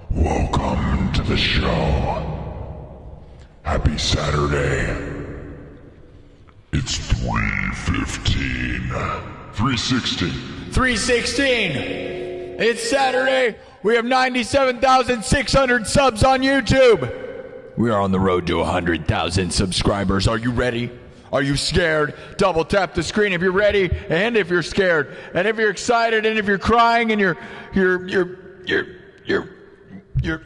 Welcome to the show. Happy Saturday. It's 3:15. 3:16. 3:16. It's Saturday. We have 97,600 subs on YouTube. We are on the road to 100,000 subscribers. Are you ready? Are you scared? Double tap the screen if you're ready and if you're scared and if you're excited and if you're crying and you're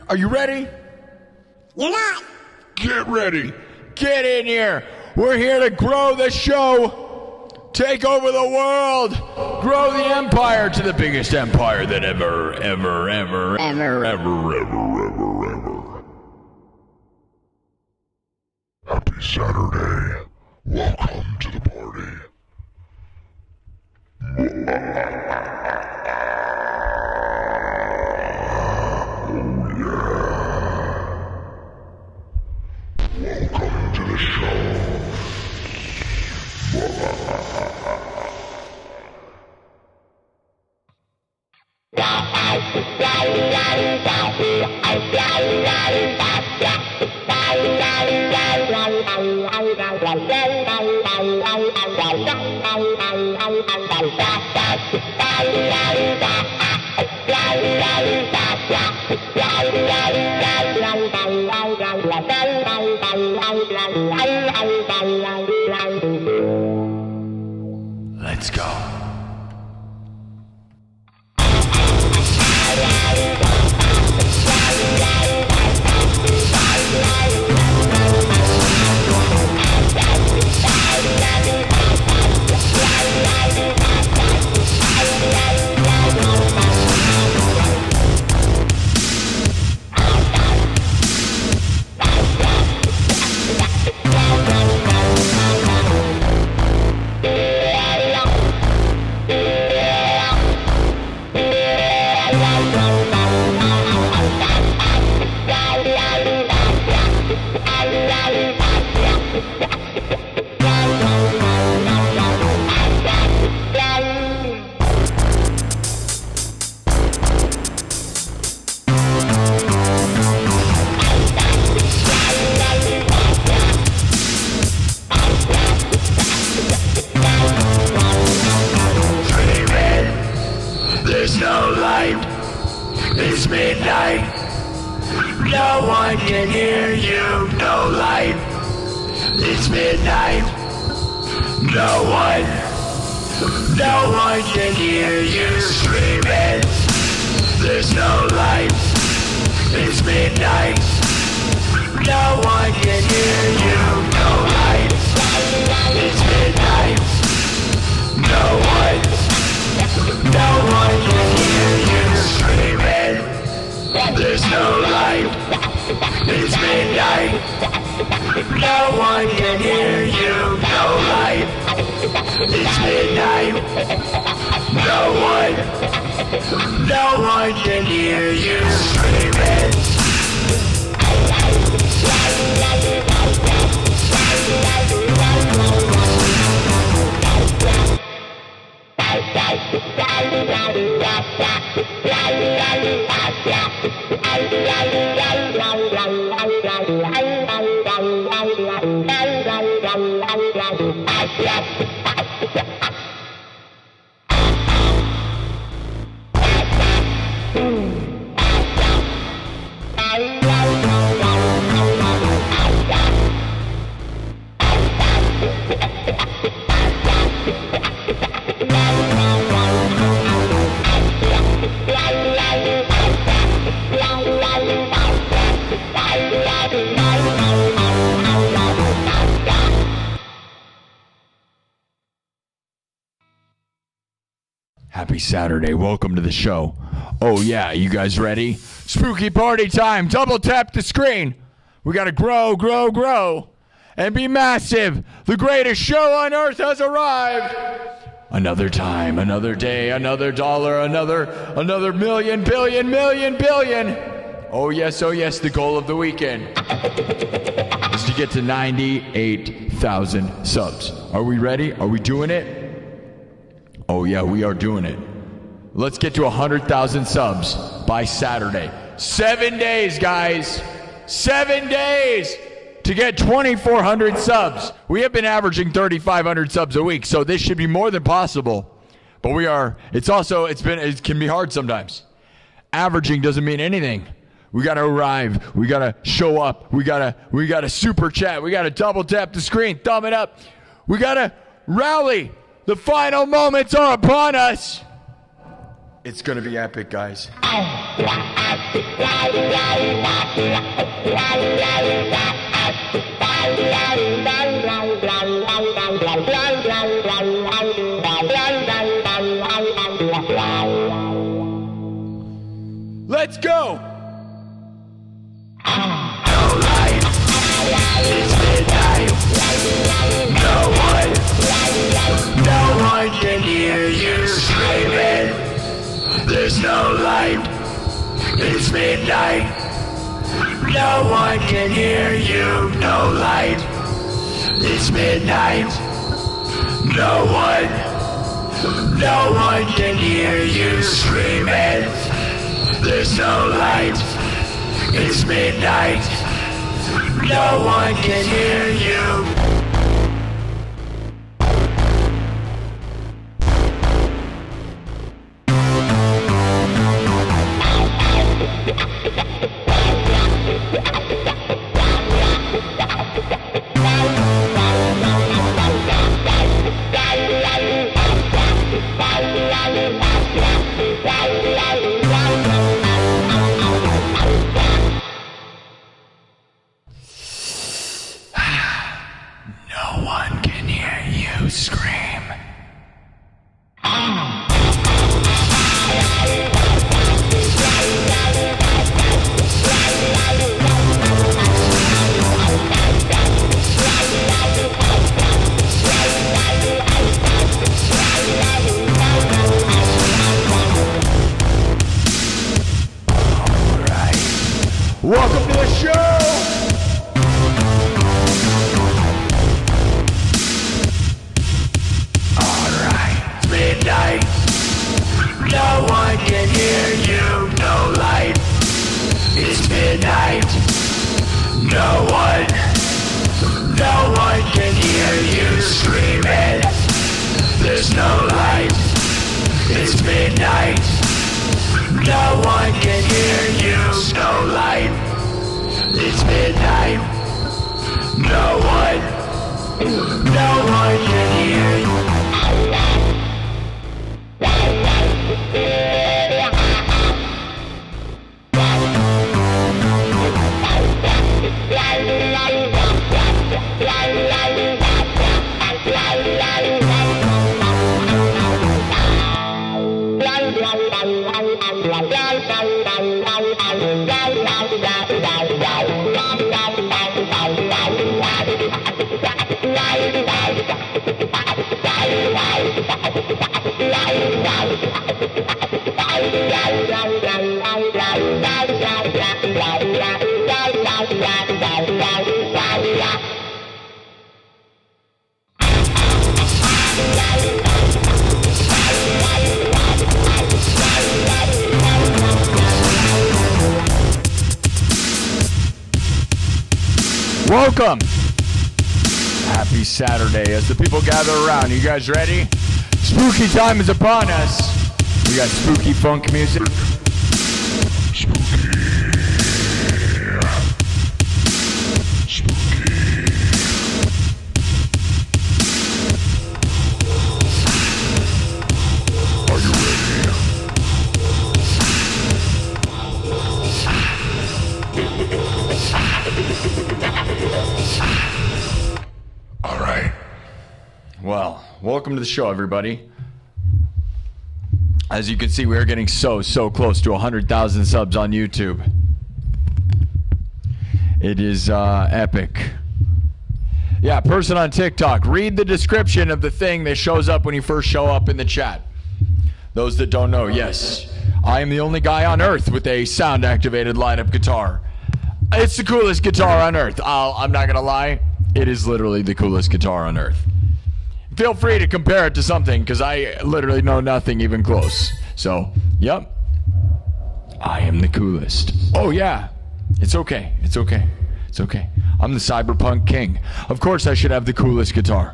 are you ready? You're not. Get ready. Get in here. We're here to grow the show. Take over the world. Grow the empire to the biggest empire that ever. Happy Saturday. Welcome to the party. Welcome to the show. Let's go. There's no light. It's midnight. No one can hear you. No light. It's midnight. No one can hear you screaming. There's no light. It's midnight. No one can hear you. No light. It's midnight. No one can hear you screaming. There's no light. It's midnight. No one can hear you. No light. It's midnight. No one can hear you screaming. Happy Saturday. Welcome to the show. Oh, yeah. You guys ready? Spooky party time. Double tap the screen. We got to grow, and be massive. The greatest show on earth has arrived. Another time, another day, another dollar, another million, billion. Oh yes, the goal of the weekend is to get to 98,000 subs. Are we ready? Are we doing it? Oh yeah, we are doing it. Let's get to 100,000 subs by Saturday. 7 days, guys. 7 days to get 2,400 subs. We have been averaging 3,500 subs a week, so this should be more than possible. But it can be hard sometimes. Averaging doesn't mean anything. We gotta arrive. We gotta show up. We gotta super chat. We gotta double tap the screen, thumb it up. We gotta rally. The final moments are upon us. It's gonna be epic, guys. Let's go. No light. It's midnight. No one can hear you screaming. There's no light. It's midnight. No one can hear you. No light. It's midnight. No one can hear you screaming. There's no light. It's midnight. No one can hear you. No one can hear you scream. Welcome to the show! Alright, midnight. No one can hear you, no light. It's midnight. No one can hear you screaming. There's no light. It's midnight. No one can hear you, no light. It's midnight. No one can hear you. Welcome. Happy Saturday as the people gather around. You guys ready? Spooky time is upon us. We got spooky funk music. Are you ready? All right. Well, welcome to the show, everybody. As you can see, we are getting so close to 100,000 subs on YouTube. It is epic. Yeah, person on TikTok. Read the description of the thing that shows up when you first show up in the chat. Those that don't know, yes, I am the only guy on earth with a sound-activated lineup guitar. It's the coolest guitar on earth. I'm not going to lie. It is literally the coolest guitar on earth. Feel free to compare it to something, because I literally know nothing even close. So, yep. I am the coolest. Oh, yeah. It's okay. It's okay. It's okay. I'm the cyberpunk king. Of course I should have the coolest guitar.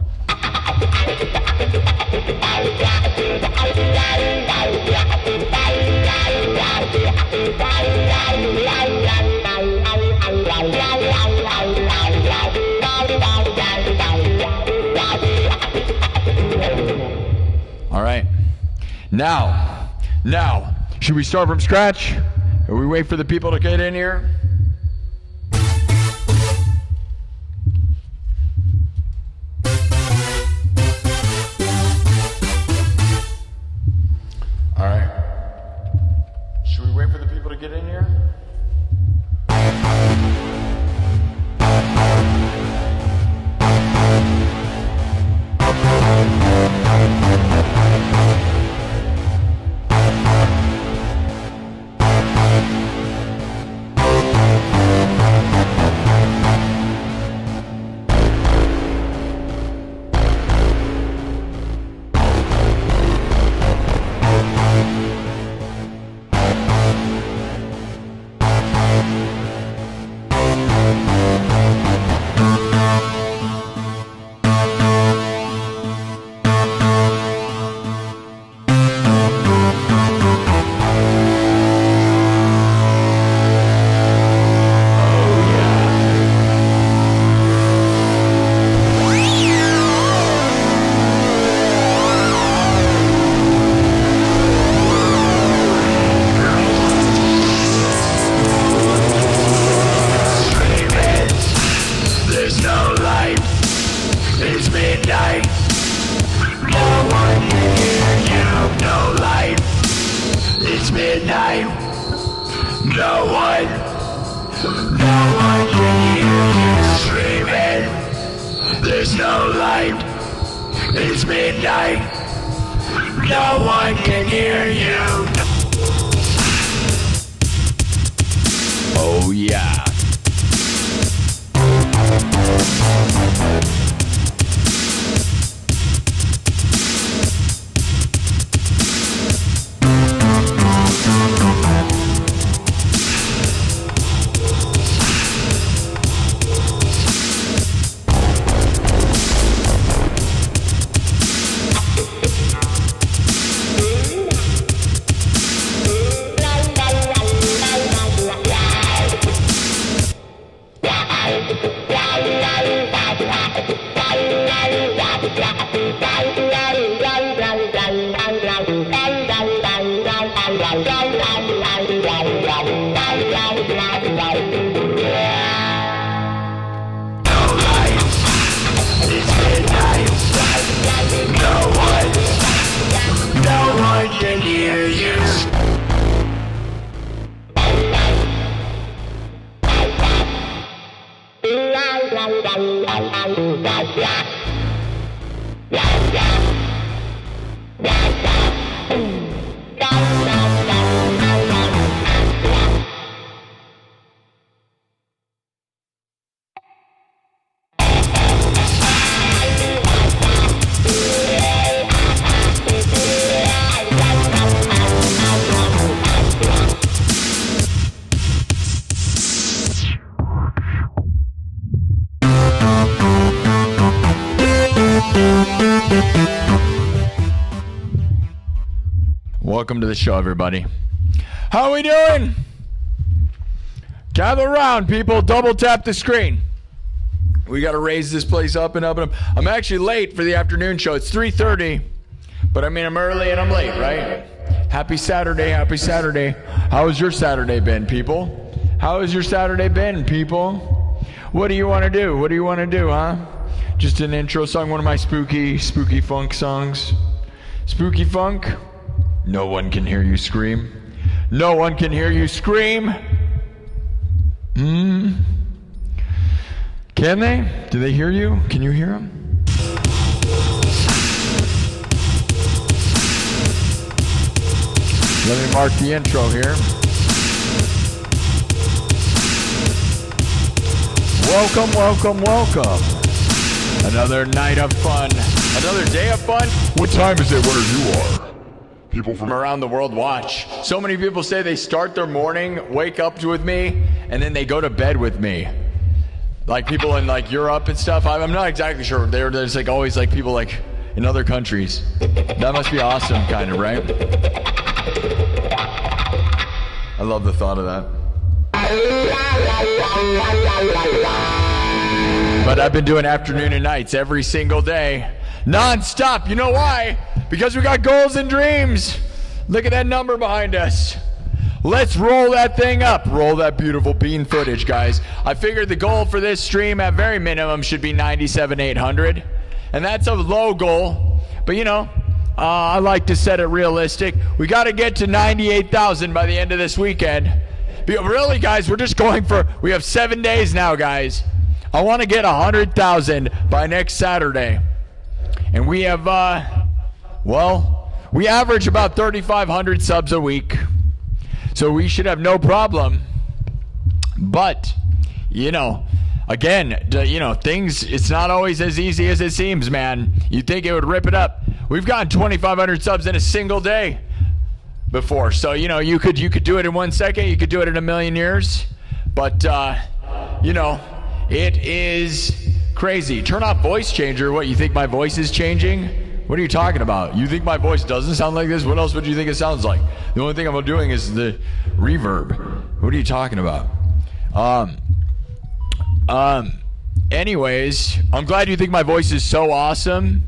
All right. Now, should we start from scratch? Or we wait for the people to get in here? All right. Should we wait for the people to get in here? Welcome to the show, everybody. How are we doing? Gather around, people. Double tap the screen. We got to raise this place up and up and up. I'm actually late for the afternoon show. It's 3:30, but I mean, I'm early and I'm late, right? Happy Saturday, happy Saturday. How has your Saturday been, people? How has your Saturday been, people? What do you want to do? What do you want to do, huh? Just an intro song, one of my spooky funk songs. Spooky funk? No one can hear you scream. No one can hear you scream. Can they? Do they hear you? Can you hear them? Let me mark the intro here. Welcome, welcome, welcome. Another night of fun. Another day of fun. What time is it where you are? People from around the world watch. So many people say they start their morning, wake up with me, and then they go to bed with me. Like people in like Europe and stuff. I'm not exactly sure. There's like always like people like in other countries. That must be awesome, kind of, right? I love the thought of that. But I've been doing afternoon and nights every single day, non-stop. You know why? Because we got goals and dreams. Look at that number behind us. Let's roll that thing up. Roll that beautiful bean footage, guys. I figured the goal for this stream at very minimum should be 97,800. And that's a low goal. But you know, I like to set it realistic. We got to get to 98,000 by the end of this weekend. Really, guys, we're just going for, we have 7 days now, guys. I want to get 100,000 by next Saturday. And we have, well, we average about 3,500 subs a week. So we should have no problem. But, you know, again, you know, things, it's not always as easy as it seems, man. You'd think it would rip it up. We've gotten 2,500 subs in a single day before. So, you know, you could do it in 1 second. You could do it in a million years. But, you know, it is crazy. Turn off voice changer. What, you think my voice is changing? What are you talking about? You think my voice doesn't sound like this? What else would you think it sounds like? The only thing I'm doing is the reverb. What are you talking about? Anyways, I'm glad you think my voice is so awesome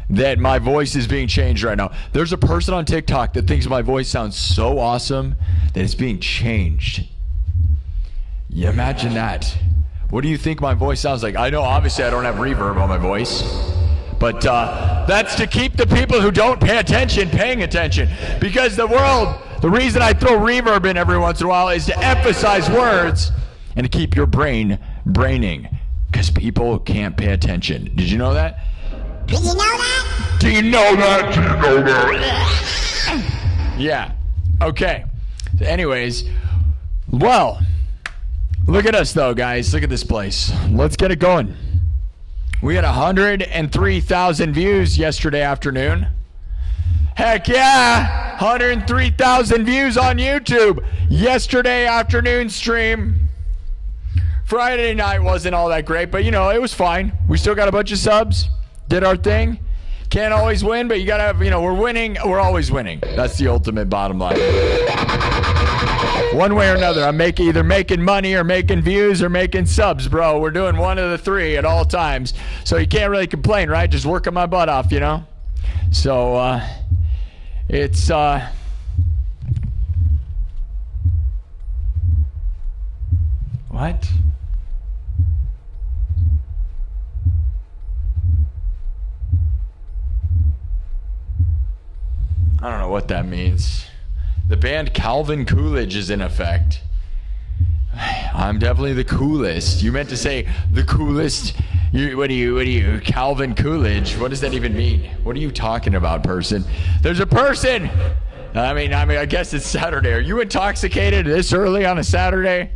that my voice is being changed right now. There's a person on TikTok that thinks my voice sounds so awesome that it's being changed. You imagine that. What do you think my voice sounds like? I know obviously I don't have reverb on my voice. But that's to keep the people who don't pay attention paying attention. Because the world, the reason I throw reverb in every once in a while is to emphasize words and to keep your brain braining. Because people can't pay attention. Did you know that? Did you know that? Do you know that? Do you know that? Yeah. Okay. Anyways, well, look at us though, guys. Look at this place. Let's get it going. We had 103,000 views yesterday afternoon. Heck yeah! 103,000 views on YouTube. Yesterday afternoon stream. Friday night wasn't all that great, but you know, it was fine. We still got a bunch of subs. Did our thing. Can't always win, but you gotta have, you know, we're winning. We're always winning. That's the ultimate bottom line. One way or another, I'm either making money or making views or making subs, bro. We're doing one of the three at all times. So you can't really complain, right? Just working my butt off, you know? So, it's, what? I don't know what that means. The band Calvin Coolidge is in effect. I'm definitely the coolest. You meant to say the coolest. What are you, Calvin Coolidge? What does that even mean? What are you talking about, person? There's a person. I mean, I guess it's Saturday. Are you intoxicated this early on a Saturday?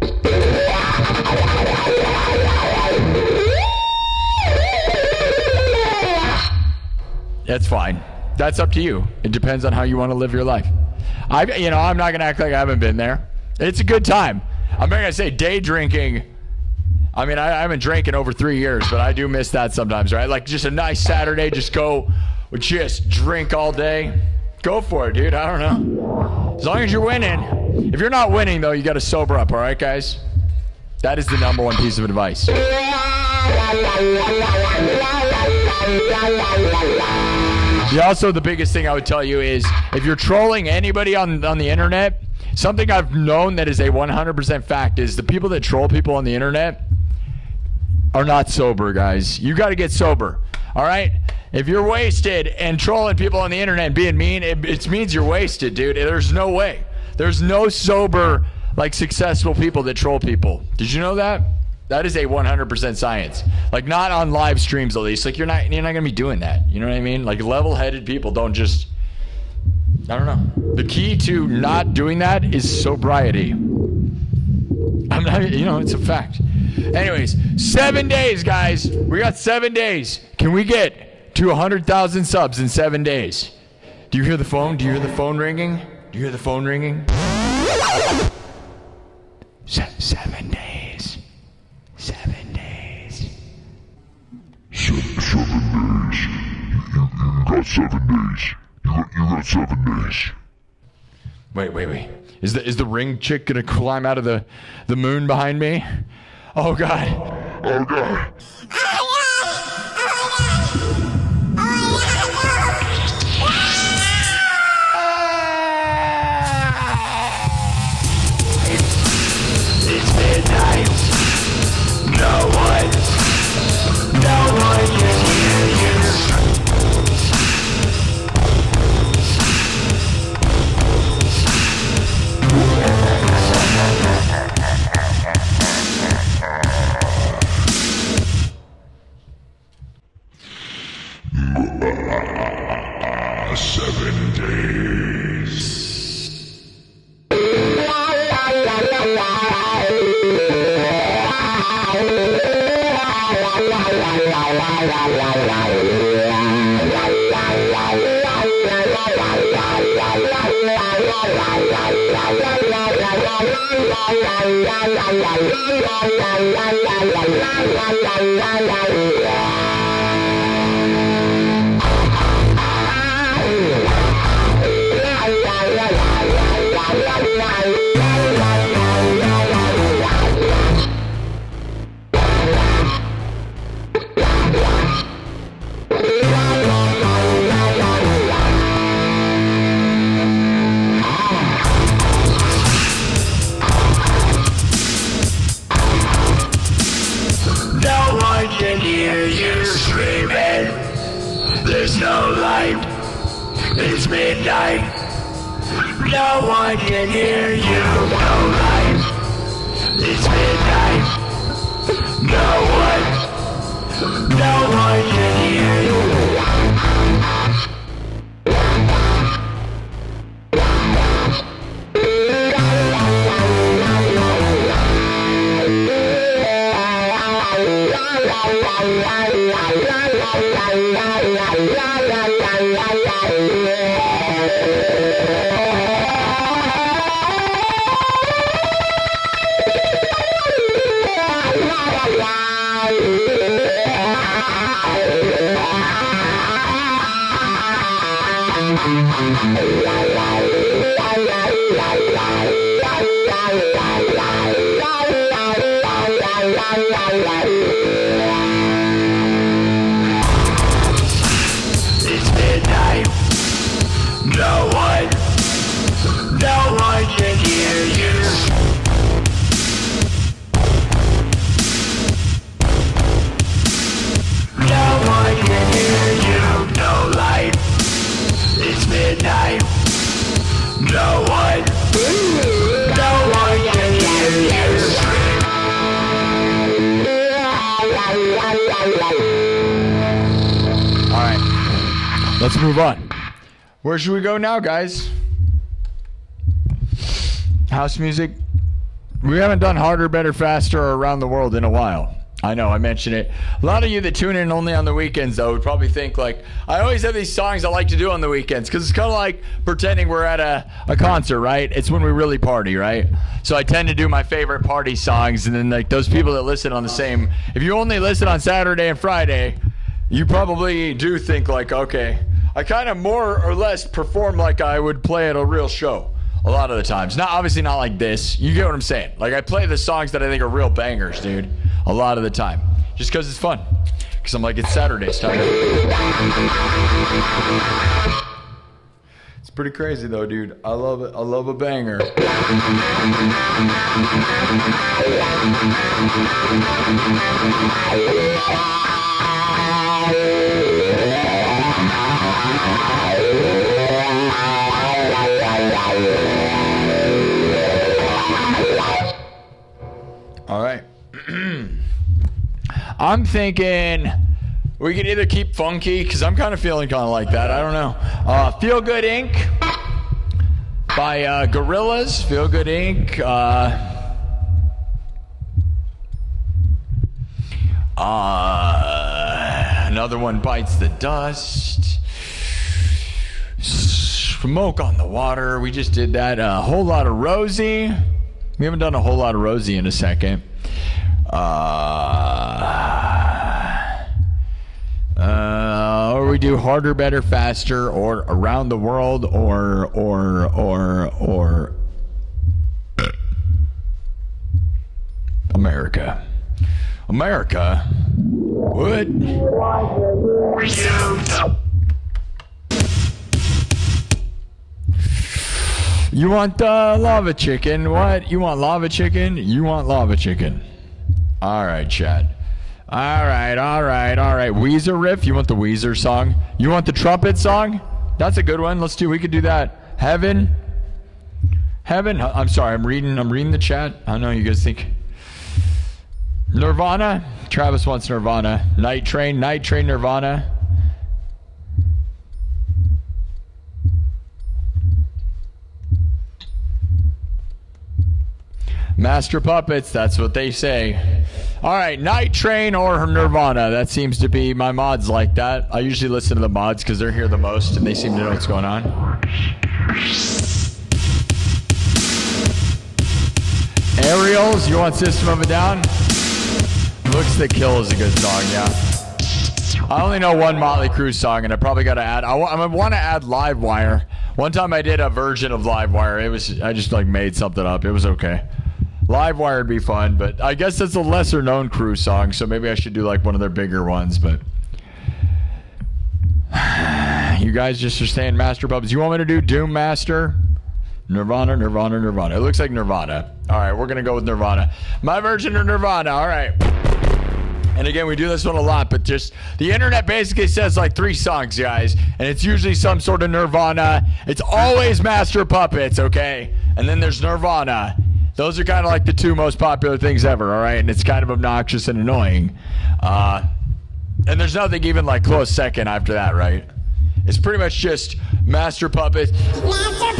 That's fine. That's up to you. It depends on how you want to live your life. I'm not going to act like I haven't been there. It's a good time. I'm not going to say day drinking. I mean, I haven't drank in over 3 years, but I do miss that sometimes, right? Like just a nice Saturday, just drink all day. Go for it, dude. I don't know. As long as you're winning. If you're not winning, though, you got to sober up, all right, guys? That is the number one piece of advice. Also, the biggest thing I would tell you is if you're trolling anybody on the internet, something I've known that is a 100% fact is the people that troll people on the internet are not sober, guys. You got to get sober, all right? If you're wasted and trolling people on the internet and being mean, it means you're wasted, dude. There's no way. There's no sober, like, successful people that troll people. Did you know that? That is a 100% science. Like, not on live streams at least. Like, you're not gonna be doing that. You know what I mean? Like, level-headed people don't just. I don't know. The key to not doing that is sobriety. I'm not. It's a fact. Anyways, 7 days, guys. We got 7 days. Can we get to 100,000 subs in 7 days? Do you hear the phone? Do you hear the phone ringing? Do you hear the phone ringing? 7 days. 7 days. 7 days. You got 7 days. You got 7 days. Wait. Is the ring chick gonna climb out of the moon behind me? Oh god. Oh god. It's midnight. No one can hear you. It's midnight. No one can hear you. No light. It's midnight. No one can hear you. It's midnight. No one can hear you. No one can hear you. No light. It's midnight. No one can hear you. All right, let's move on. Where should we go now, guys? House music. We haven't done Harder, Better, Faster, or Around the World in a while. I know, I mentioned it. A lot of you that tune in only on the weekends, though, would probably think, like, I always have these songs I like to do on the weekends, because it's kind of like pretending we're at a concert, right? It's when we really party, right? So I tend to do my favorite party songs, and then, like, those people that listen on the same... If you only listen on Saturday and Friday, you probably do think, like, okay, I kind of more or less perform like I would play at a real show. A lot of the times. Obviously not like this. You get what I'm saying. Like, I play the songs that I think are real bangers, dude. A lot of the time. Just because it's fun. Because I'm like, it's Saturday. It's time to... It's pretty crazy, though, dude. I love it. I love a banger. All right. I'm thinking we could either keep funky, because I'm kind of feeling kind of like that. I don't know. Feel Good Inc. by Gorillaz. Feel Good Inc. Another one, Bites the Dust. Smoke on the Water. We just did that. A Whole Lot of Rosie. We haven't done A Whole Lot of Rosie in a second. Or we do Harder, Better, Faster, or Around the World, or America. America would. You want lava chicken? What? You want lava chicken? You want lava chicken? All right, Chad. All right. Weezer riff. You want the Weezer song? You want the trumpet song? That's a good one. We could do that. Heaven. I'm sorry. I'm reading the chat. I know you guys think. Nirvana. Travis wants Nirvana. Night Train, Nirvana. Master Puppets, that's what they say. All right, Night Train or Nirvana. That seems to be my mods like that. I usually listen to the mods because they're here the most and they seem to know what's going on. Aerials, you want System of a Down? Looks the Kill is a good song, yeah. I only know one Motley Crue song, and I probably got to add. I want to add Livewire. One time I did a version of Livewire. I just made something up. It was okay. Livewire would be fun, but I guess that's a lesser known Crue song, so maybe I should do one of their bigger ones. But you guys just are saying Master Puppets. You want me to do Doom Master? Nirvana. It looks like Nirvana. All right, we're gonna go with Nirvana. My version of Nirvana. All right. And again, we do this one a lot, but just the internet basically says 3 songs, guys, and it's usually some sort of Nirvana. It's always Master Puppets, okay? And then there's Nirvana. Those are kind of the 2 most popular things ever, all right? And it's kind of obnoxious and annoying. And there's nothing even close second after that, right? It's pretty much just Master Puppets. Master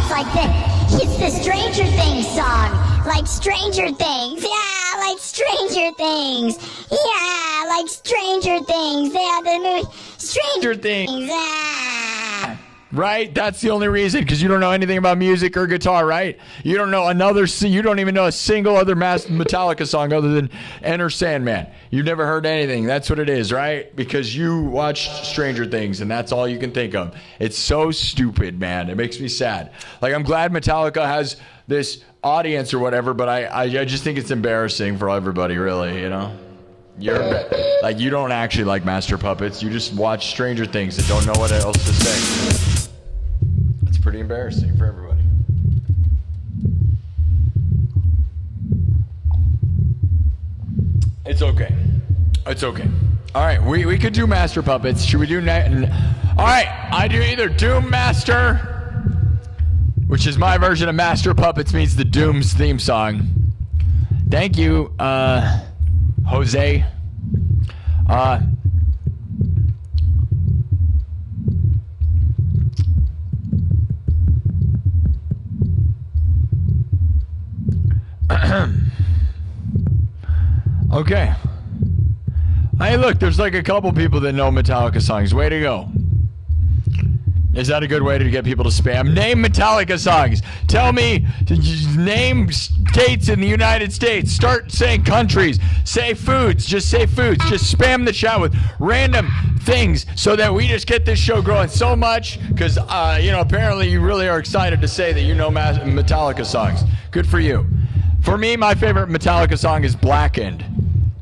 Puppets, it's the Stranger Things song. Stranger Things. Yeah, Stranger Things. Yeah, Stranger Things. Yeah, the movie Stranger Things. Yeah. Right? That's the only reason, because you don't know anything about music or guitar, right? You don't know you don't even know a single other Metallica song other than Enter Sandman. You've never heard anything. That's what it is, right? Because you watched Stranger Things, and that's all you can think of. It's so stupid, man. It makes me sad. I'm glad Metallica has this audience or whatever, but I just think it's embarrassing for everybody, really, you know? You don't actually like Master Puppets. You just watch Stranger Things and don't know what else to say. It's pretty embarrassing for everybody. It's okay. All right, we could do Master Puppets. Should we do... All right, I do either Doom Master, which is my version of Master Puppets means the Doom's theme song. Thank you, Jose. Okay. Hey, look, there's a couple people that know Metallica songs. Way to go. Is that a good way to get people to spam? Name Metallica songs. Tell me, name states in the United States. Start saying countries. Say foods. Just say foods. Just spam the chat with random things so that we just get this show growing so much because, apparently you really are excited to say that you know Metallica songs. Good for you. For me, my favorite Metallica song is Blackened.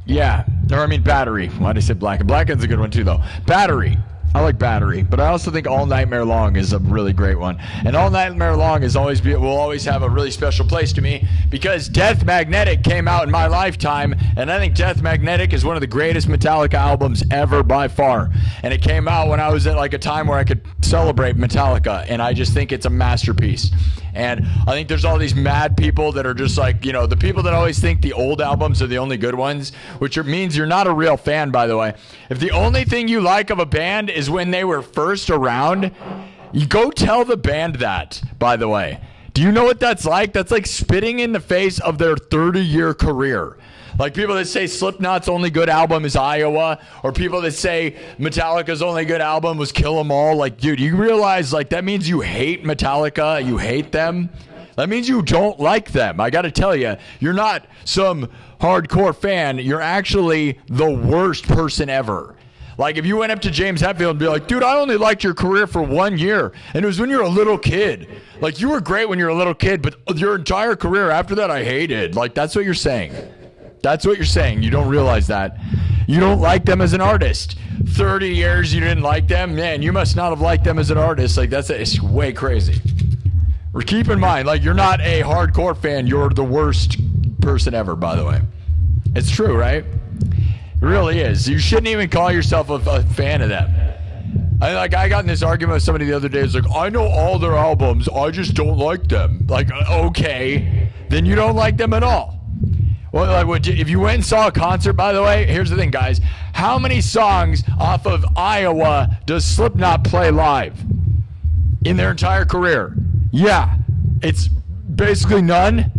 Yeah. Battery. Why did I say Blackened? Blackened's a good one too, though. Battery. I like Battery, but I also think All Nightmare Long is a really great one. And All Nightmare Long will always have a really special place to me because Death Magnetic came out in my lifetime, and I think Death Magnetic is one of the greatest Metallica albums ever by far. And it came out when I was at like a time where I could celebrate Metallica, and I just think it's a masterpiece. And I think there's all these mad people that are just like, you know, the people that always think the old albums are the only good ones, which means you're not a real fan, by the way. If the only thing you like of a band is when they were first around, you go tell the band that, by the way. Do you know what that's like? That's like spitting in the face of their 30-year career. Like people that say Slipknot's only good album is Iowa, or people that say Metallica's only good album was Kill 'Em All. Like, dude, you realize like that means you hate Metallica, you hate them. That means you don't like them. I got to tell you, you're not some hardcore fan. You're actually the worst person ever. Like if you went up to James Hetfield and be like, dude, I only liked your career for 1 year, and it was when you were a little kid. Like you were great when you were a little kid, but your entire career after that I hated. Like that's what you're saying. That's what you're saying. You don't realize that. You don't like them as an artist. 30 years you didn't like them? Man, you must not have liked them as an artist. Like it's way crazy. Or keep in mind, like you're not a hardcore fan. You're the worst person ever, by the way. It's true, right? It really is. You shouldn't even call yourself a fan of them. I got in this argument with somebody the other day. It's like, I know all their albums. I just don't like them. Like, okay. Then you don't like them at all. Well, like, if you went and saw a concert, by the way, here's the thing, guys. How many songs off of Iowa does Slipknot play live in their entire career? Yeah. It's basically none.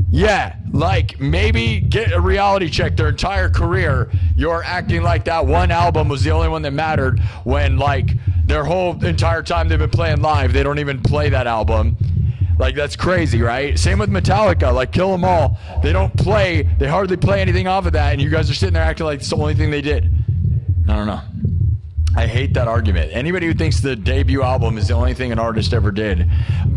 Yeah. Like, maybe get a reality check their entire career. You're acting like that one album was the only one that mattered when, like, their whole entire time they've been playing live, they don't even play that album. Like, that's crazy, right? Same with Metallica, like Kill 'Em All. They hardly play anything off of that, and you guys are sitting there acting like it's the only thing they did. I don't know. I hate that argument. Anybody who thinks the debut album is the only thing an artist ever did.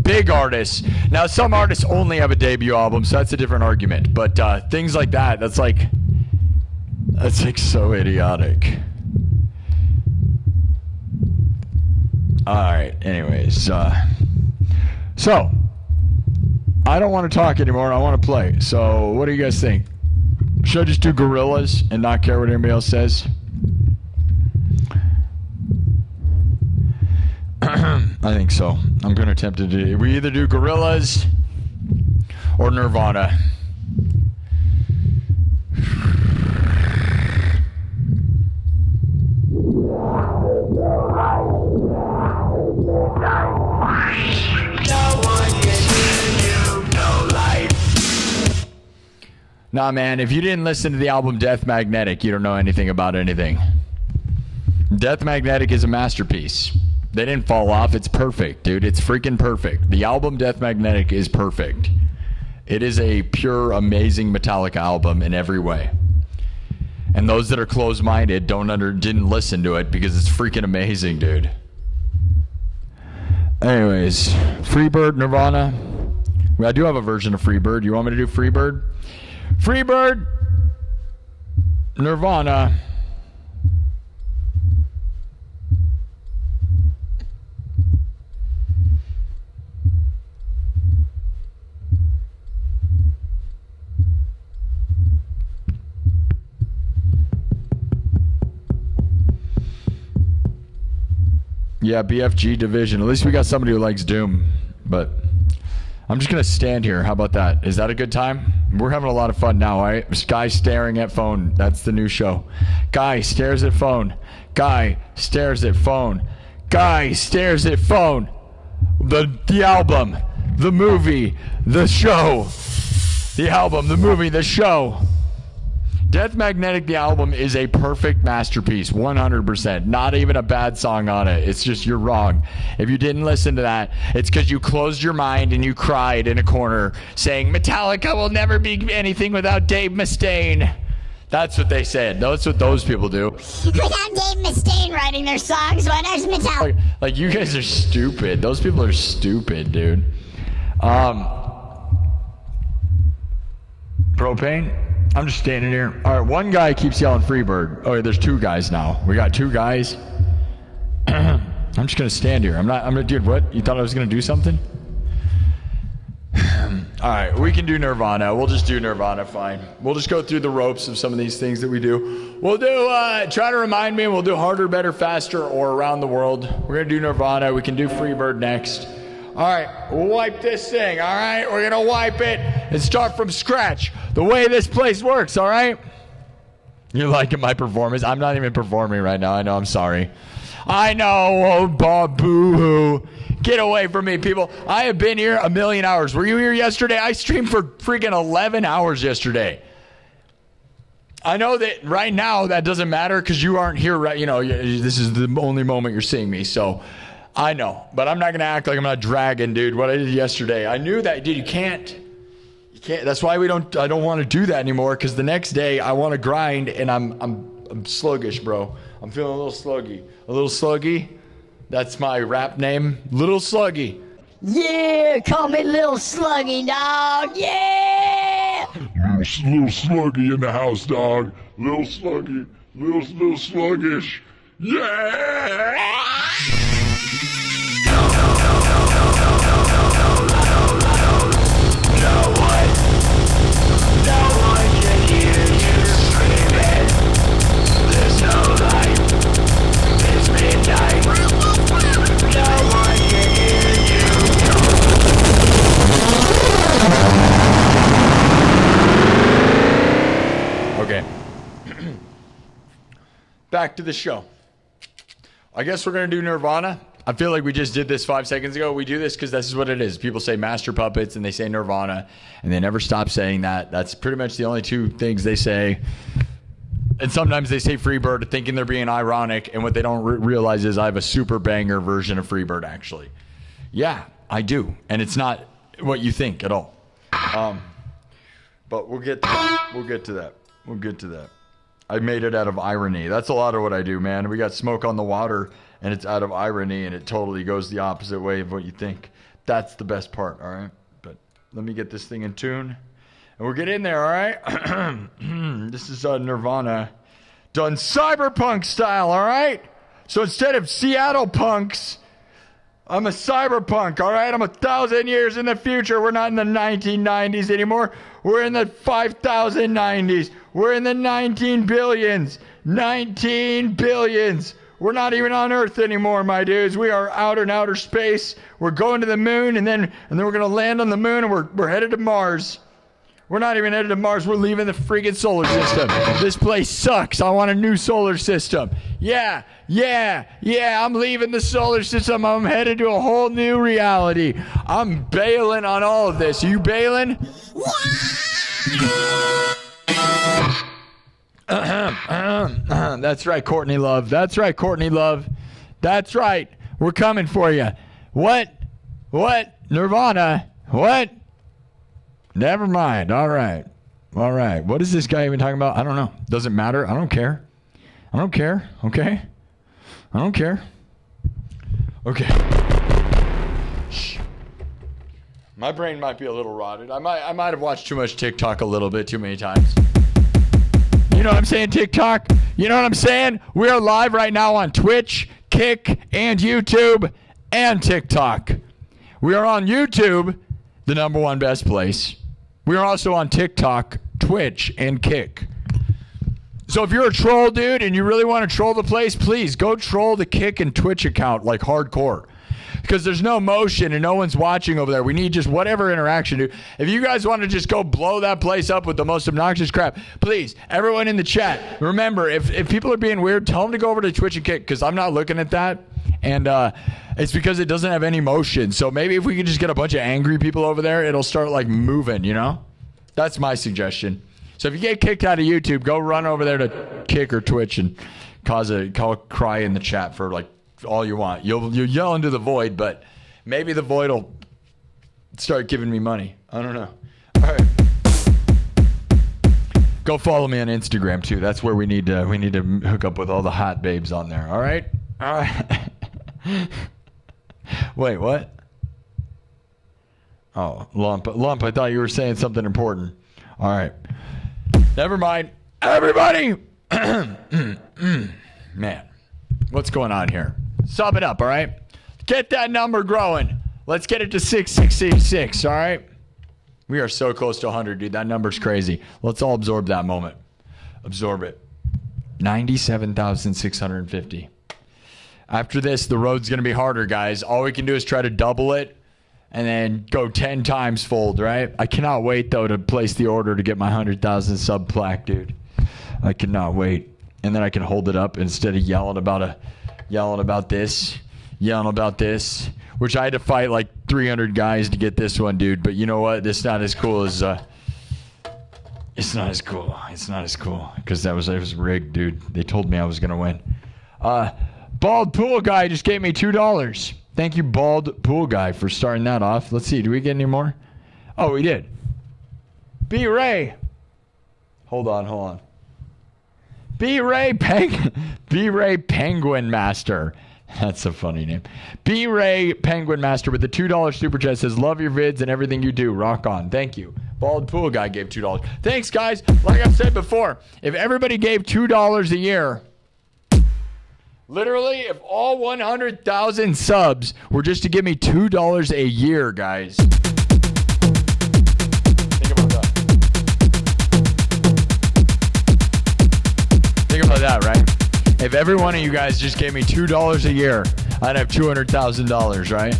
Big artists. Now, some artists only have a debut album, so that's a different argument. But things like that, that's like so idiotic. All right, anyways. So, I don't want to talk anymore. I want to play. So, what do you guys think? Should I just do Gorillas and not care what anybody else says? I think so. I'm going to attempt to do. We either do Gorillas or Nirvana. Nah, man, if you didn't listen to the album Death Magnetic, you don't know anything about anything. Death Magnetic is a masterpiece. They didn't fall off. It's perfect, dude. It's freaking perfect. The album Death Magnetic is perfect. It is a pure, amazing Metallica album in every way. And those that are closed-minded didn't listen to it because it's freaking amazing, dude. Anyways, Freebird, Nirvana. I do have a version of Freebird. You want me to do Freebird? Freebird, Nirvana. Yeah, BFG division. At least we got somebody who likes Doom. But I'm just going to stand here. How about that? Is that a good time? We're having a lot of fun now, all right? Guy staring at phone. That's the new show. Guy stares at phone. Guy stares at phone. Guy stares at phone. The album, the movie, the show. The album, the movie, the show. Death Magnetic, the album, is a perfect masterpiece, 100%. Not even a bad song on it. It's just you're wrong. If you didn't listen to that, it's because you closed your mind and you cried in a corner saying, Metallica will never be anything without Dave Mustaine. That's what they said. That's what those people do. Without Dave Mustaine writing their songs, why does Metallica? Like, you guys are stupid. Those people are stupid, dude. Propane? I'm just standing here. All right, one guy keeps yelling Freebird. Oh, there's two guys now. We got two guys. I'm just gonna stand here. I'm gonna, dude, what? You thought I was gonna do something? Alright, we can do Nirvana. We'll just do Nirvana, fine. We'll just go through the ropes of some of these things that we do. We'll do, try to remind me, we'll do Harder, Better, Faster, or Around the World. We're gonna do Nirvana. We can do Freebird next. Alright, we'll wipe this thing, alright? We're gonna wipe it and start from scratch. The way this place works, alright? You're liking my performance? I'm not even performing right now. I know, I'm sorry. I know, oh, Bob, boo-hoo. Get away from me, people. I have been here a million hours. Were you here yesterday? I streamed for freaking 11 hours yesterday. I know that right now that doesn't matter because you aren't here, right? You know, this is the only moment you're seeing me, so I know. But I'm not going to act like I'm not dragging, dude, what I did yesterday. I knew that, dude, you can't. That's why I don't want to do that anymore because the next day I want to grind and I'm sluggish, bro. I'm feeling a little sluggy. A little sluggy. That's my rap name, Little Sluggy. Yeah, call me Little Sluggy, dog. Yeah. Little sluggy in the house, dog. Little sluggy. Little sluggish. Yeah! No one can hear you screaming. There's no light. It's midnight. No one can hear you. Okay. Back to the show. I guess we're going to do Nirvana. I feel like we just did this 5 seconds ago. We do this because this is what it is. People say Master Puppets and they say Nirvana, and they never stop saying that. That's pretty much the only two things they say. And sometimes they say Freebird thinking they're being ironic, and what they don't realize is I have a super banger version of Freebird, actually. Yeah, I do. And it's not what you think at all. But we'll get to that. We'll get to that. We'll get to that. I made it out of irony. That's a lot of what I do, man. We got Smoke on the Water, and it's out of irony, and it totally goes the opposite way of what you think. That's the best part, all right? But let me get this thing in tune. And we'll get in there, all right? This is Nirvana done cyberpunk style, all right? So instead of Seattle punks, I'm a cyberpunk, all right? I'm 1,000 years in the future. We're not in the 1990s anymore. We're in the 5,090s. We're in the 19 billions. 19 billions. We're not even on Earth anymore, my dudes. We are out in outer space. We're going to the moon, and then we're going to land on the moon, and we're headed to Mars. We're not even headed to Mars. We're leaving the freaking solar system. This place sucks. I want a new solar system. Yeah. I'm leaving the solar system. I'm headed to a whole new reality. I'm bailing on all of this. Are you bailing? That's right, Courtney Love. That's right, Courtney Love. That's right. We're coming for you. What? Nirvana? What? Never mind. All right. What is this guy even talking about? I don't know. Doesn't matter. I don't care. Okay? I don't care. Okay. Shh. My brain might be a little rotted. I might have watched too much TikTok a little bit too many times. You know what I'm saying, TikTok? You know what I'm saying? We are live right now on Twitch, Kick, and YouTube, and TikTok. We are on YouTube, the number one best place. We are also on TikTok, Twitch, and Kick. So if you're a troll, dude, and you really want to troll the place, please go troll the Kick and Twitch account like hardcore. Because there's no motion and no one's watching over there. We need just whatever interaction, dude. If you guys want to just go blow that place up with the most obnoxious crap, please, everyone in the chat, remember, if people are being weird, tell them to go over to Twitch and Kick, because I'm not looking at that. And it's because it doesn't have any motion. So maybe if we could just get a bunch of angry people over there, it'll start like moving, you know? That's my suggestion. So if you get kicked out of YouTube, go run over there to Kick or Twitch and cause a cry in the chat for like all you want. You'll yell into the void, but maybe the void will start giving me money. I don't know. All right. Go follow me on Instagram too. That's where we need to hook up with all the hot babes on there. All right. Wait, what? Oh, Lump, I thought you were saying something important. All right. Never mind. Everybody! Man, what's going on here? Sub it up, all right? Get that number growing. Let's get it to 666, all right? We are so close to 100, dude. That number's crazy. Let's all absorb that moment. Absorb it. 97,650. After this, the road's going to be harder, guys. All we can do is try to double it and then go 10 times fold, right? I cannot wait, though, to place the order to get my 100,000 sub plaque, dude. I cannot wait. And then I can hold it up instead of yelling about this, which I had to fight like 300 guys to get this one, dude. But you know what? It's not as cool as it's not as cool because it was rigged, dude. They told me I was gonna win. Bald Pool Guy just gave me $2. Thank you, Bald Pool Guy, for starting that off. Let's see. Do we get any more? Oh, we did. B-Ray. Hold on. B-Ray Penguin Master. That's a funny name. B-Ray Penguin Master with the $2 super chat says, love your vids and everything you do. Rock on. Thank you. Bald Pool Guy gave $2. Thanks, guys. Like I've said before, if everybody gave $2 a year, literally, if all 100,000 subs were just to give me $2 a year, guys. Think about that, right? If every one of you guys just gave me $2 a year, I'd have $200,000, right?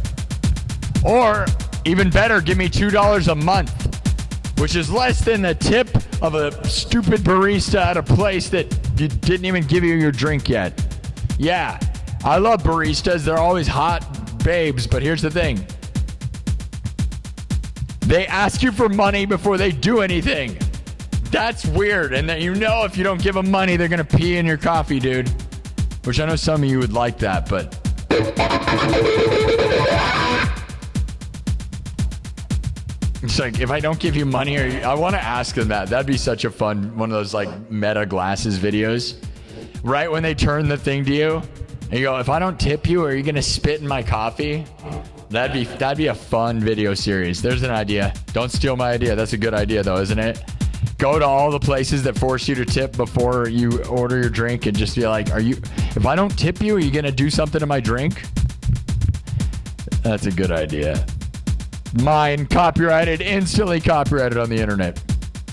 Or, even better, give me $2 a month, which is less than the tip of a stupid barista at a place that didn't even give you your drink yet. Yeah, I love baristas. They're always hot babes, but here's the thing. They ask you for money before they do anything. That's weird. And that, you know, if you don't give them money, they're going to pee in your coffee, dude. Which I know some of you would like that, but... It's like, if I don't give you money, I want to ask them that. That'd be such a fun, one of those like meta glasses videos. Right when they turn the thing to you, and you go, if I don't tip you, are you going to spit in my coffee? That'd be a fun video series. There's an idea. Don't steal my idea. That's a good idea, though, isn't it? Go to all the places that force you to tip before you order your drink and just be like, if I don't tip you, are you going to do something to my drink? That's a good idea. Mine, copyrighted, instantly copyrighted on the internet.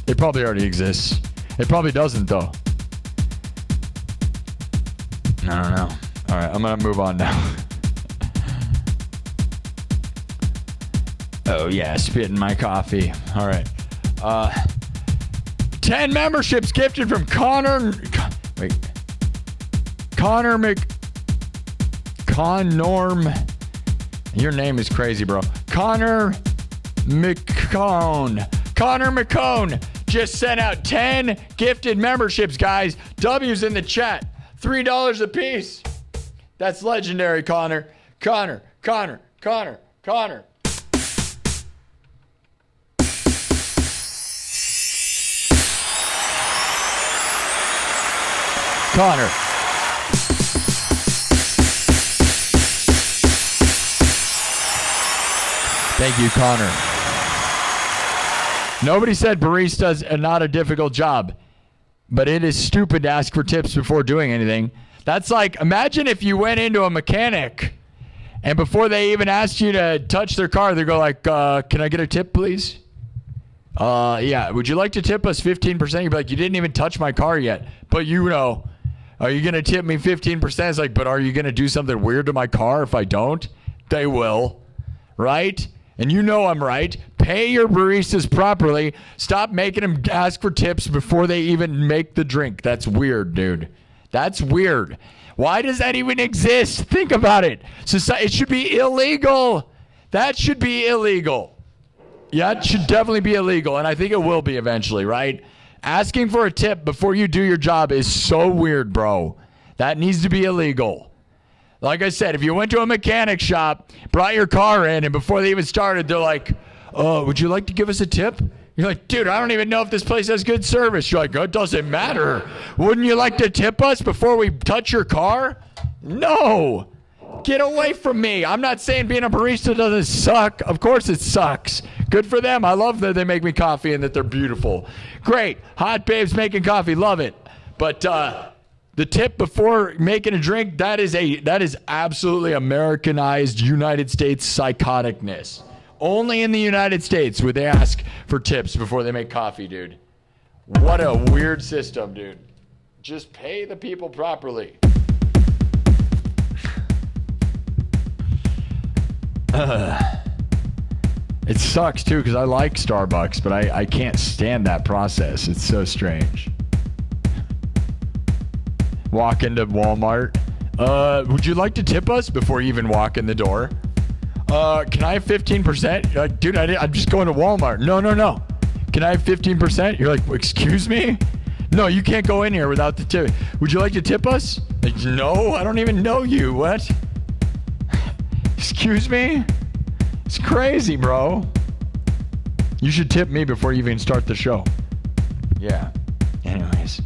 It probably already exists. It probably doesn't, though. I don't know. All right, I'm going to move on now. Oh, yeah, spit in my coffee. All right. 10 memberships gifted from Connor. Wait. Connor Connorm. Your name is crazy, bro. Connor McCone. Connor McCone just sent out 10 gifted memberships, guys. W's in the chat. $3 a piece. That's legendary, Connor. Connor. Connor. Thank you, Connor. Nobody said baristas are not a difficult job, but it is stupid to ask for tips before doing anything. That's like, imagine if you went into a mechanic and before they even asked you to touch their car, they go like, can I get a tip, please? Yeah, would you like to tip us 15%? You'd be like, you didn't even touch my car yet, but you know. Are you going to tip me 15%? It's like, but are you going to do something weird to my car if I don't? They will, right? And you know I'm right. Pay your baristas properly. Stop making them ask for tips before they even make the drink. That's weird, dude. That's weird. Why does that even exist? Think about it. It should be illegal. That should be illegal. Yeah, it should definitely be illegal, and I think it will be eventually, right? Asking for a tip before you do your job is so weird, bro. That needs to be illegal. Like I said, if you went to a mechanic shop, brought your car in, and before they even started, they're like, would you like to give us a tip? You're like, dude, I don't even know if this place has good service. You're like, it doesn't matter. Wouldn't you like to tip us before we touch your car? No. Get away from me. I'm not saying being a barista doesn't suck. Of course it sucks. Good for them. I love that they make me coffee and that they're beautiful. Great. Hot babes making coffee. Love it. But The tip before making a drink, that is absolutely Americanized United States psychoticness. Only in the United States would they ask for tips before they make coffee, dude. What a weird system, dude. Just pay the people properly. It sucks too because I like Starbucks, but I can't stand that process. It's so strange. Walk into Walmart. Would you like to tip us before you even walk in the door? Can I have 15%? You're like, dude, I'm just going to Walmart. No. Can I have 15%? You're like, excuse me? No, you can't go in here without the tip. Would you like to tip us? Like, no, I don't even know you. What? Excuse me? It's crazy, bro. You should tip me before you even start the show. Yeah. Anyways.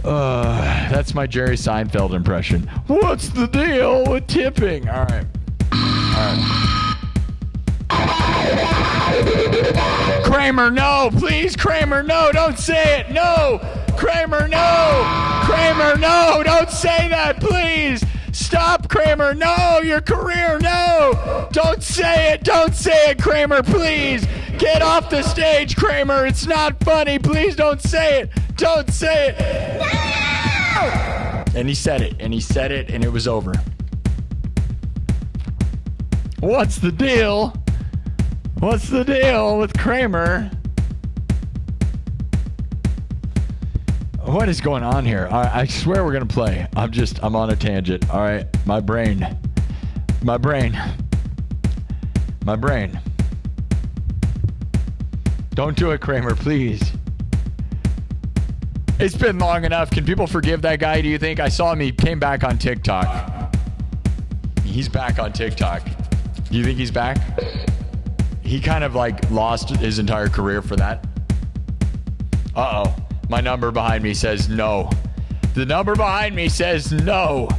That's my Jerry Seinfeld impression. What's the deal with tipping? All right. Kramer, no, please, Kramer, no, don't say it, no, Kramer, no, Kramer, no, don't say that, please, stop, Kramer, no, your career, no, don't say it, Kramer, please, get off the stage, Kramer, it's not funny, please don't say it, no! And he said it, and it was over. What's the deal? What's the deal with Kramer? What is going on here? I swear we're going to play. I'm on a tangent. All right. My brain. Don't do it, Kramer, please. It's been long enough. Can people forgive that guy, do you think? I saw him. He came back on TikTok. He's back on TikTok. Do you think he's back? He kind of like lost his entire career for that. Uh-oh. My number behind me says no. The number behind me says no.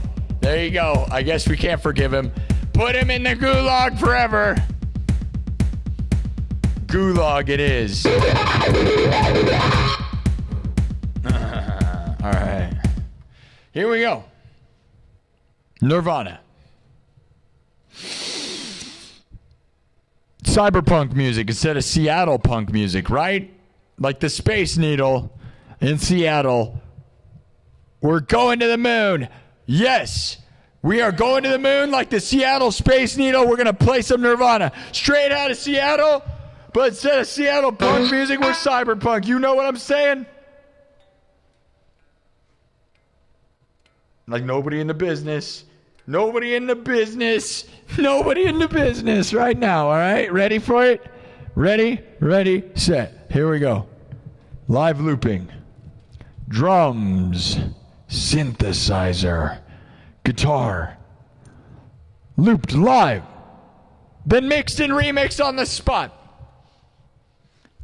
There you go. I guess we can't forgive him. Put him in the gulag forever. Gulag it is. All right. Here we go. Nirvana. Cyberpunk music instead of Seattle punk music, right? Like the Space Needle in Seattle. We're going to the moon. Yes, we are going to the moon like the Seattle Space Needle. We're going to play some Nirvana straight out of Seattle, but instead of Seattle punk music, we're cyberpunk. You know what I'm saying? Like nobody in the business. Nobody in the business. Nobody in the business right now, all right? Ready for it? Ready, set. Here we go. Live looping. Drums. Synthesizer. Guitar. Looped live. Then mixed and remixed on the spot.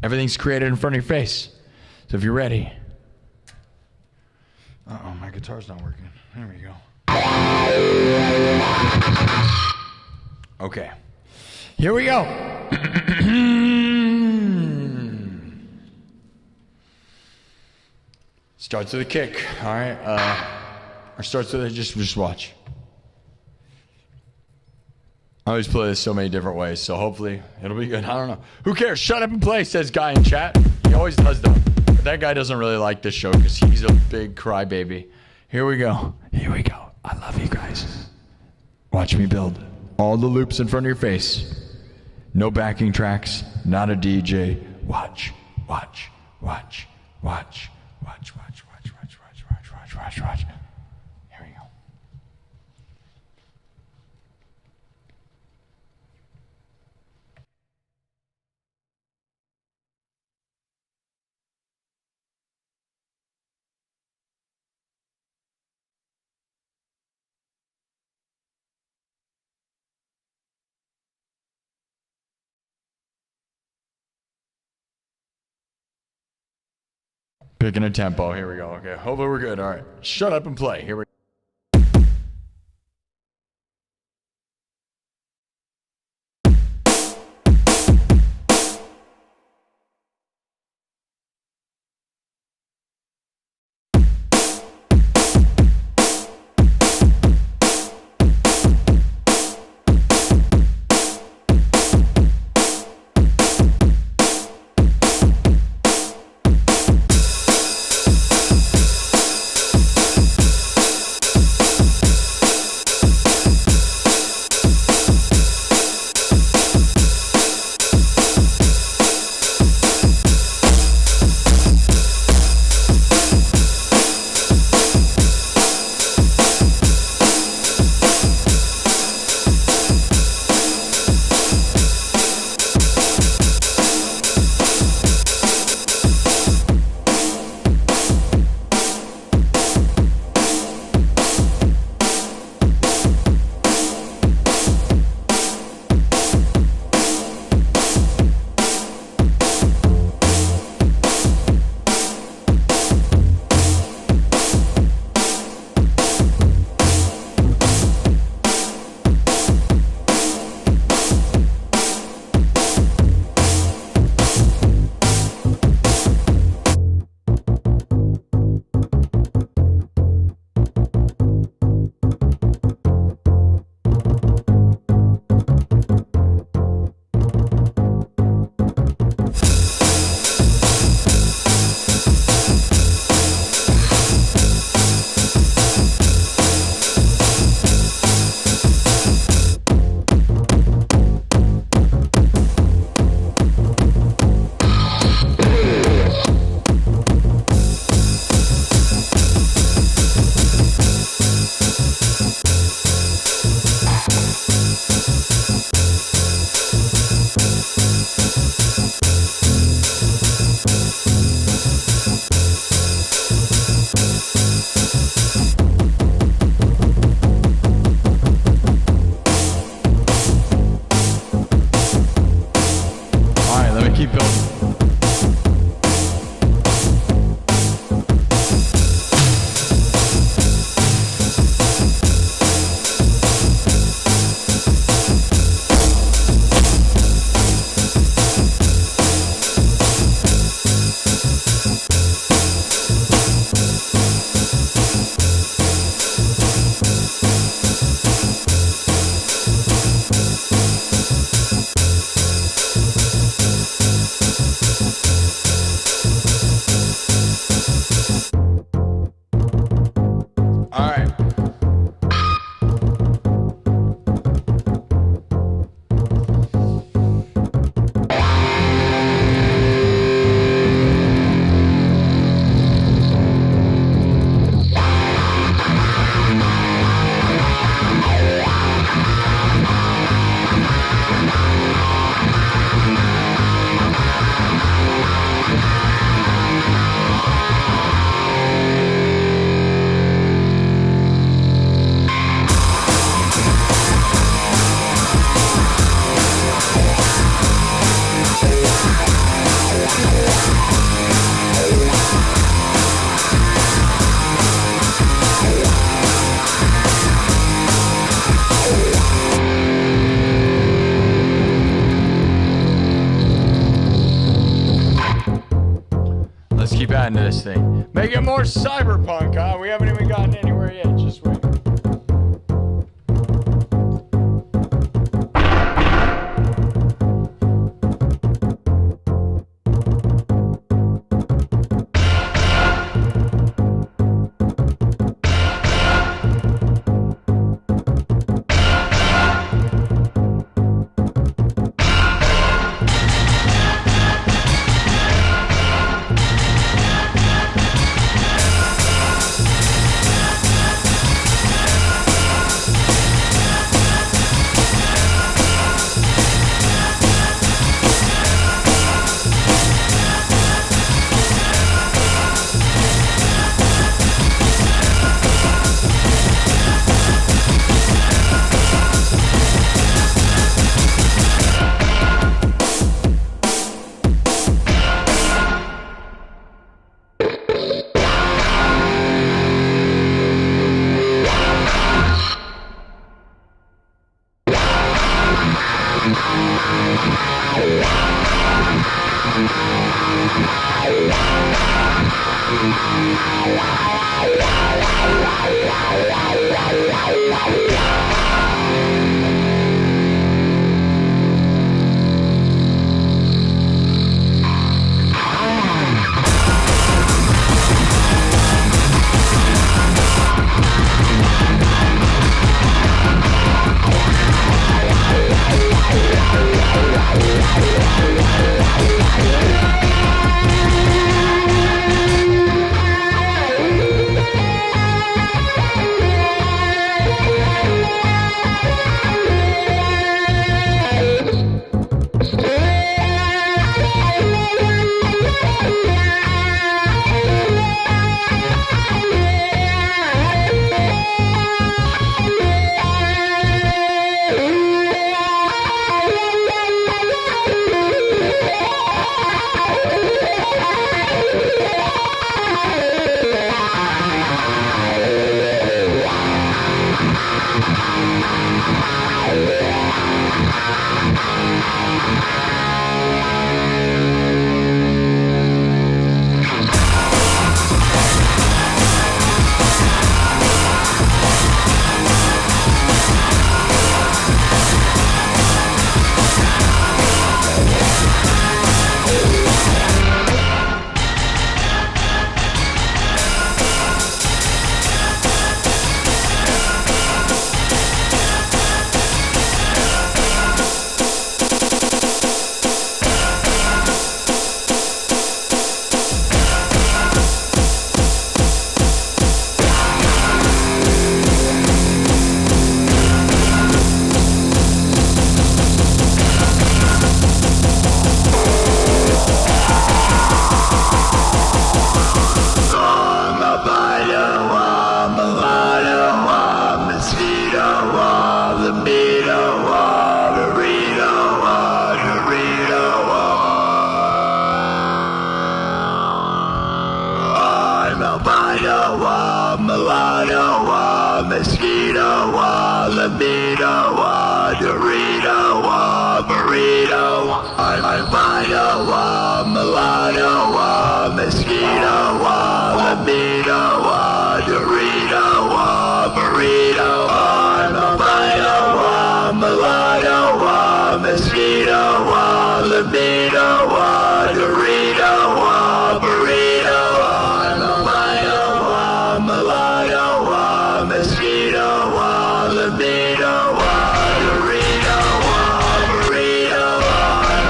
Everything's created in front of your face. So if you're ready. Uh-oh, my guitar's not working. There we go. Okay. Here we go. Starts with a kick. All right. Or starts with a just watch. I always play this so many different ways, so hopefully it'll be good. I don't know. Who cares? Shut up and play, says guy in chat. He always does though. But that guy doesn't really like this show because he's a big crybaby. Here we go. I love you guys. Watch me build. All the loops in front of your face. No backing tracks. Not a DJ. Watch. Here we go. Picking a tempo. Here we go. Okay. Hopefully we're good. All right. Shut up and play. Here we go. keep building. Into this thing. Make it more cyberpunk, huh? We haven't even gotten anywhere yet. Just wait. mulatto, mosquito, libido, Dorito, burrito, albino, mulatto, mosquito, libido, Dorito, burrito, albino, mulatto, mosquito, libido, Dorito, burrito, albino, mulatto, mosquito, libido, Dorito, burrito,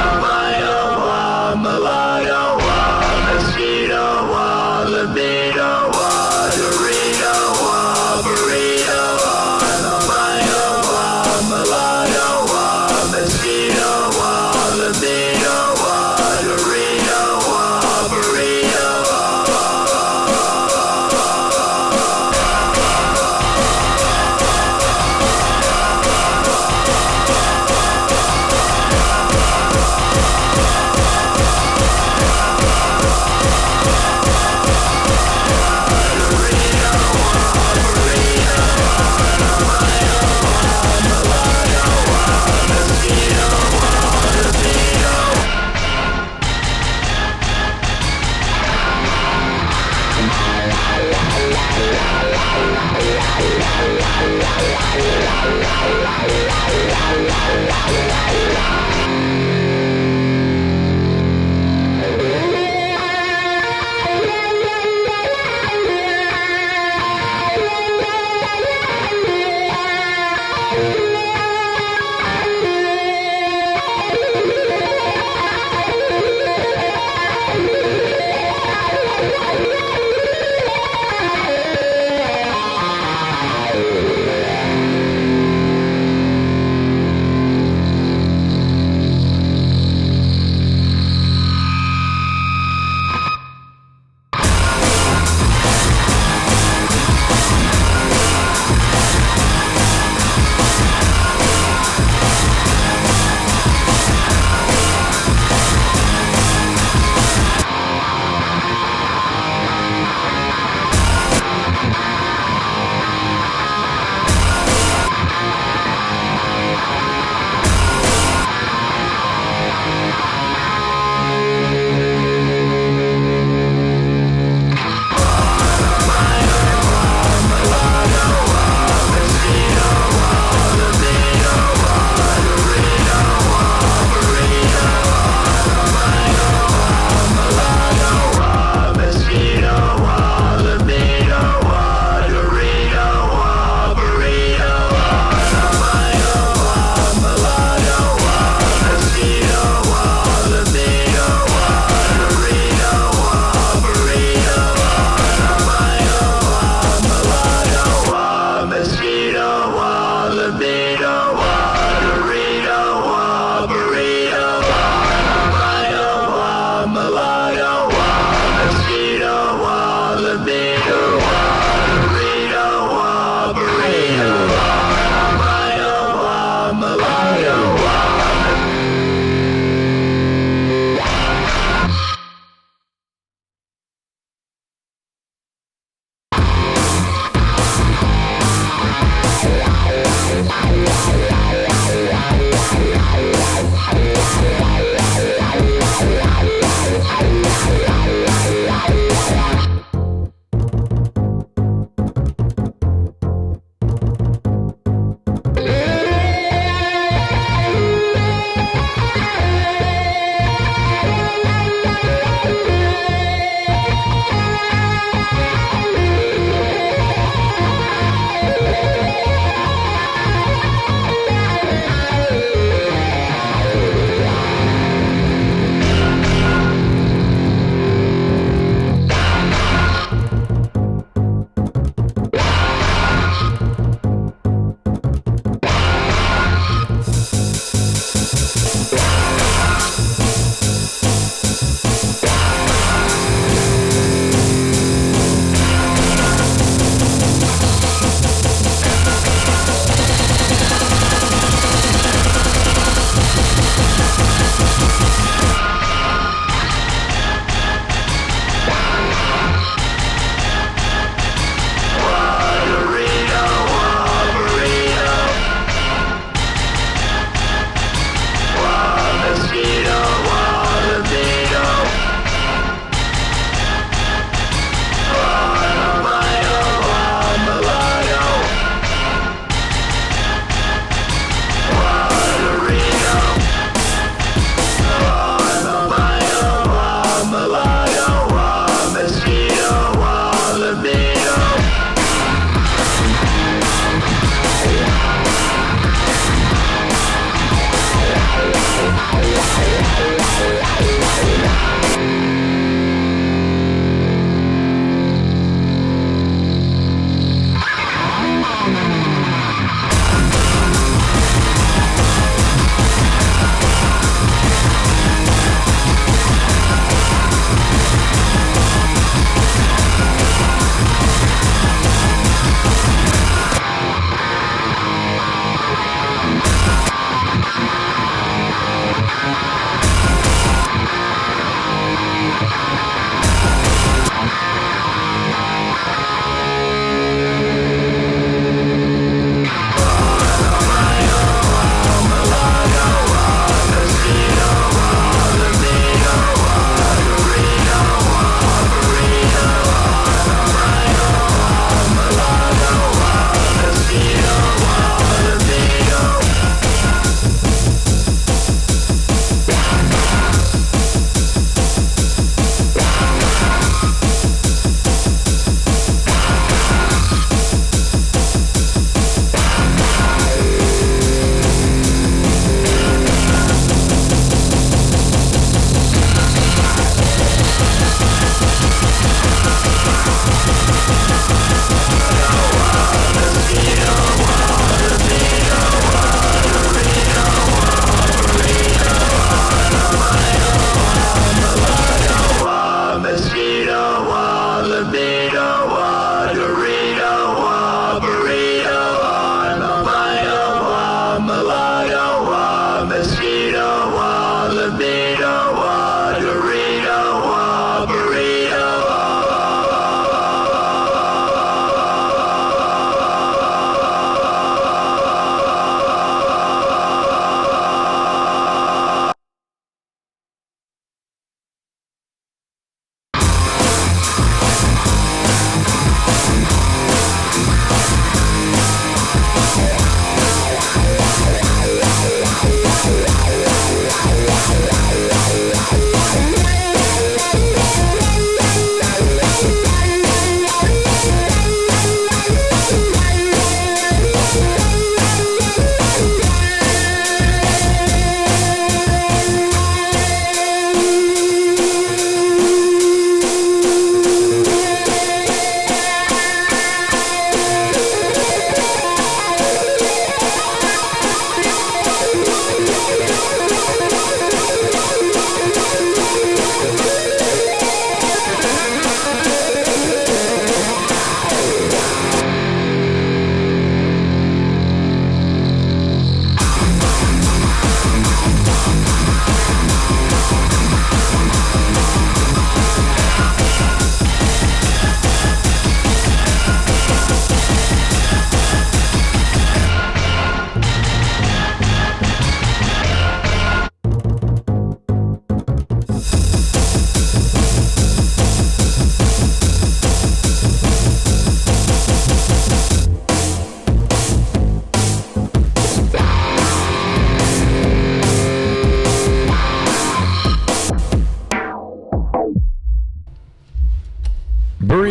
albino, mulatto, mosquito, libido, Dorito, burrito, albino, mulatto, mosquito, libido,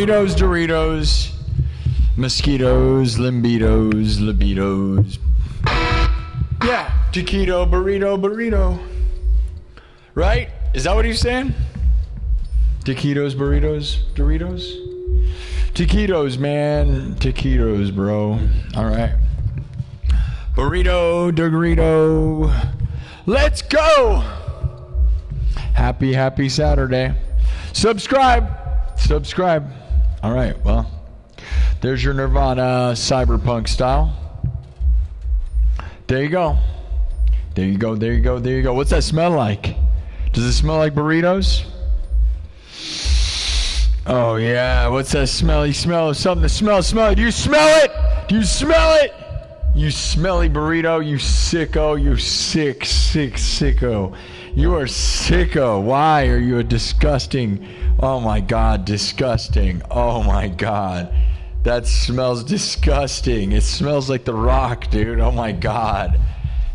Burritos, Doritos, mosquitoes, limbitos, libidos. Yeah, taquito, burrito. Right? Is that what he's saying? Taquitos, burritos, Doritos? Taquitos, man. Taquitos, bro. All right. Burrito, Dorito. Let's go. Happy Saturday. Subscribe. All right, well, there's your Nirvana cyberpunk style. There you go. What's that smell like? Does it smell like burritos? Oh, yeah. What's that smelly smell? Something to smell. Do you smell it? You smelly burrito. You sicko. You sick sicko. You are sicko. Why are you a disgusting? Oh, my God. Disgusting. Oh, my God. That smells disgusting. It smells like The Rock, dude. Oh, my God.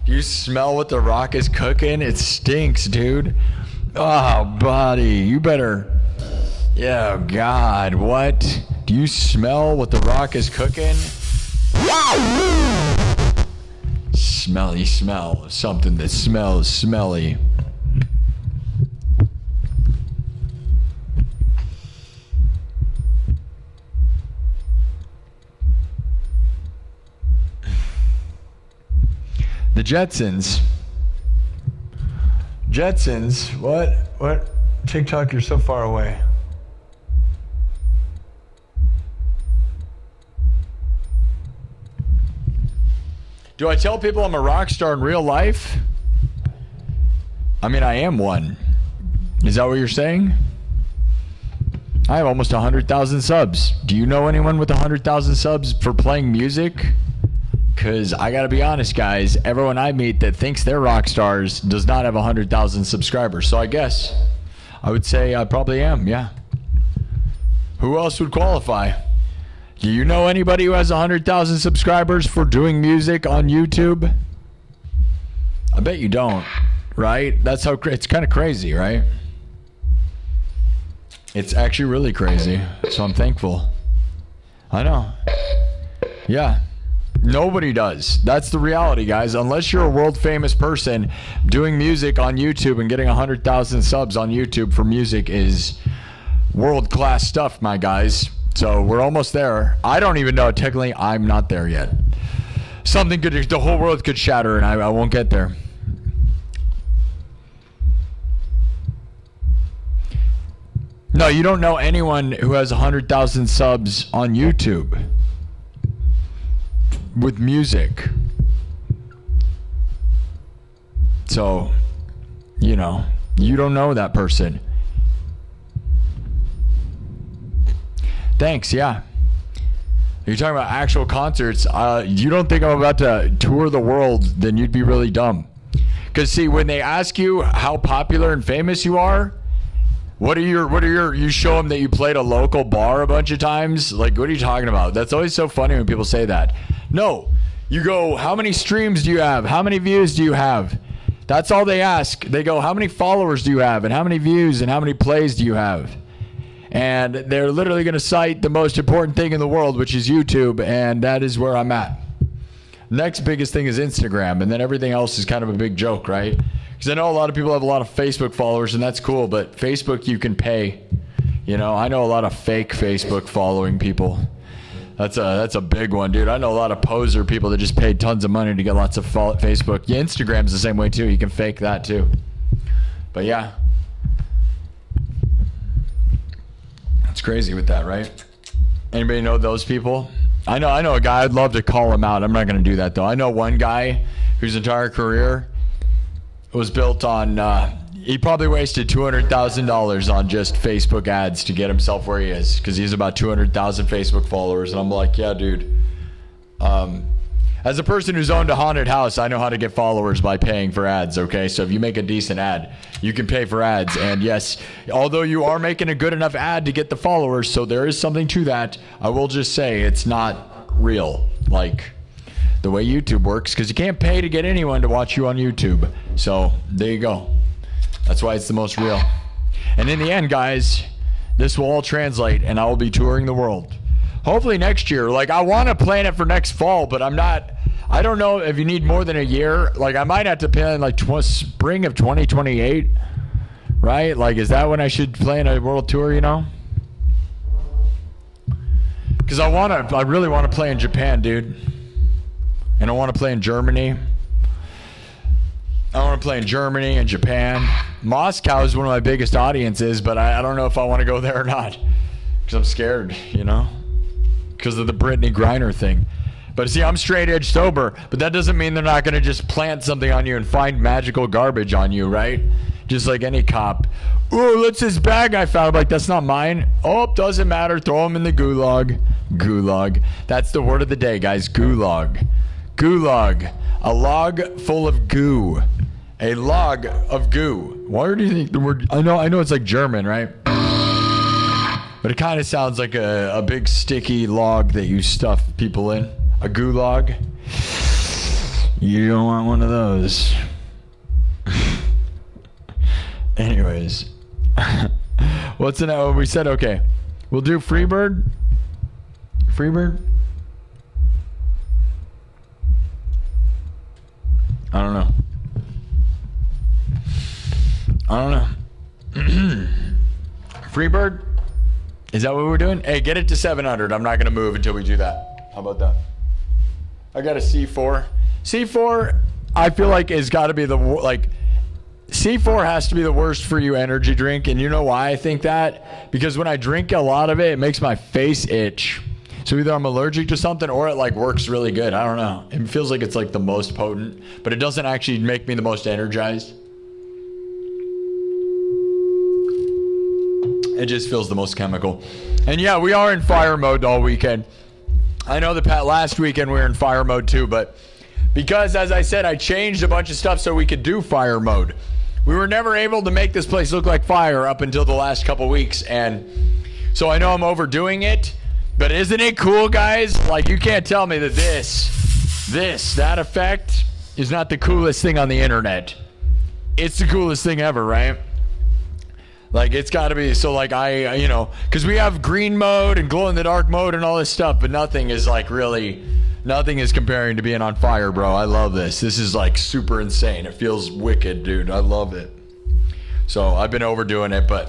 Do you smell what The Rock is cooking? It stinks, dude. Oh, buddy. You better... Yeah, God, what? Do you smell what The Rock is cooking? Smelly smell. Something that smells smelly. The Jetsons. What? TikTok, you're so far away. Do I tell people I'm a rock star in real life? I mean, I am one. Is that what you're saying? I have almost 100,000 subs. Do you know anyone with 100,000 subs for playing music? Because I gotta be honest, guys, everyone I meet that thinks they're rock stars does not have 100,000 subscribers. So I guess I would say I probably am, yeah. Who else would qualify? Do you know anybody who has 100,000 subscribers for doing music on YouTube? I bet you don't, right? That's how it's kind of crazy, right? It's actually really crazy, so I'm thankful. I know. Yeah. Nobody does. That's the reality, guys. Unless you're a world famous person, doing music on YouTube and getting 100,000 subs on YouTube for music is world class stuff, my guys. So we're almost there. I don't even know. Technically, I'm not there yet. Something could, the whole world could shatter and I won't get there. No, you don't know anyone who has 100,000 subs on YouTube with music. So, you know, you don't know that person. Thanks, yeah. You're talking about actual concerts. You don't think I'm about to tour the world, then you'd be really dumb. Because see, when they ask you how popular and famous you are, you show them that you played a local bar a bunch of times? Like, what are you talking about? That's always so funny when people say that. No, you go, how many streams do you have? How many views do you have? That's all they ask. They go, how many followers do you have? And how many views and how many plays do you have? And they're literally going to cite the most important thing in the world, which is YouTube, and that is where I'm at. Next biggest thing is Instagram, and then everything else is kind of a big joke, right? Because I know a lot of people have a lot of Facebook followers, and that's cool, but Facebook you can pay. You know, I know a lot of fake Facebook following people. That's a big one, dude. I know a lot of poser people that just paid tons of money to get lots of Facebook. Yeah, Instagram's the same way, too. You can fake that, too. But, yeah. It's crazy with that, right? Anybody know those people? I know a guy. I'd love to call him out. I'm not going to do that, though. I know one guy whose entire career was built on he probably wasted $200,000 on just Facebook ads to get himself where he is, because he's about 200,000 Facebook followers. And I'm like, yeah, dude. As a person who's owned a haunted house, I know how to get followers by paying for ads, okay? So if you make a decent ad, you can pay for ads. And yes, although you are making a good enough ad to get the followers, so there is something to that, I will just say it's not real, like the way YouTube works, because you can't pay to get anyone to watch you on YouTube. So there you go. That's why it's the most real. And in the end, guys, this will all translate, and I will be touring the world. Hopefully next year. Like, I want to plan it for next fall, but I don't know if you need more than a year. Like, I might have to plan like spring of 2028, right? Like, is that when I should plan a world tour, you know? Because I really want to play in Japan, dude. And I want to play in Germany. I want to play in Germany and Japan. Moscow is one of my biggest audiences, but I don't know if I want to go there or not. Because I'm scared, you know? Because of the Brittany Griner thing. But see, I'm straight edge sober, but that doesn't mean they're not going to just plant something on you and find magical garbage on you, right? Just like any cop. Ooh, that's his bag I found. I'm like, that's not mine. Oh, doesn't matter. Throw him in the gulag. Gulag. That's the word of the day, guys. Gulag. Gulag. A log full of goo. A log of goo. Why do you think the word... I know it's like German, right? But it kind of sounds like a big sticky log that you stuff people in. A gulag. You don't want one of those. Anyways. What's in it? We said, okay. We'll do Freebird. Freebird? I don't know. Freebird? Is that what we're doing? Hey, get it to 700. I'm not going to move until we do that. How about that? I got a C4. C4, I feel like, has got to be C4 has to be the worst for you energy drink. And you know why I think that? Because when I drink a lot of it, it makes my face itch. So either I'm allergic to something or it like works really good. I don't know. It feels like it's like the most potent, but it doesn't actually make me the most energized. It just feels the most chemical. And yeah, we are in fire mode all weekend. I know that last weekend we were in fire mode too, but because, as I said, I changed a bunch of stuff so we could do fire mode. We were never able to make this place look like fire up until the last couple weeks, and so I know I'm overdoing it, but isn't it cool, guys? Like, you can't tell me that that effect is not the coolest thing on the internet. It's the coolest thing ever, right? Like, it's got to be. So, like, because we have green mode and glow in the dark mode and all this stuff, but nothing is comparing to being on fire, bro. I love this. This is like super insane. It feels wicked, dude. I love it. So I've been overdoing it, but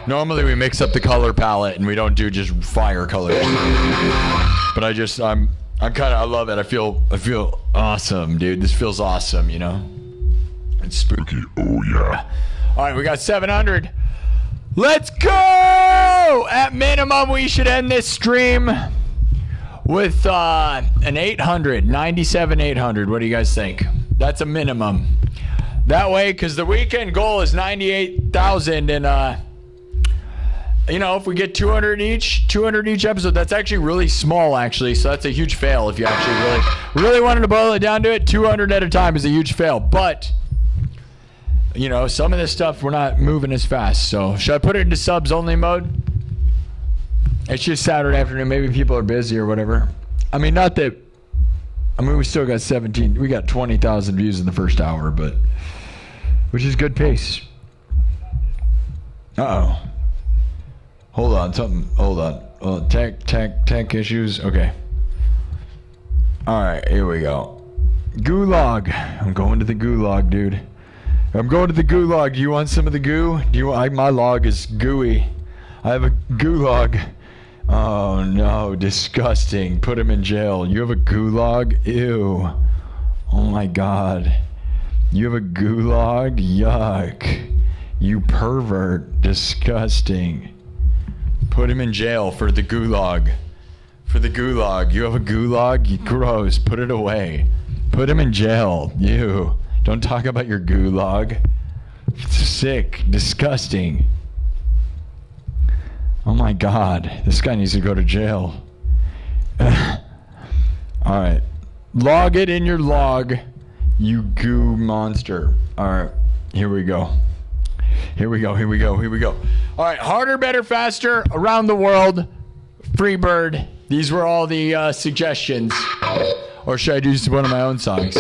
normally we mix up the color palette and we don't do just fire colors. But I love it. I feel awesome, dude. This feels awesome, you know? It's spooky. Oh, yeah. All right, we got 700. Let's go! At minimum, we should end this stream with an 800, 97,800. What do you guys think? That's a minimum. That way, because the weekend goal is 98,000, and if we get 200 each episode, that's actually really small, actually. So that's a huge fail if you actually really wanted to boil it down to it. 200 at a time is a huge fail, but some of this stuff we're not moving as fast. So should I put it into subs only mode? It's just Saturday afternoon. Maybe people are busy or whatever. We still got 17. We got 20,000 views in the first hour, but which is good pace. Uh-oh. Hold on. Tech issues. Okay. All right, here we go. Gulag. I'm going to the gulag, dude. I'm going to the gulag. Do you want some of the goo? My log is gooey. I have a gulag. Oh no, disgusting. Put him in jail. You have a gulag? Ew. Oh my god. You have a gulag? Yuck. You pervert. Disgusting. Put him in jail for the gulag. For the gulag. You have a gulag? Gross. Put it away. Put him in jail. Ew. Don't talk about your gulag. It's sick. Disgusting. Oh my god. This guy needs to go to jail. Alright. Log it in your log, you goo monster. Alright. Here we go. Alright. Harder, better, faster, around the world. Freebird. These were all the suggestions. Or should I do just one of my own songs?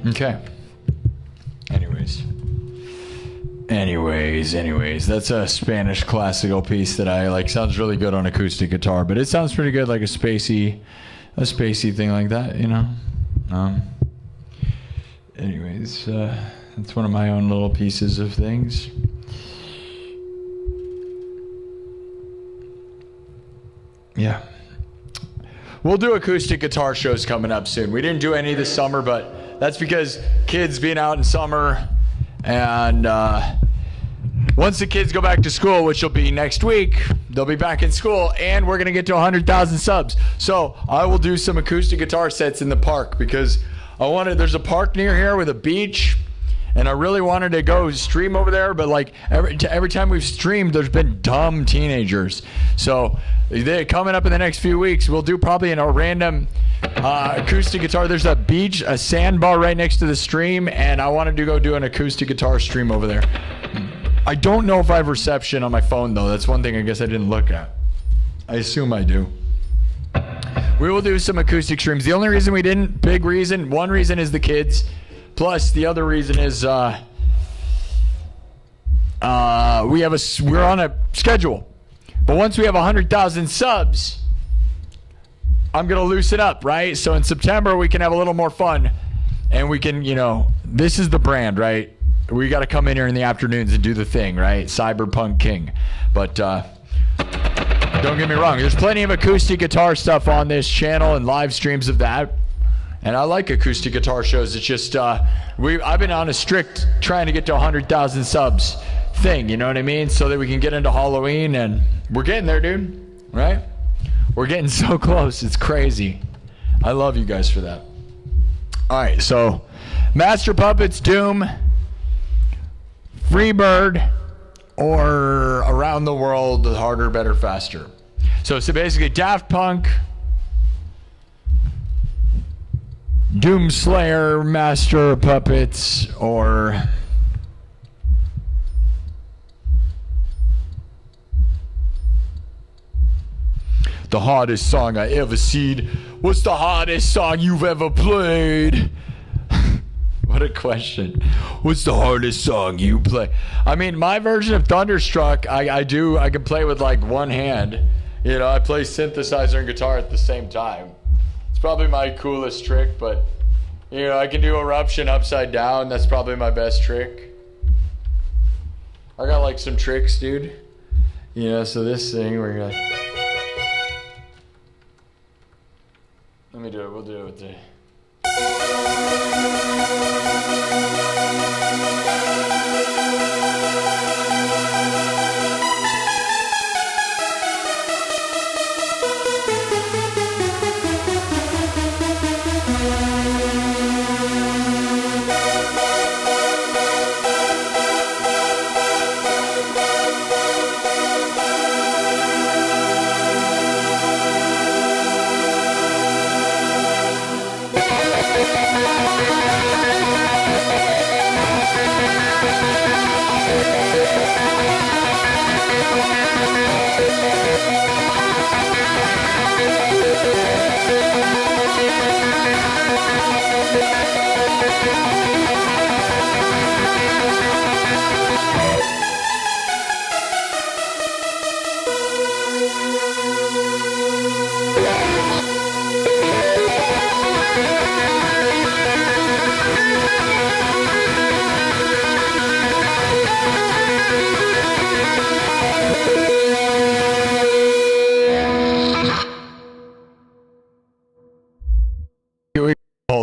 Okay. Anyways, that's a Spanish classical piece that I like. Sounds really good on acoustic guitar, but it sounds pretty good like a spacey thing like that, you know. Anyways, that's one of my own little pieces of things. Yeah. We'll do acoustic guitar shows coming up soon. We didn't do any this summer, but that's because kids being out in summer, and once the kids go back to school, which will be next week, they'll be back in school, and we're going to get to 100,000 subs. So I will do some acoustic guitar sets in the park because there's a park near here with a beach, and I really wanted to go stream over there, but like every time we've streamed, there's been dumb teenagers. So they're coming up in the next few weeks. We'll do probably a random acoustic guitar. There's a beach, a sandbar right next to the stream, and I wanted to go do an acoustic guitar stream over there. I don't know if I have reception on my phone, though. That's one thing I guess I didn't look at. I assume I do. We will do some acoustic streams. The only reason we didn't, one reason is the kids. Plus, the other reason is we're on a schedule. But once we have 100,000 subs, I'm going to loosen up, right? So in September, we can have a little more fun. And we can, this is the brand, right? We got to come in here in the afternoons and do the thing, right? Cyberpunk King. But don't get me wrong. There's plenty of acoustic guitar stuff on this channel and live streams of that. And I like acoustic guitar shows. It's just I've been on a strict trying to get to 100,000 subs thing, you know what I mean? So that we can get into Halloween, and we're getting there, dude. Right? We're getting so close. It's crazy. I love you guys for that. All right, so Master Puppets, Doom, Freebird, or Around the World, Harder, Better, Faster. So basically Daft Punk, Doomslayer, Master of Puppets, or the hardest song I ever seen. What's the hardest song you've ever played? What a question. What's the hardest song you play? I mean, my version of Thunderstruck, I can play with like one hand. I play synthesizer and guitar at the same time. It's probably my coolest trick, but I can do Eruption upside down. That's probably my best trick. I got like some tricks, dude. So this thing where you're like, let me do it. We'll do it with the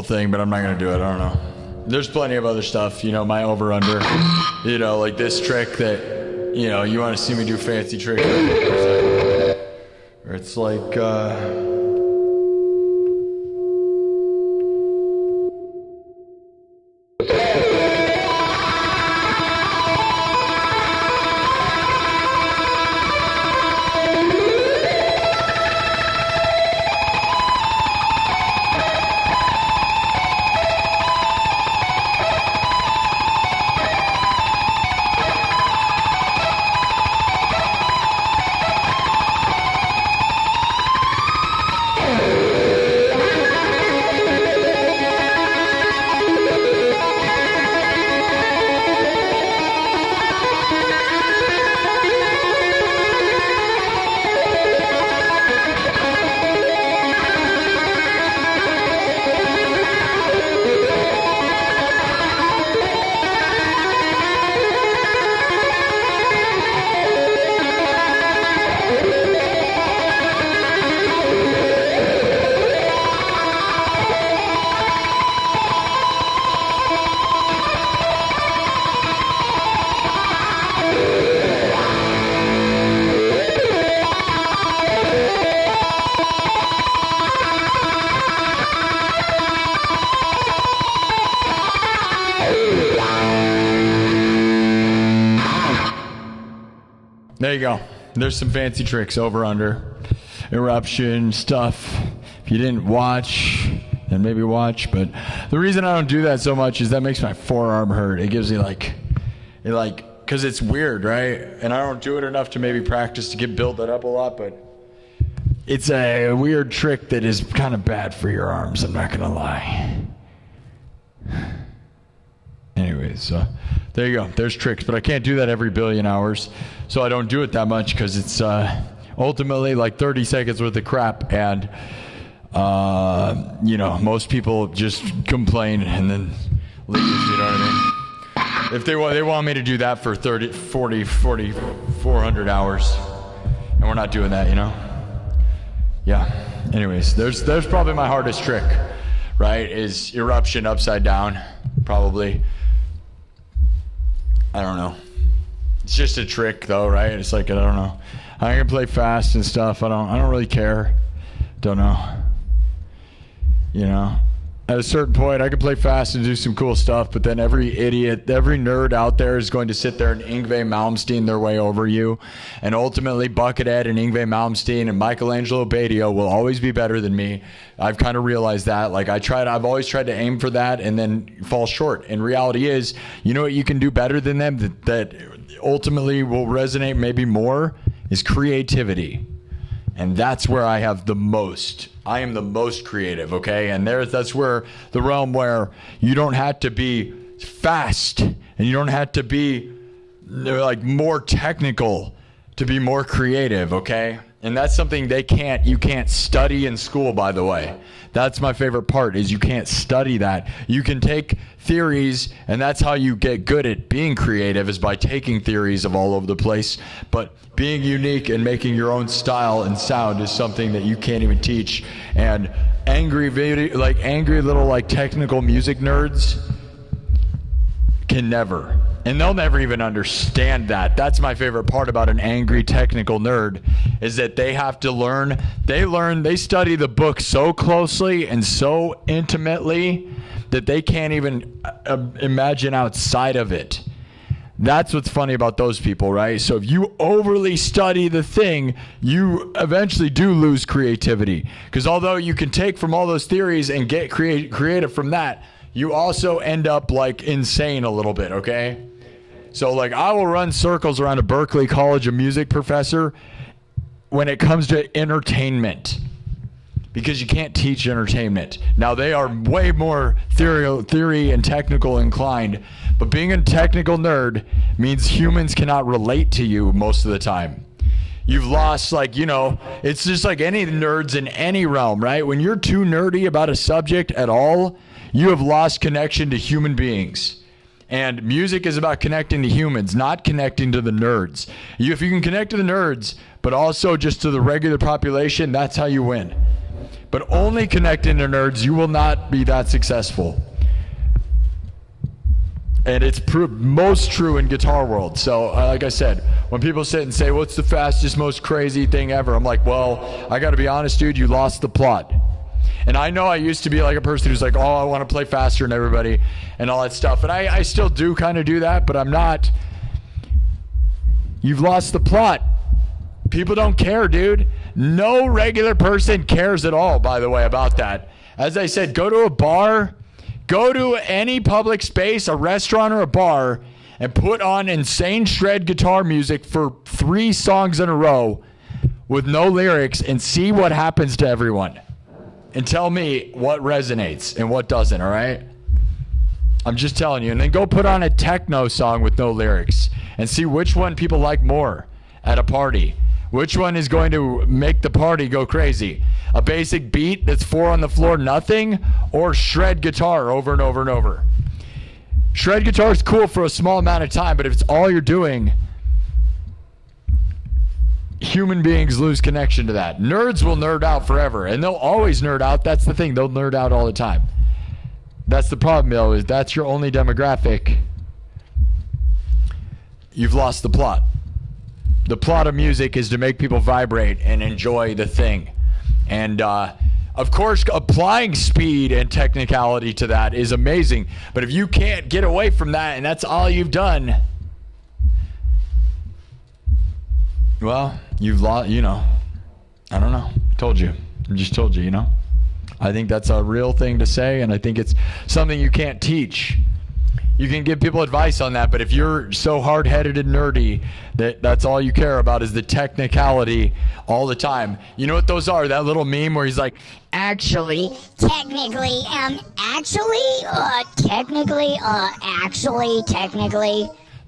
thing, but I'm not going to do it. I don't know. There's plenty of other stuff, you know, my over-under, you know, like this trick that, you know, you want to see me do fancy tricks. Or it's like, there you go. There's some fancy tricks over under eruption stuff. If you didn't watch, then maybe watch. But the reason I don't do that so much is that makes my forearm hurt. It gives me because it's weird, right? And I don't do it enough to maybe practice to build that up a lot. But it's a weird trick that is kind of bad for your arms. I'm not gonna lie. Anyways, so there you go. There's tricks, but I can't do that every billion hours, so I don't do it that much because it's ultimately like 30 seconds worth of crap, and you know, most people just complain and then leave. You know what I mean? If they want me to do that for 30, 40, 400 hours, and we're not doing that, you know? Yeah. Anyways, there's probably my hardest trick, right? Is eruption upside down, probably. I don't know. It's just a trick though, right? It's like, I don't know. I can play fast and stuff. I don't really care. Don't know. You know, at a certain point I can play fast and do some cool stuff, but then every idiot, every nerd out there is going to sit there and Yngwie Malmsteen their way over you. And ultimately Buckethead and Yngwie Malmsteen and Michelangelo Badio will always be better than me. I've kind of realized that. Like I've always tried to aim for that and then fall short. And reality is, you know what you can do better than them that ultimately will resonate maybe more is creativity. And that's where I am the most creative, okay? And that's where the realm where you don't have to be fast and you don't have to be like more technical to be more creative, okay? And that's something you can't study in school, by the way. That's my favorite part, is you can't study that. You can take theories, and that's how you get good at being creative, is by taking theories of all over the place. But being unique and making your own style and sound is something that you can't even teach. And angry little technical music nerds can never. And they'll never even understand that. That's my favorite part about an angry technical nerd, is that they have to learn. They study the book so closely and so intimately that they can't even imagine outside of it. That's what's funny about those people, right? So if you overly study the thing, you eventually do lose creativity. Because although you can take from all those theories and get creative from that, you also end up like insane a little bit, okay? So like I will run circles around a Berklee College of Music professor when it comes to entertainment, because you can't teach entertainment. Now they are way more theory and technical inclined, but being a technical nerd means humans cannot relate to you most of the time. You've lost, it's just like any nerds in any realm, right? When you're too nerdy about a subject at all, you have lost connection to human beings. And music is about connecting to humans, not connecting to the nerds. If you can connect to the nerds, but also just to the regular population, that's how you win. but only connecting to nerds, you will not be that successful. And it's most true in guitar world. So like I said, when people sit and say, what's the fastest, most crazy thing ever? I'm like, well, I gotta be honest, dude, you lost the plot. And I know I used to be like a person who's like, oh, I want to play faster than everybody and all that stuff. And I still do kind of do that, but I'm not. You've lost the plot. People don't care, dude. No regular person cares at all, by the way, about that. As I said, go to a bar, go to any public space, a restaurant or a bar, and put on insane shred guitar music for 3 songs in a row with no lyrics and see what happens to everyone. And tell me what resonates and what doesn't, all right? I'm just telling you. And then go put on a techno song with no lyrics and see which one people like more at a party. Which one is going to make the party go crazy? A basic beat that's 4 on the floor, nothing, or shred guitar over and over and over? Shred guitar is cool for a small amount of time, but if it's all you're doing, human beings lose connection to that. Nerds will nerd out forever, and they'll always nerd out. That's the thing. They'll nerd out all the time. That's the problem, though, is that's your only demographic. You've lost the plot. The plot of music is to make people vibrate and enjoy the thing. And, of course, applying speed and technicality to that is amazing. But if you can't get away from that and that's all you've done, well, you've lost, you know, I don't know. Told you. I just told you, you know. I think that's a real thing to say, and I think it's something you can't teach. You can give people advice on that, but if you're so hard-headed and nerdy that that's all you care about is the technicality all the time. You know what those are? That little meme where he's like, actually, technically.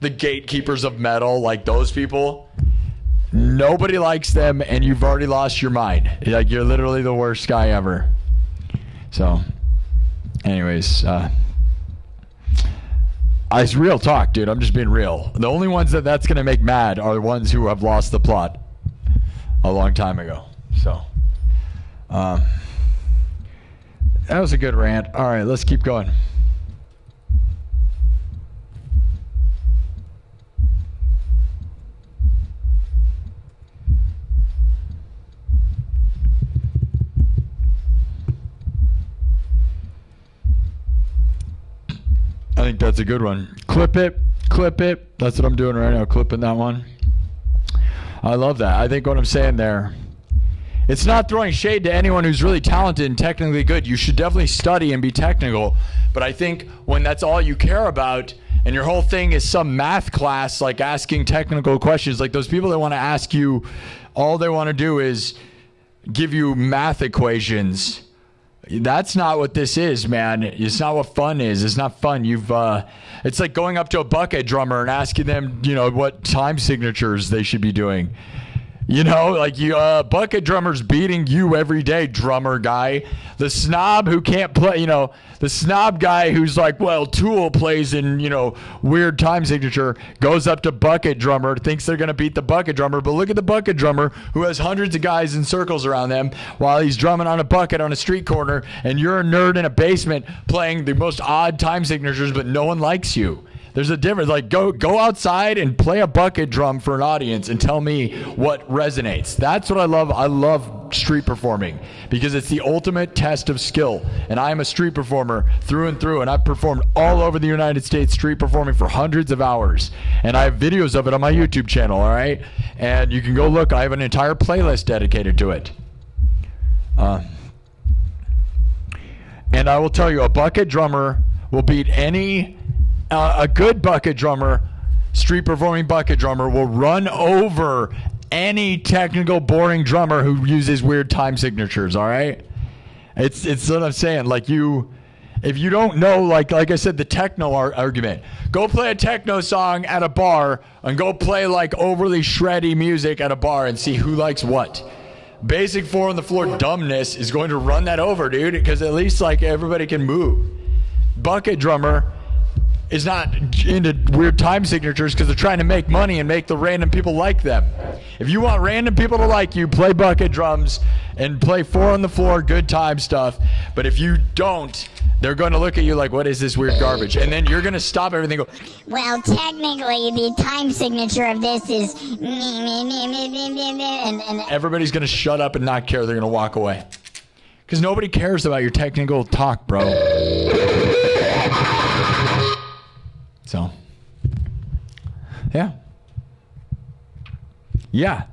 The gatekeepers of metal, like those people. Nobody likes them, and you've already lost your mind. Like, you're literally the worst guy ever. So, anyways, it's real talk, dude. I'm just being real. The only ones that's going to make mad are the ones who have lost the plot a long time ago. So, that was a good rant. All right, let's keep going. I think that's a good one. Clip it. That's what I'm doing right now, clipping that one. I love that. I think what I'm saying there, it's not throwing shade to anyone who's really talented and technically good. You should definitely study and be technical. But I think when that's all you care about and your whole thing is some math class, like asking technical questions, like those people that want to ask you, all they want to do is give you math equations. That's not what this is, man. It's not what fun is. It's not fun. It's like going up to a bucket drummer and asking them, you know, what time signatures they should be doing. You know, like bucket drummer's beating you every day, drummer guy. The snob who can't play, you know, the snob guy who's like, well, Tool plays in, you know, weird time signature, goes up to bucket drummer, thinks they're going to beat the bucket drummer. But look at the bucket drummer who has hundreds of guys in circles around them while he's drumming on a bucket on a street corner. And you're a nerd in a basement playing the most odd time signatures, but no one likes you. There's a difference. Like, go outside and play a bucket drum for an audience and tell me what resonates. That's what I love. I love street performing because it's the ultimate test of skill. And I am a street performer through and through. And I've performed all over the United States street performing for hundreds of hours. And I have videos of it on my YouTube channel, all right? And you can go look. I have an entire playlist dedicated to it. And I will tell you, a bucket drummer will beat any... a good bucket drummer, street performing bucket drummer, will run over any technical boring drummer who uses weird time signatures, all right? It's what I'm saying. Like, if you don't know, like I said, the techno argument, go play a techno song at a bar and go play like overly shreddy music at a bar and see who likes what. Basic 4 on the floor dumbness is going to run that over, dude, because at least like everybody can move. Bucket drummer is not into weird time signatures because they're trying to make money and make the random people like them. If you want random people to like you, play bucket drums and play 4 on the floor, good time stuff. But if you don't, they're going to look at you like, what is this weird garbage? And then you're going to stop everything and go, well, technically, the time signature of this is and everybody's going to shut up and not care. They're going to walk away. Because nobody cares about your technical talk, bro. So, yeah. Yeah.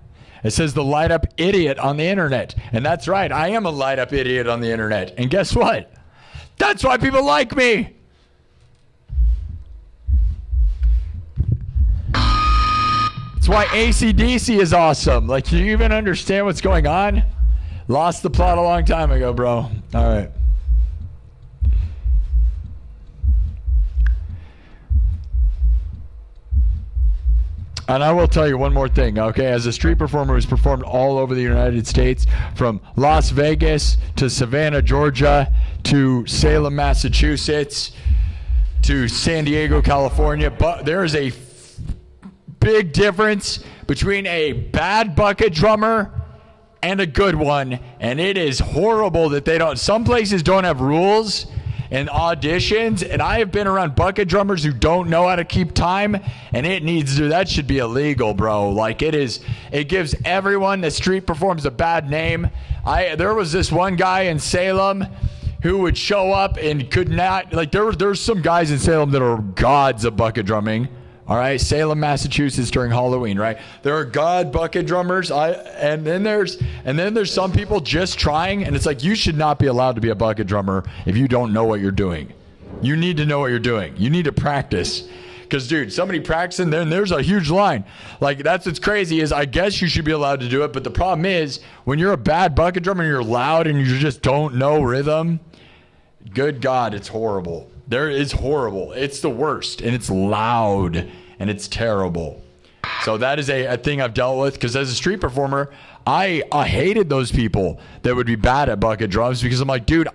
It says the light up idiot on the internet. And that's right. I am a light up idiot on the internet. And guess what? That's why people like me. That's why AC/DC is awesome. Like, do you even understand what's going on? Lost the plot a long time ago, bro. All right. And I will tell you one more thing, okay? As a street performer who's performed all over the United States, from Las Vegas to Savannah, Georgia, to Salem, Massachusetts, to San Diego, California, but there is a big difference between a bad bucket drummer and a good one, and it is horrible that they don't. Some places don't have rules and auditions, and I have been around bucket drummers who don't know how to keep time, and that should be illegal, bro. Like, it gives everyone that street performs a bad name. There was this one guy in Salem who would show up and could not, like, there's some guys in Salem that are gods of bucket drumming. All right, Salem, Massachusetts during Halloween, right? There are god bucket drummers, and then there's some people just trying, and it's like, you should not be allowed to be a bucket drummer if you don't know what you're doing. You need to know what you're doing. You need to practice. Because, dude, somebody practicing, then there's a huge line. Like, that's what's crazy is I guess you should be allowed to do it, but the problem is when you're a bad bucket drummer and you're loud and you just don't know rhythm, good God, it's horrible. It's horrible. It's the worst, and it's loud, and it's terrible. So that is a thing I've dealt with, because as a street performer, I hated those people that would be bad at bucket drums, because I'm like, dude,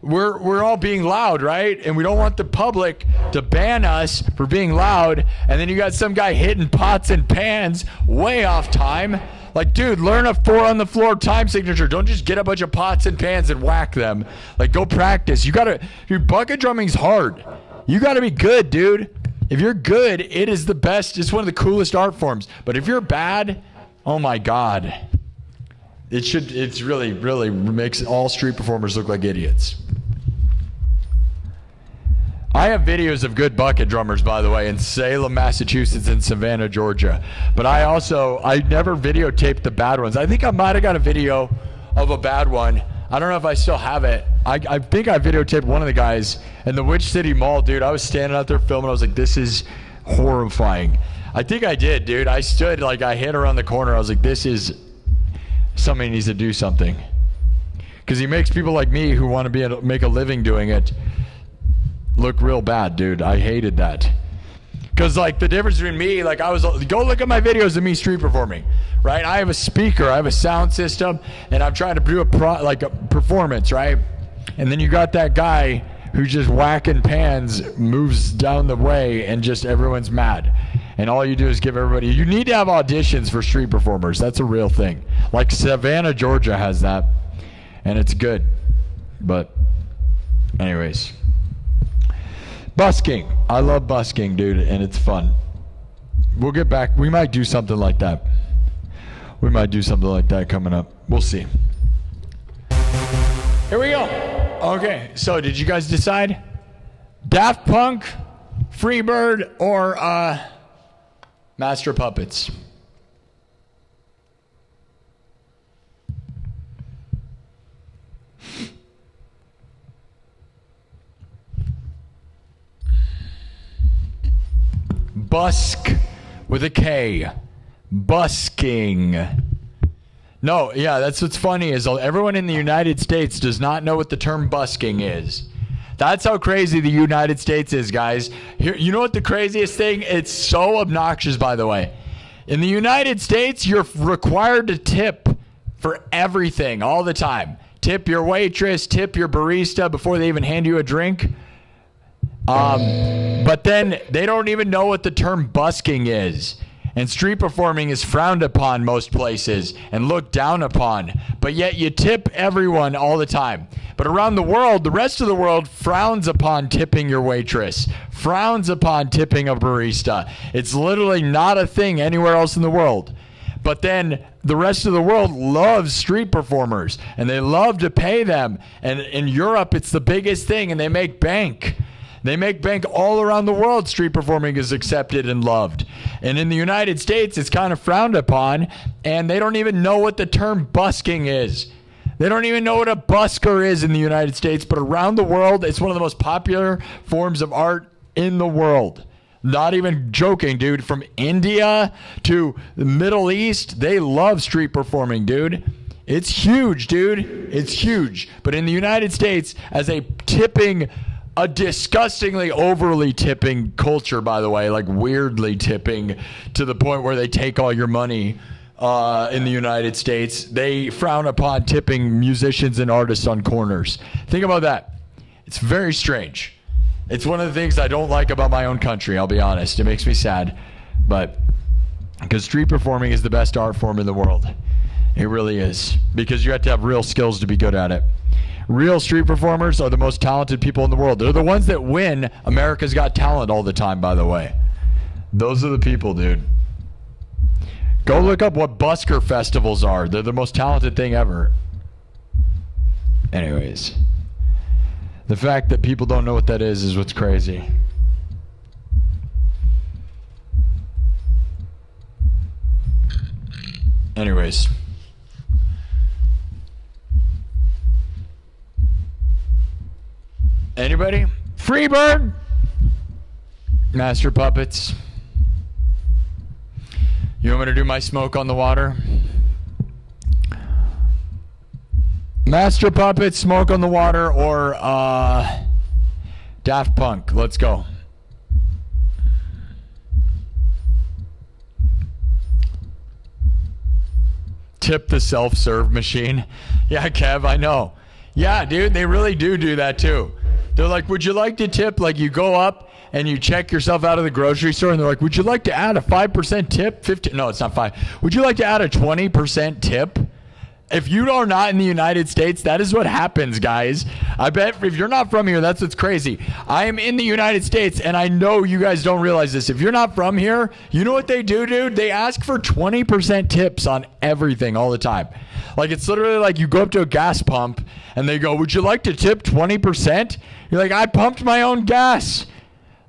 we're all being loud, right? And we don't want the public to ban us for being loud, and then you got some guy hitting pots and pans way off time. Like, dude, learn a 4 on the floor time signature. Don't just get a bunch of pots and pans and whack them. Like, go practice. Dude, bucket drumming's hard. You gotta be good, dude. If you're good, it is the best. It's one of the coolest art forms. But if you're bad, oh my God. It's really, really makes all street performers look like idiots. I have videos of good bucket drummers, by the way, in Salem, Massachusetts, and Savannah, Georgia. But I never videotaped the bad ones. I think I might have got a video of a bad one. I don't know if I still have it. I think I videotaped one of the guys in the Witch City Mall, dude. I was standing out there filming. I was like, this is horrifying. I think I did, dude. I stood, like, I hit around the corner. I was like, somebody needs to do something. Because he makes people like me who want to make a living doing it look real bad, dude. I hated that. Because, like, the difference between me, like, go look at my videos of me street performing, right? I have a speaker, I have a sound system, and I'm trying to do a performance, right? And then you got that guy who's just whacking pans, moves down the way, and just everyone's mad. And all you do is give everybody, you need to have auditions for street performers. That's a real thing. Like, Savannah, Georgia has that, and it's good. But, anyways. Busking. I love busking, dude, and it's fun. We'll get back. We might do something like that. We might do something like that coming up. We'll see. Here we go. Okay, so did you guys decide? Daft Punk, Freebird, or Master Puppets? Busk with a K. Busking. No, yeah, that's what's funny is everyone in the United States does not know what the term busking is. That's how crazy the United States is, guys. Here, you know what the craziest thing? It's so obnoxious, by the way. In the United States, you're required to tip for everything all the time. Tip your waitress, tip your barista before they even hand you a drink. But then they don't even know what the term busking is. And street performing is frowned upon most places and looked down upon. But yet you tip everyone all the time. But around the world, the rest of the world frowns upon tipping your waitress, frowns upon tipping a barista. It's literally not a thing anywhere else in the world. But then the rest of the world loves street performers, and they love to pay them. And in Europe, it's the biggest thing, and they make bank. They make bank all around the world. Street performing is accepted and loved. And in the United States, it's kind of frowned upon, and they don't even know what the term busking is. They don't even know what a busker is in the United States, but around the world, it's one of the most popular forms of art in the world. Not even joking, dude. From India to the Middle East, they love street performing, dude. It's huge, dude. It's huge. But in the United States, as a disgustingly overly tipping culture, by the way, like weirdly tipping to the point where they take all your money in the United States, they frown upon tipping musicians and artists on corners. Think about that. It's very strange. It's one of the things I don't like about my own country, I'll be honest. It makes me sad. But because street performing is the best art form in the world. It really is. Because you have to have real skills to be good at it. Real street performers are the most talented people in the world. They're the ones that win America's Got Talent all the time, by the way. Those are the people, dude. Go look up what busker festivals are. They're the most talented thing ever. Anyways. The fact that people don't know what that is what's crazy. Anyways. Anybody? Freebird? Master Puppets? You want me to do my smoke on the water? Master Puppets, Smoke on the Water, or Daft Punk. Let's go. Tip the self-serve machine. Yeah, Kev, I know. Yeah, dude, they really do that too. They're like, would you like to tip? Like, you go up and you check yourself out of the grocery store, and they're like, would you like to add a 5% tip? 15? No, it's not 5. Would you like to add a 20% tip? If you are not in the United States, that is what happens, guys. I bet if you're not from here, that's what's crazy. I am in the United States, and I know you guys don't realize this. If you're not from here, you know what they do, dude? They ask for 20% tips on everything all the time. Like, it's literally like you go up to a gas pump, and they go, would you like to tip 20%? You're like, I pumped my own gas.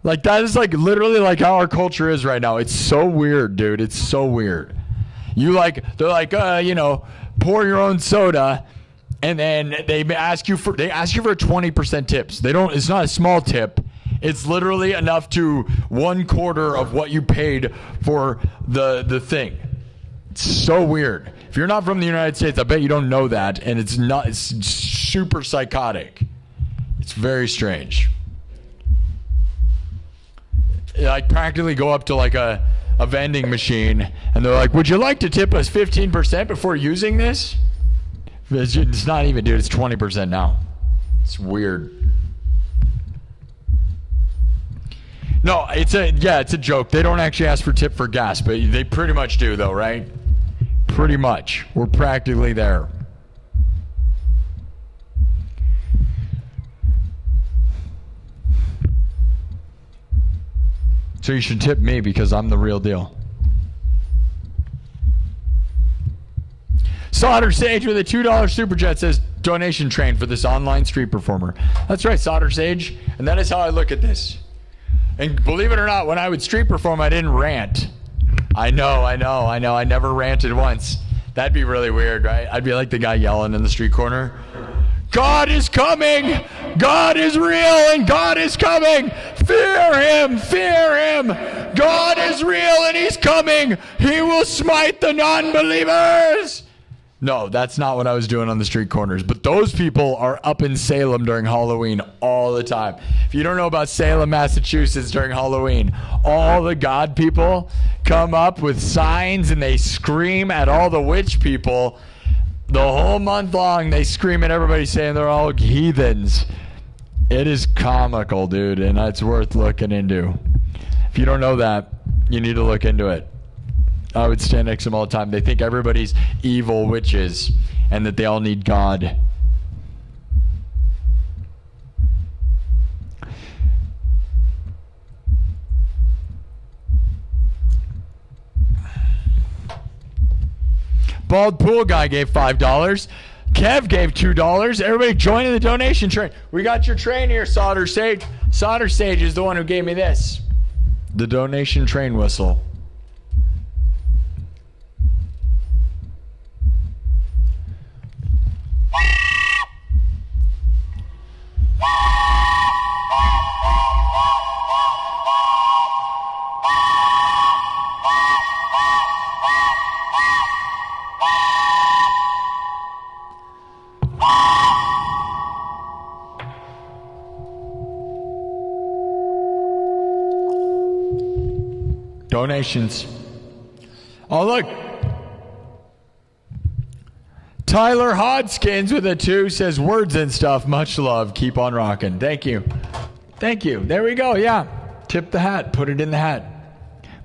Like, that is like literally like how our culture is right now. It's so weird, dude. It's so weird. They're like, pour your own soda, and then they ask you for 20% tips. It's not a small tip. It's literally enough to 1/4 of what you paid for the thing. It's so weird. If you're not from the United States, I bet you don't know that, and it's super psychotic. It's very strange. I practically go up to like a vending machine, and they're like, would you like to tip us 15% before using this? It's not even, dude. It's 20% now. It's weird. No, it's a joke. They don't actually ask for tip for gas, but they pretty much do, though, right? Pretty much. We're practically there. So you should tip me because I'm the real deal. Solder Sage with a $2 super chat says donation train for this online street performer. That's right, Solder Sage. And that is how I look at this. And believe it or not, when I would street perform, I didn't rant. I know. I never ranted once. That'd be really weird, right? I'd be like the guy yelling in the street corner. God is coming! God is real and God is coming! Fear him! Fear him! God is real and he's coming! He will smite the non-believers! No, that's not what I was doing on the street corners. But those people are up in Salem during Halloween all the time. If you don't know about Salem, Massachusetts during Halloween, all the God people come up with signs and they scream at all the witch people. The whole month long, they scream at everybody saying they're all heathens. It is comical, dude, and it's worth looking into. If you don't know that, you need to look into it. I would stand next to them all the time. They think everybody's evil witches and that they all need God. Bald Pool Guy gave $5. Kev gave $2. Everybody join in the donation train. We got your train here, Solder Sage. Solder Sage is the one who gave me this. The donation train whistle. Donations. Oh, look. Tyler Hodskins with a 2 says words and stuff. Much love. Keep on rocking. Thank you. Thank you. There we go. Yeah. Tip the hat. Put it in the hat.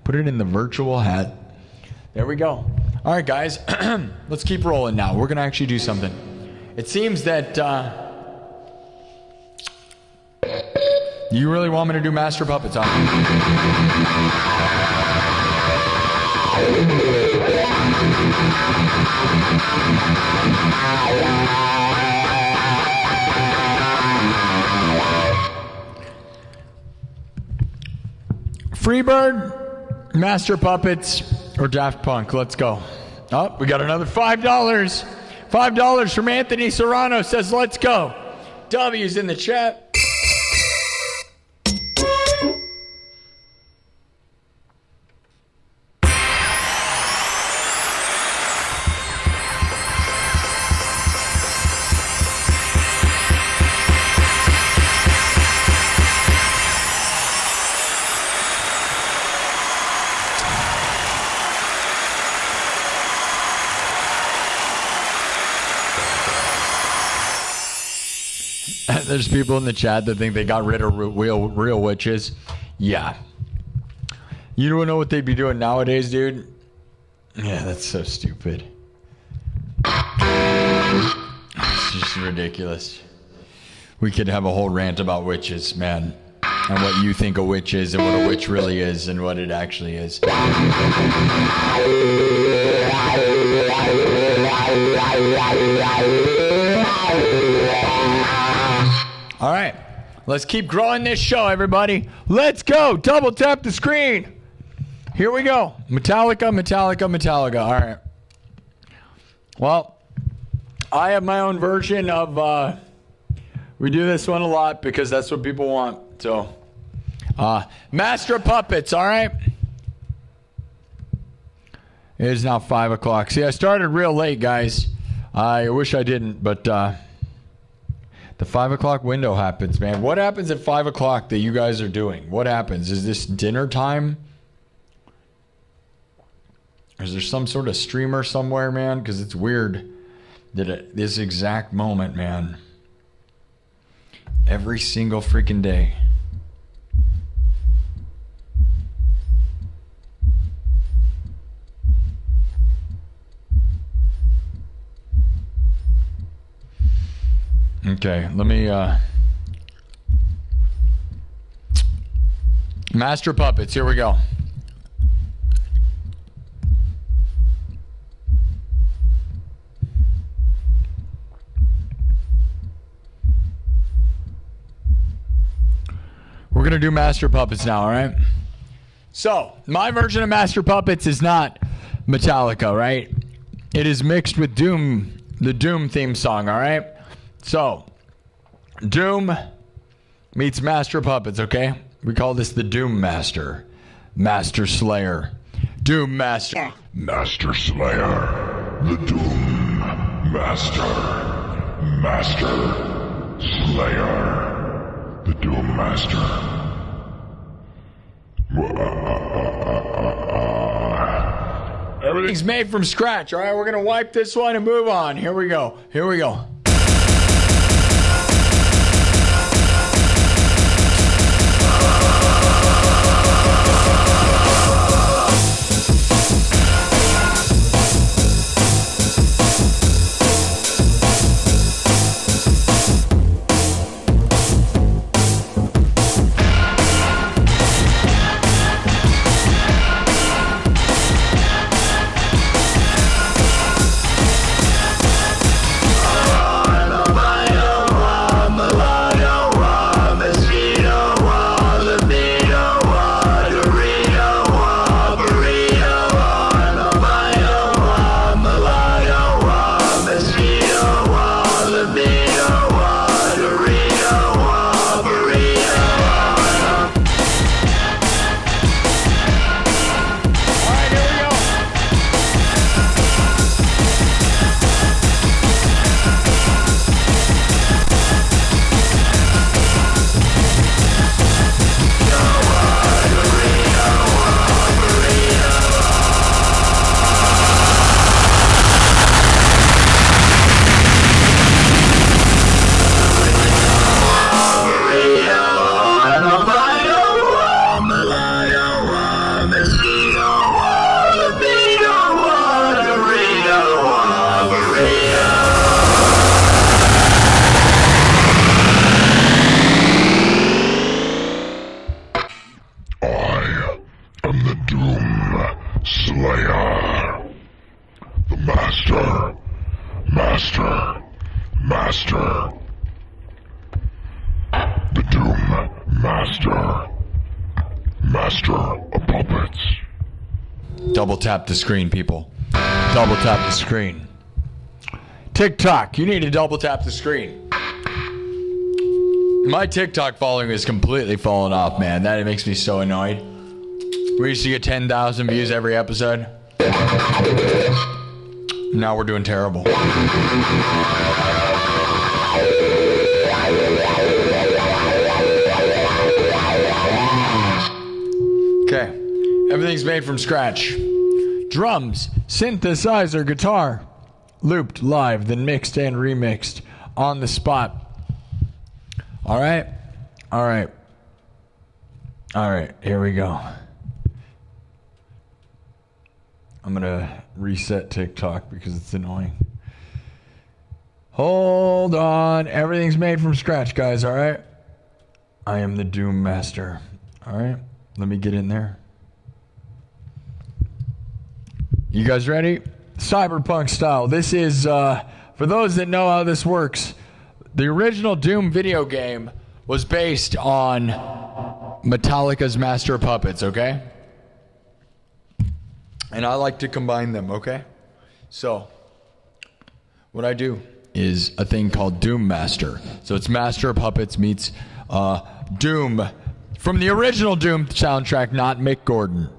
Put it in the virtual hat. There we go. All right, guys. Let's keep rolling now. We're going to actually do something. It seems that you really want me to do Master Puppets, huh? Freebird, Master Puppets, or Daft Punk. Let's go. Oh, we got another $5. $5 from Anthony Serrano says, let's go. W's in the chat. There's people in the chat that think they got rid of real witches. Yeah. You don't know what they'd be doing nowadays, dude? Yeah, that's so stupid. It's just ridiculous. We could have a whole rant about witches, man. And what you think a witch is and what a witch really is and what it actually is. All right, let's keep growing this show, everybody. Let's go. Double tap the screen. Here we go. Metallica, Metallica, Metallica. All right. Well, I have my own version of, we do this one a lot because that's what people want. So, Master Puppets, all right? It is now 5 o'clock. See, I started real late, guys. I wish I didn't, but the 5 o'clock window happens, man. What happens at 5 o'clock that you guys are doing? What happens? Is this dinner time? Is there some sort of streamer somewhere, man? Because it's weird that at this exact moment, man, every single freaking day, okay, let me, Master Puppets, here we go. We're going to do Master Puppets now, all right? So, my version of Master Puppets is not Metallica, right? It is mixed with Doom, the Doom theme song, all right? So, Doom meets Master Puppets, okay? We call this the Doom Master. Master Slayer. Doom Master. Master Slayer. The Doom Master. Master Slayer. The Doom Master. Everything's made from scratch, all right? We're going to wipe this one and move on. Here we go. Here we go. master of puppets. Double tap the screen, people. Double tap the screen. TikTok, you need to double tap the screen. My TikTok following is completely falling off, man. That makes me so annoyed. We used to get 10,000 views every episode. Now we're doing terrible. Okay. Everything's made from scratch. Drums, synthesizer, guitar. Looped, live, then mixed and remixed. On the spot. Alright? Alright. Alright, here we go. I'm gonna reset TikTok because it's annoying. Hold on. Everything's made from scratch, guys, alright? I am the Doom Master. Alright? Let me get in there. You guys ready? Cyberpunk style. This is, for those that know how this works, the original Doom video game was based on Metallica's Master of Puppets, okay? And I like to combine them, okay? So, what I do is a thing called Doom Master. So it's Master of Puppets meets Doom from the original Doom soundtrack, not Mick Gordon.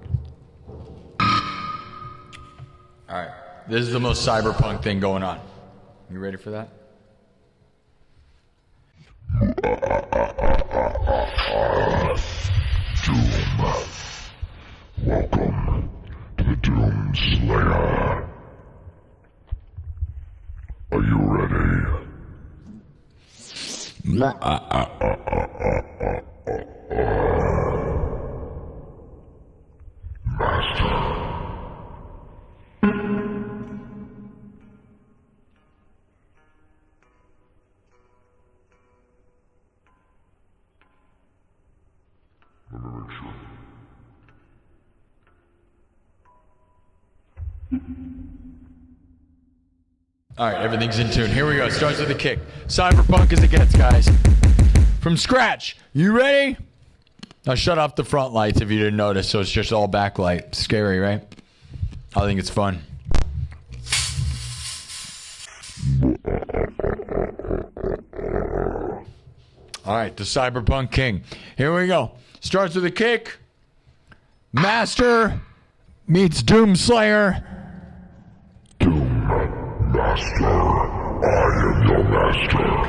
Alright, this is the most cyberpunk thing going on. You ready for that? Doom. Welcome to the Doom Slayer. Are you ready? Master. Let me make sure. Alright, everything's in tune. Here we go. Starts with a kick. Cyberpunk as it gets, guys. From scratch. You ready? Now shut off the front lights if you didn't notice, so it's just all backlight. Scary, right? I think it's fun. Alright, the Cyberpunk King. Here we go. Starts with a kick. Master meets Doom Slayer. Doom Master. I am your master.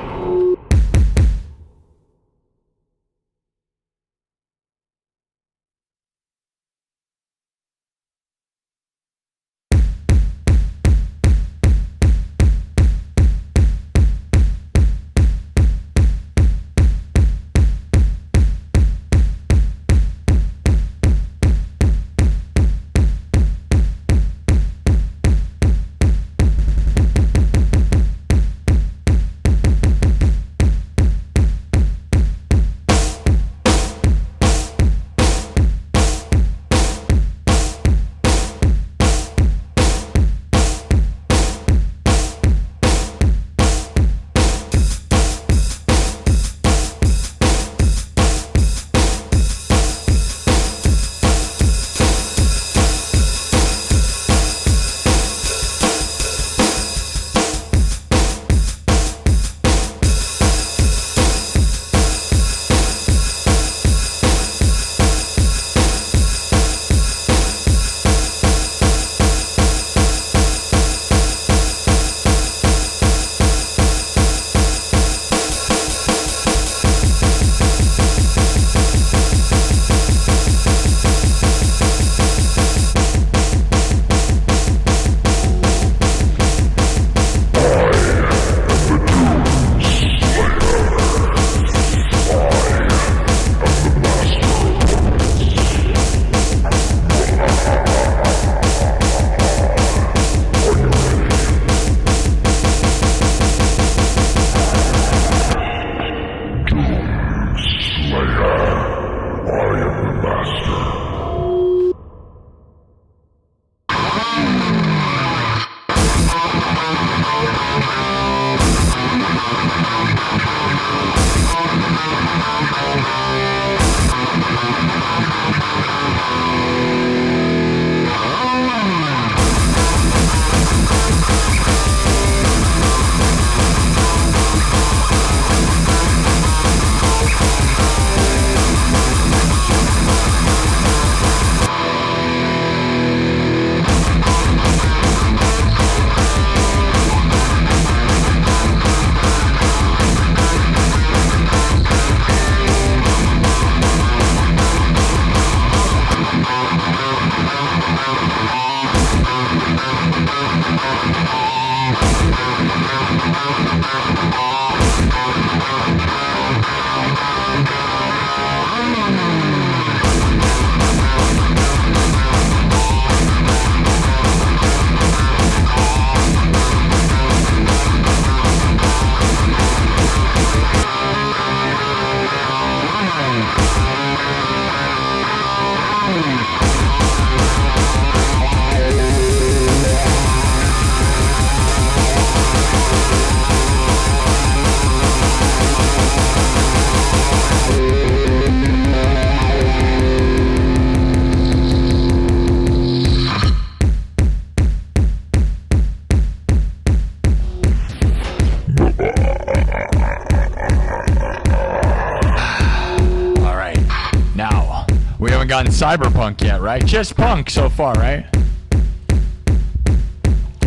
We haven't gotten cyberpunk yet, right? Just punk so far, right?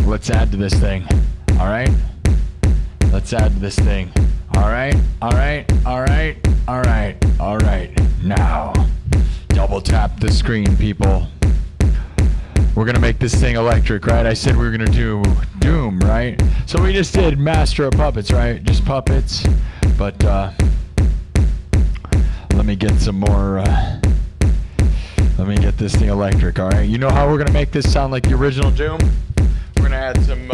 Let's add to this thing. All right? Let's add to this thing. All right? All right? All right? All right? All right. Now, double tap the screen, people. We're gonna make this thing electric, right? I said we were gonna do Doom, right? So we just did Master of Puppets, right? Just puppets. But let me get some more. Let me get this thing electric, all right? You know how we're gonna make this sound like the original Doom? We're gonna add some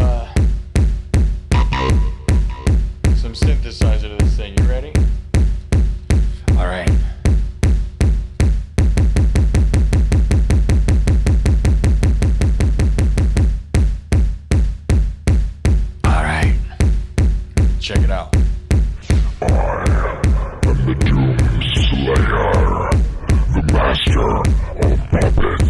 synthesizer to this thing. You ready? All right. Check it out. I am the Doom Slayer, the master of puppets.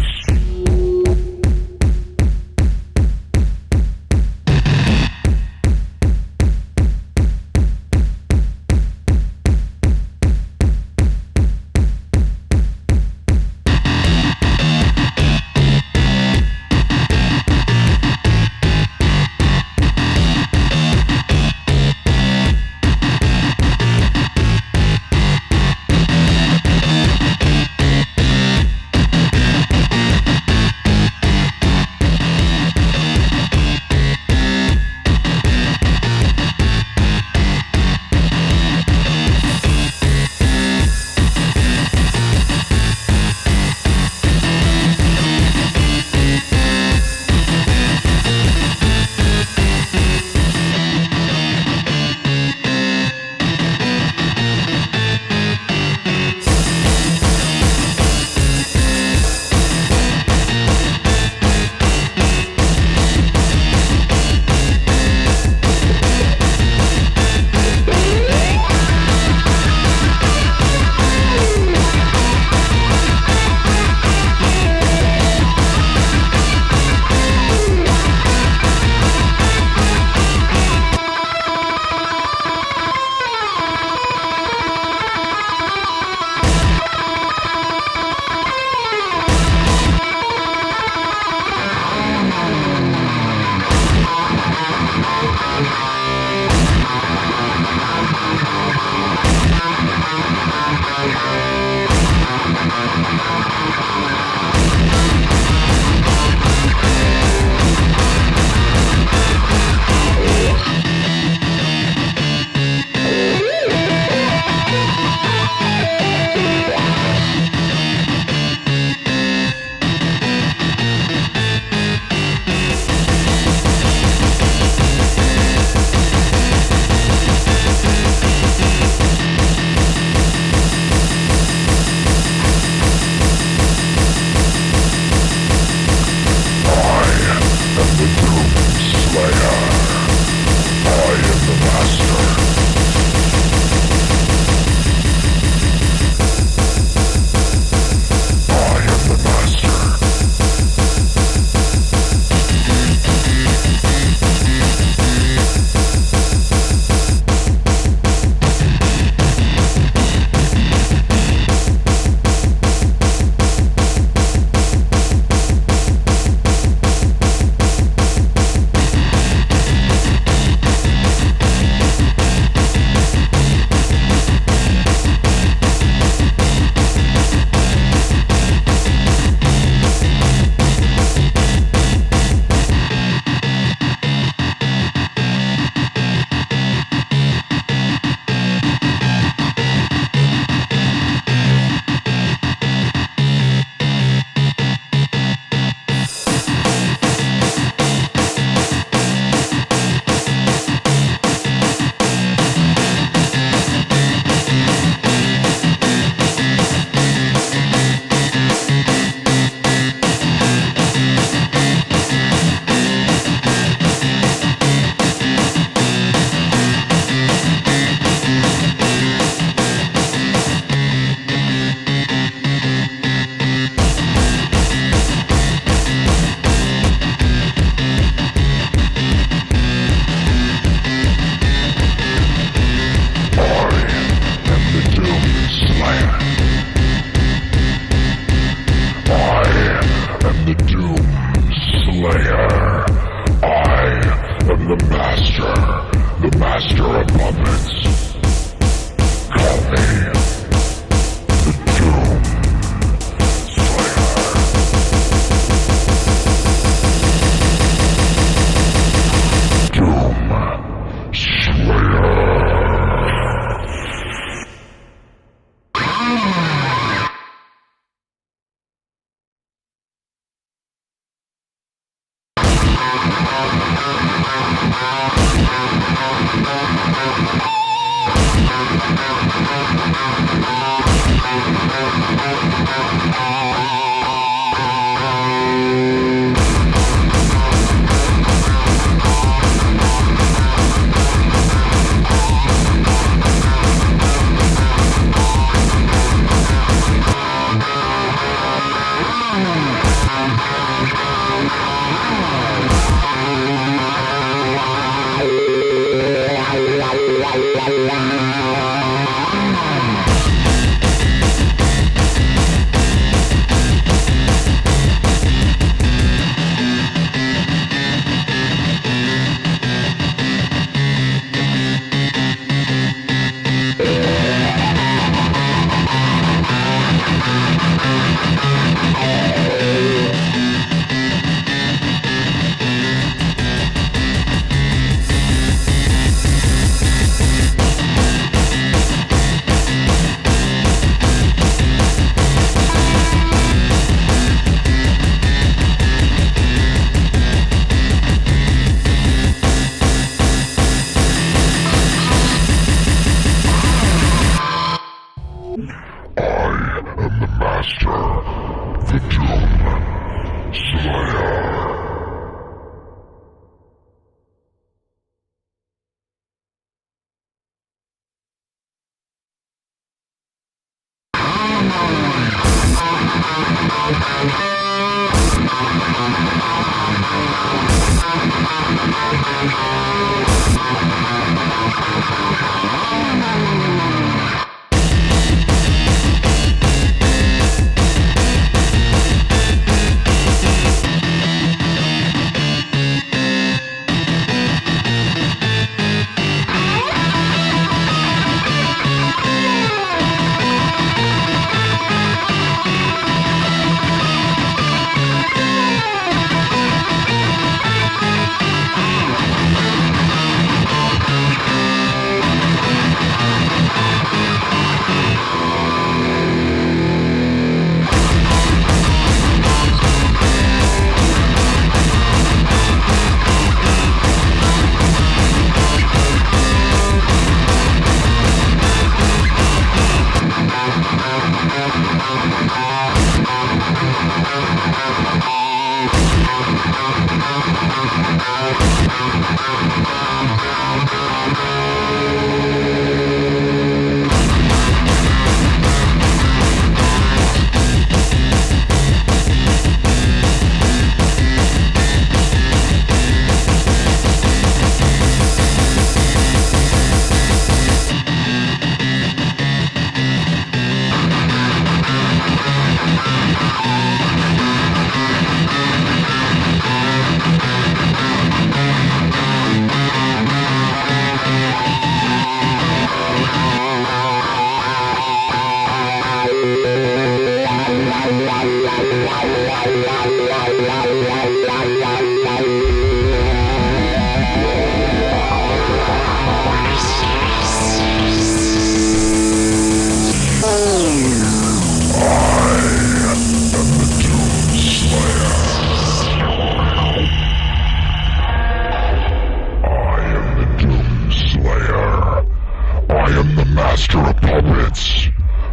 master of puppets,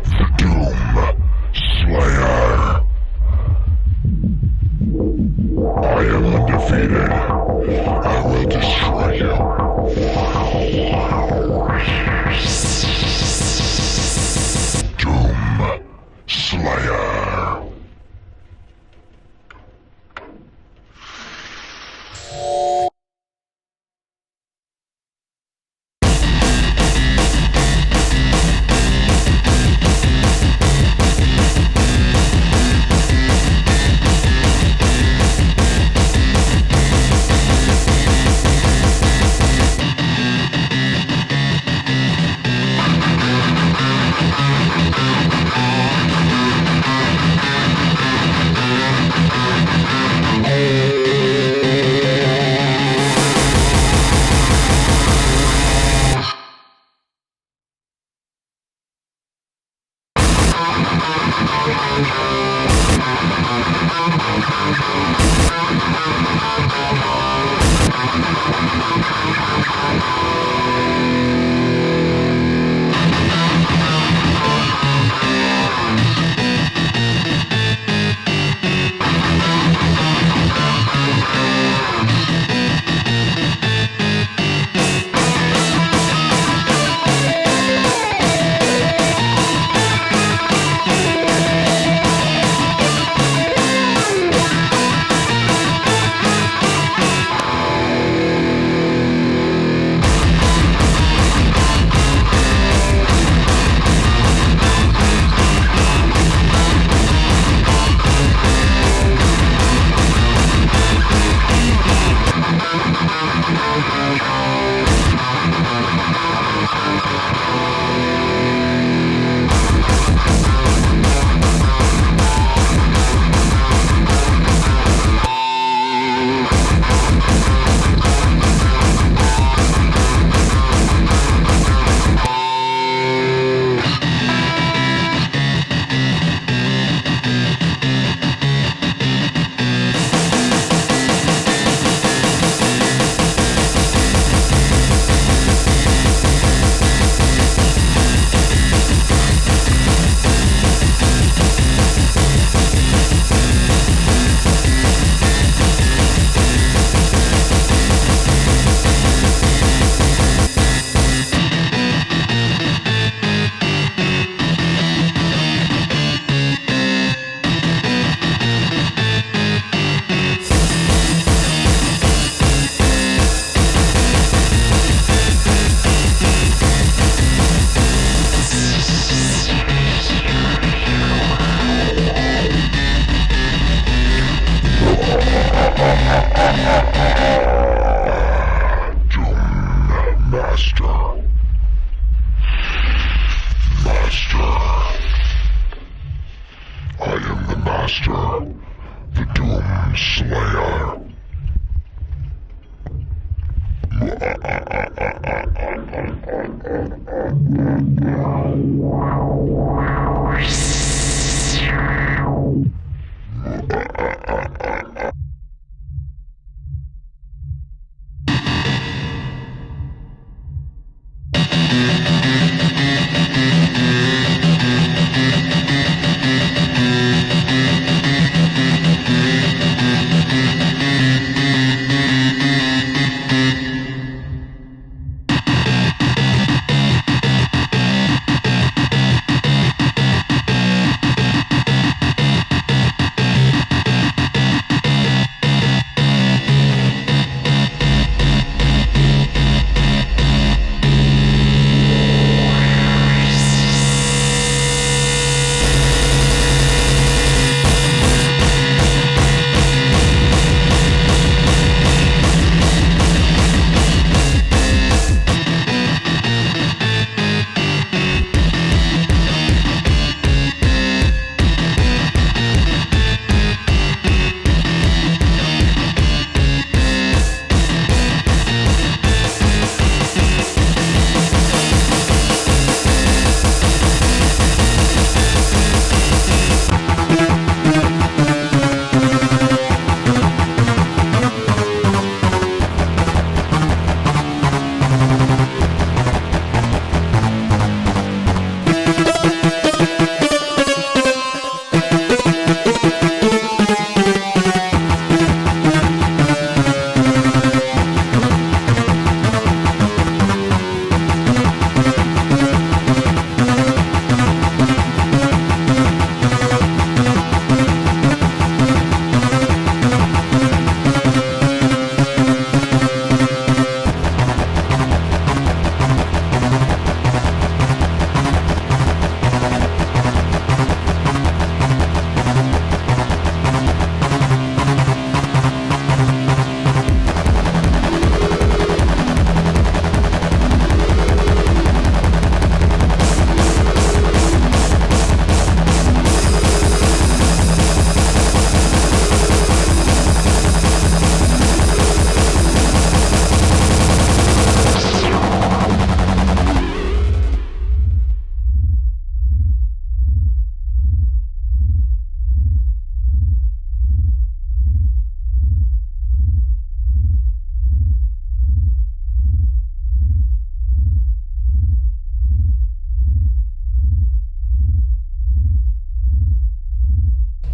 the Doom Slayer. I am undefeated. I will destroy you. Doom Slayer.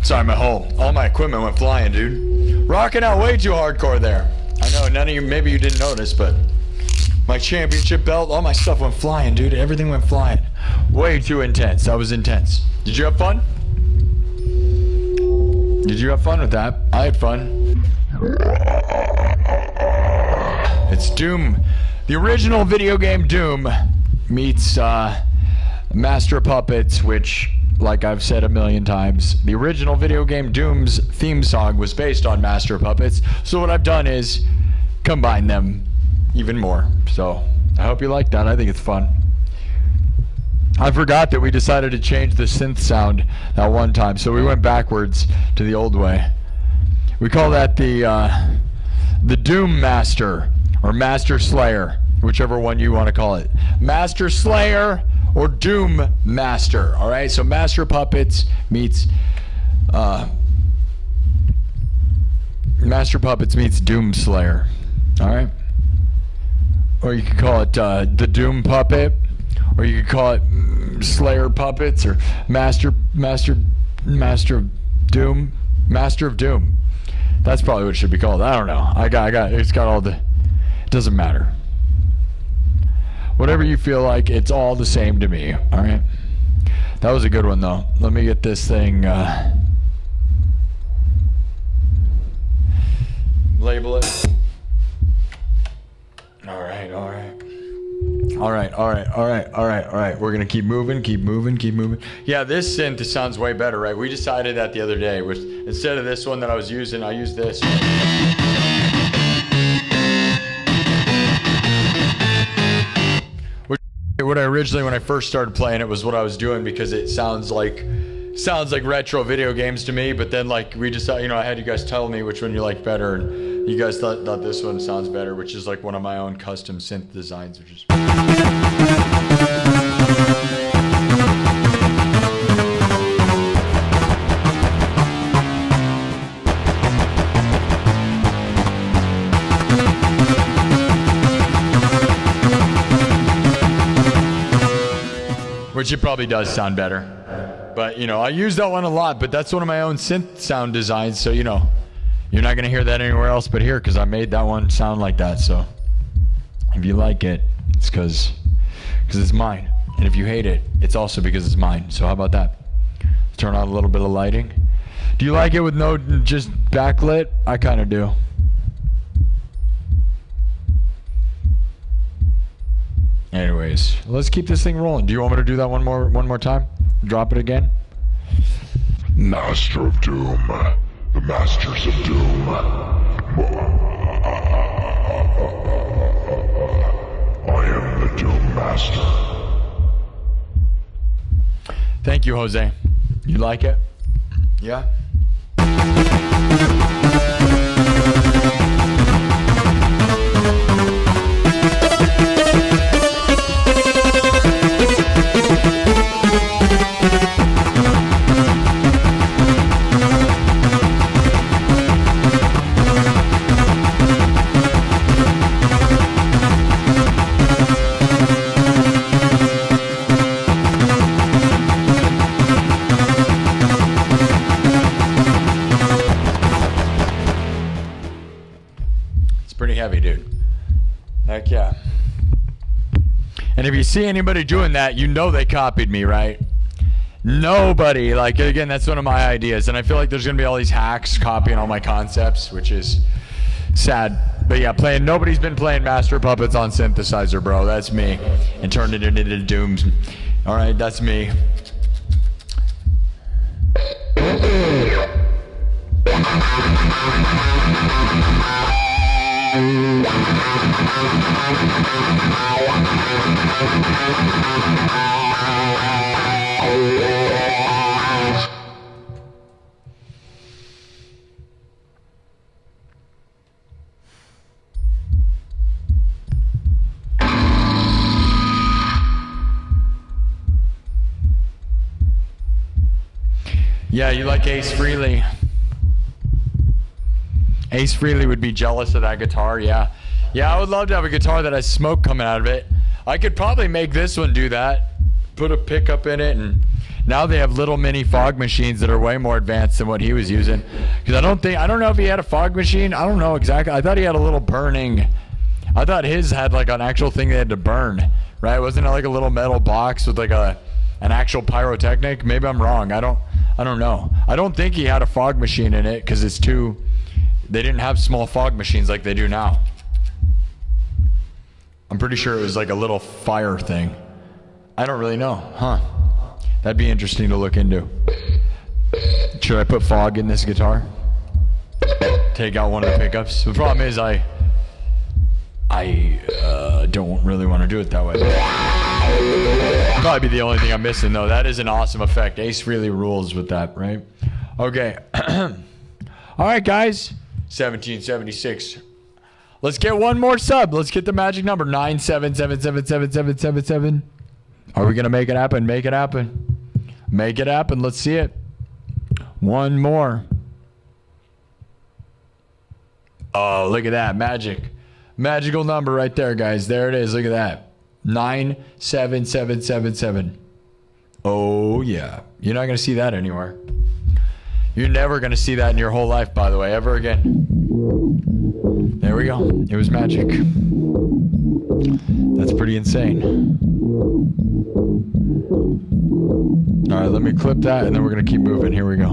Sorry, all my equipment went flying, dude. Rocking out way too hardcore there. I know none of you, maybe you didn't notice, but my championship belt, all my stuff went flying, dude. Everything went flying. Way too intense. That was intense. Did you have fun? Did you have fun with that? I had fun. It's Doom. The original video game Doom meets Master of Puppets, which, like I've said a million times, the original video game Doom's theme song was based on Master of Puppets. So what I've done is combine them even more. So I hope you like that. I think it's fun. I forgot that we decided to change the synth sound that one time, so we went backwards to the old way. We call that the Doom Master, or Master Slayer, whichever one you want to call it. Master Slayer or Doom Master. All right, so Master Puppets meets Doom Slayer. All right, or you could call it the Doom Puppet, or you could call it Slayer Puppets, or Master of Doom. That's probably what it should be called. I don't know. I got it's got all the. It doesn't matter. Whatever you feel like, it's all the same to me. All right. That was a good one, though. Let me get this thing. Label it. All right. We're gonna keep moving. Yeah, this synth sounds way better, right? We decided that the other day. Which instead of this one that I was using, I used this. What I originally, when I first started playing it, was what I was doing because it sounds like retro video games to me. But then, like, we decided, I had you guys tell me which one you like better, and you guys thought this one sounds better, which is like one of my own custom synth designs, which is. Which it probably does sound better. But, I use that one a lot, but that's one of my own synth sound designs, so, you're not going to hear that anywhere else but here, because I made that one sound like that. So if you like it, it's because it's mine. And if you hate it, it's also because it's mine. So how about that? Turn on a little bit of lighting. Do you like it with no just backlit? I kind of do. Anyways, let's keep this thing rolling. Do you want me to do that one more time? Drop it again? Master of Doom. The Masters of Doom. I am the Doom Master. Thank you, Jose. You like it? Yeah? Heavy, dude. Heck yeah. And if you see anybody doing that, they copied me, right? Nobody. Like, again, that's one of my ideas, and I feel like there's gonna be all these hacks copying all my concepts, which is sad. But yeah, nobody's been playing Master Puppets on synthesizer, bro. That's me. And turned it into Dooms. All right, that's me. Yeah, you like Ace Frehley. Ace Frehley would be jealous of that guitar, yeah. Yeah, I would love to have a guitar that has smoke coming out of it. I could probably make this one do that. Put a pickup in it, and Now they have little mini fog machines that are way more advanced than what he was using. Because I don't know if he had a fog machine. I don't know exactly. I thought he had a little burning. I thought his had like an actual thing they had to burn, right? Wasn't it like a little metal box with like an actual pyrotechnic? Maybe I'm wrong. I don't know. I don't think he had a fog machine in it because they didn't have small fog machines like they do now. I'm pretty sure it was like a little fire thing. I don't really know, huh? That'd be interesting to look into. Should I put fog in this guitar? Take out one of the pickups? The problem is I don't really want to do it that way. Probably be the only thing I'm missing, though. That is an awesome effect. Ace really rules with that, right? Okay. All right, guys. 1776. Let's get one more sub. Let's get the magic number. 977777777. Are we going to make it happen? Make it happen. Make it happen. Let's see it. One more. Oh, look at that. Magic. Magical number right there, guys. There it is. Look at that. 97777. Oh, yeah. You're not going to see that anywhere. You're never going to see that in your whole life, by the way, ever again. There we go. It was magic. That's pretty insane. All right, let me clip that, and then we're going to keep moving. Here we go.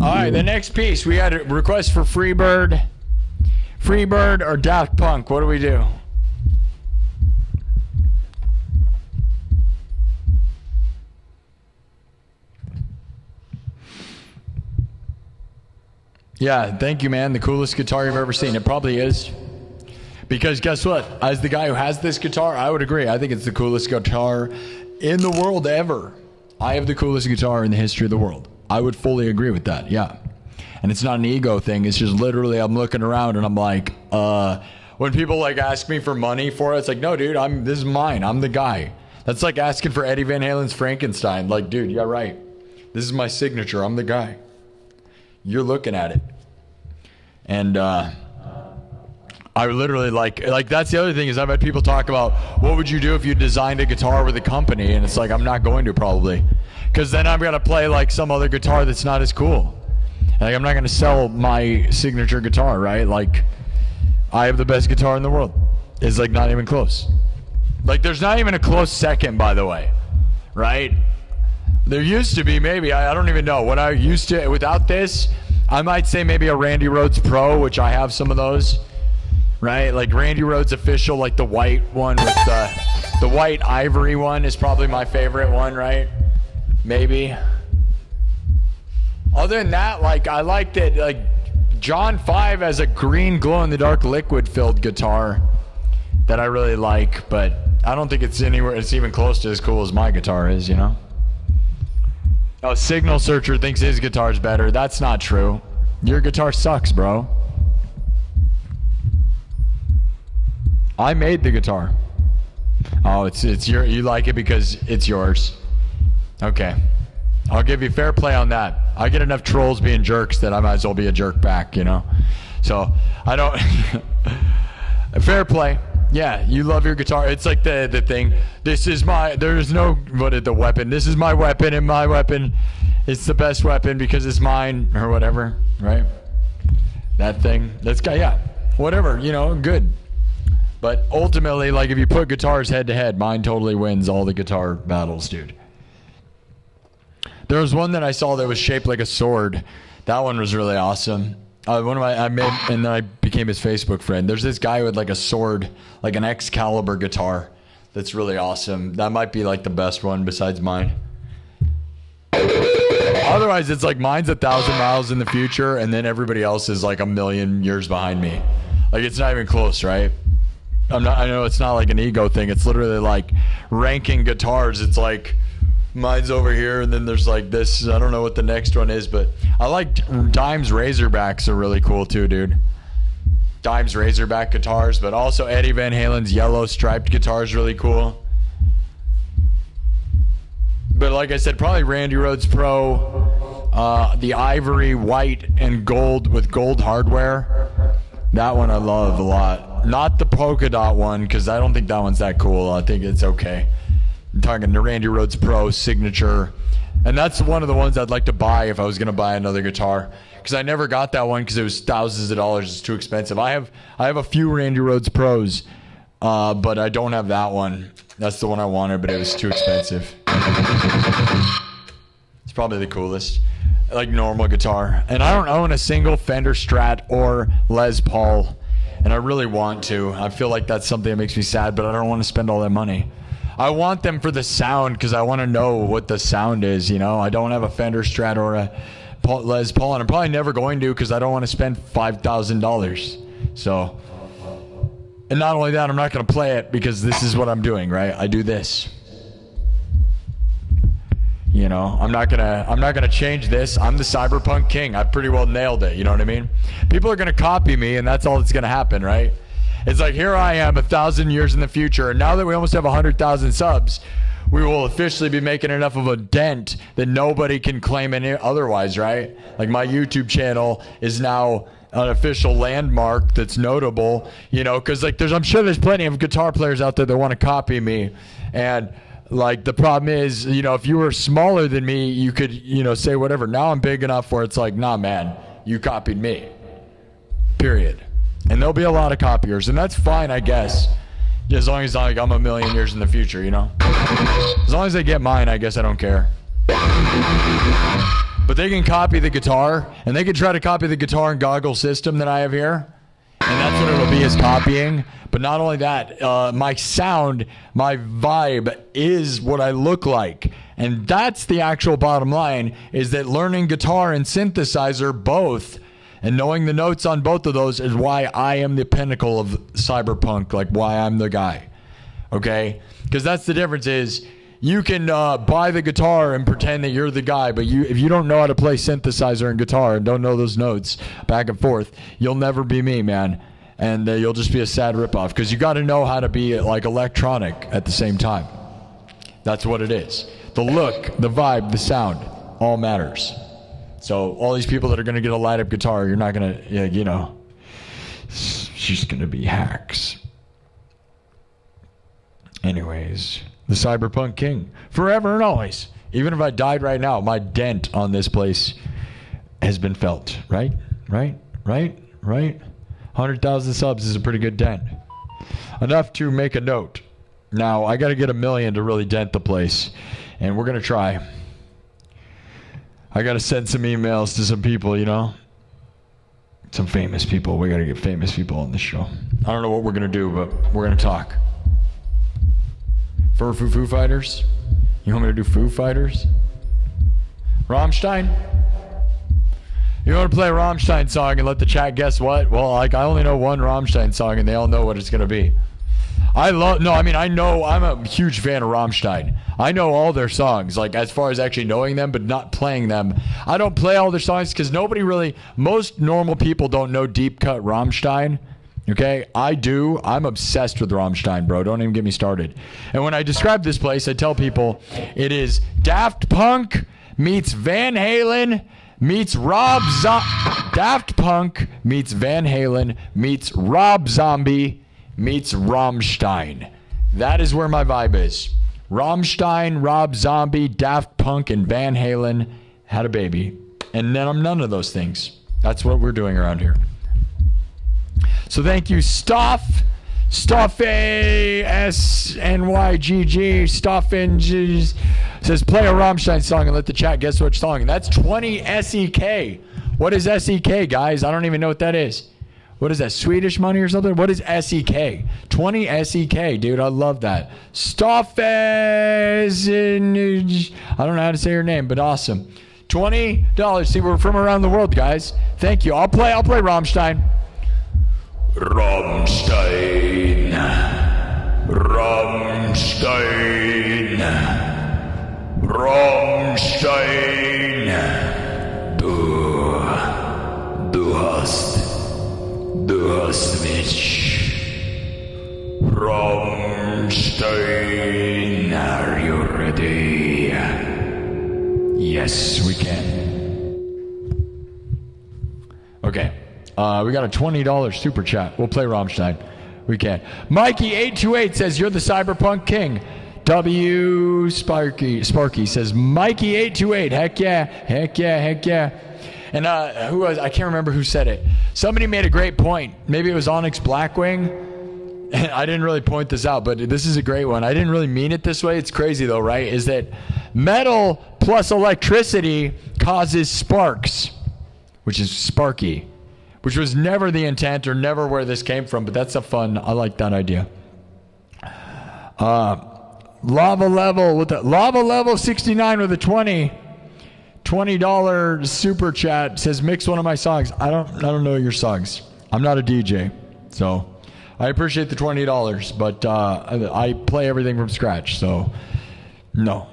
All right, the next piece. We had a request for Freebird. Freebird or Daft Punk. What do we do? Yeah, thank you, man. The coolest guitar you've ever seen. It probably is. Because guess what? As the guy who has this guitar, I would agree. I think it's the coolest guitar in the world ever. I have the coolest guitar in the history of the world. I would fully agree with that, yeah. And it's not an ego thing. It's just literally I'm looking around and I'm like, when people like ask me for money for it, it's like, no, dude, this is mine. I'm the guy. That's like asking for Eddie Van Halen's Frankenstein. Like, dude, yeah, right. This is my signature. I'm the guy. You're looking at it. And I literally like that's the other thing is I've had people talk about what would you do if you designed a guitar with a company, and it's like I'm not going to probably, because then I'm gonna play like some other guitar that's not as cool. Like I'm not gonna sell my signature guitar, right? Like I have the best guitar in the world. It's like not even close. Like there's not even a close second, by the way, right? There used to be, maybe, I don't even know. When I used to, without this, I might say maybe a Randy Rhoads Pro, which I have some of those, right? Like Randy Rhoads Official, like the white one with the white ivory one is probably my favorite one, right? Maybe. Other than that, like I liked it, like John 5 has a green glow-in-the-dark liquid-filled guitar that I really like, but I don't think it's even close to as cool as my guitar is, you know? Oh, Signal Searcher thinks his guitar's better. That's not true. Your guitar sucks, bro. I made the guitar. Oh, it's you like it because it's yours. Okay. I'll give you fair play on that. I get enough trolls being jerks that I might as well be a jerk back, you know? So, I don't... Fair play. Yeah, you love your guitar. It's like the thing. This is there's no, the weapon. This is my weapon, and my weapon, it's the best weapon because it's mine, or whatever, right? That thing. That's, yeah, whatever, you know, good. But ultimately, like, if you put guitars head to head, mine totally wins all the guitar battles, dude. There was one that I saw that was shaped like a sword. That one was really awesome. I made, and then I became his Facebook friend. There's this guy with like a sword, like an Excalibur guitar. That's really awesome. That might be like the best one besides mine. Otherwise, it's like mine's 1,000 miles in the future, and then everybody else is like 1,000,000 years behind me. Like it's not even close, right? I know it's not like an ego thing. It's literally like ranking guitars. It's like mine's over here, and then there's like this. I don't know what the next one is, but I like Dime's Razorbacks are really cool too, dude. Dime's Razorback guitars, but also Eddie Van Halen's yellow striped guitar is really cool. But like I said, probably Randy Rhoads Pro, the ivory, white, and gold with gold hardware. That one I love a lot. Not the polka dot one, because I don't think that one's that cool. I think it's okay. I'm talking the Randy Rhoads Pro signature. And that's one of the ones I'd like to buy if I was going to buy another guitar. Because I never got that one because it was thousands of dollars. It's too expensive. I have a few Randy Rhoads Pros, but I don't have that one. That's the one I wanted, but it was too expensive. It's probably the coolest. Like normal guitar. And I don't own a single Fender Strat or Les Paul. And I really want to. I feel like that's something that makes me sad, but I don't want to spend all that money. I want them for the sound because I want to know what the sound is, you know. I don't have a Fender Strat or a Les Paul, and I'm probably never going to because I don't want to spend $5,000. So, and not only that, I'm not going to play it because this is what I'm doing, right? I do this. You know, I'm not gonna change this. I'm the cyberpunk king. I pretty well nailed it. You know what I mean? People are gonna copy me, and that's all that's gonna happen, right? It's like, here I am 1,000 years in the future, and now that we almost have 100,000 subs, we will officially be making enough of a dent that nobody can claim any otherwise, right? Like my YouTube channel is now an official landmark that's notable, you know, because like I'm sure there's plenty of guitar players out there that want to copy me, and like the problem is, you know, if you were smaller than me, you could, you know, say whatever. Now I'm big enough where it's like, nah, man, you copied me. Period. And there'll be a lot of copiers, and that's fine, I guess. As long as like I'm a million years in the future, you know. As long as they get mine, I guess I don't care. But they can copy the guitar, and they can try to copy the guitar and goggle system that I have here. And that's what it'll be, is copying. But not only that, my sound, my vibe is what I look like. And that's the actual bottom line, is that learning guitar and synthesizer both, and knowing the notes on both of those, is why I am the pinnacle of cyberpunk, like why I'm the guy. Okay? Because that's the difference is, you can buy the guitar and pretend that you're the guy, but if you don't know how to play synthesizer and guitar and don't know those notes back and forth, you'll never be me, man. And you'll just be a sad ripoff, because you got to know how to be like electronic at the same time. That's what it is. The look, the vibe, the sound, all matters. So all these people that are going to get a light up guitar, you're not going to, you know, she's going to be hacks. Anyways, the cyberpunk king, forever and always. Even if I died right now, my dent on this place has been felt. Right? 100,000 subs is a pretty good dent. Enough to make a note. Now, I got to get 1 million to really dent the place. And we're going to try. I got to send some emails to some people, you know. Some famous people. We got to get famous people on the show. I don't know what we're going to do, but we're going to talk. For Foo Fighters? You want me to do Foo Fighters? Rammstein? You want to play a Rammstein song and let the chat guess what? Well, like, I only know one Rammstein song and they all know what it's going to be. I know, I'm a huge fan of Rammstein. I know all their songs, like as far as actually knowing them, but not playing them. I don't play all their songs because most normal people don't know deep cut Rammstein. Okay, I do. I'm obsessed with Rammstein, bro. Don't even get me started. And when I describe this place, I tell people it is Daft Punk meets Van Halen meets Daft Punk meets Van Halen meets Rob Zombie meets Rammstein. That is where my vibe is. Rammstein, Rob Zombie, Daft Punk, and Van Halen had a baby. And then I'm none of those things. That's what we're doing around here. So thank you, Stoff A-S-N-Y-G-G, Stoffin says, play a Rammstein song and let the chat guess which song. And that's 20 SEK. What is SEK, guys? I don't even know what that is. What is that, Swedish money or something? What is SEK? 20 SEK, dude. I love that. Stoffes. I don't know how to say her name, but awesome. $20. See, we're from around the world, guys. Thank you. I'll play Rammstein. Rammstein, Rammstein, Rammstein. Du hast mich. Rammstein, are you ready? Yes, we can. Okay. We got a $20 super chat. We'll play Rammstein. We can. Mikey828 says, you're the cyberpunk king. Sparky says, Mikey828, heck yeah, heck yeah, heck yeah. And who was, I can't remember who said it. Somebody made a great point. Maybe it was Onyx Blackwing. And I didn't really point this out, but this is a great one. I didn't really mean it this way. It's crazy though, right? Is that metal plus electricity causes sparks, which is Sparky, which was never the intent or never where this came from, but that's a fun, I like that idea. Lava Level 69 with a $20 super chat says, mix one of my songs. I don't know your songs. I'm not a DJ, so I appreciate the $20, but I play everything from scratch, so no.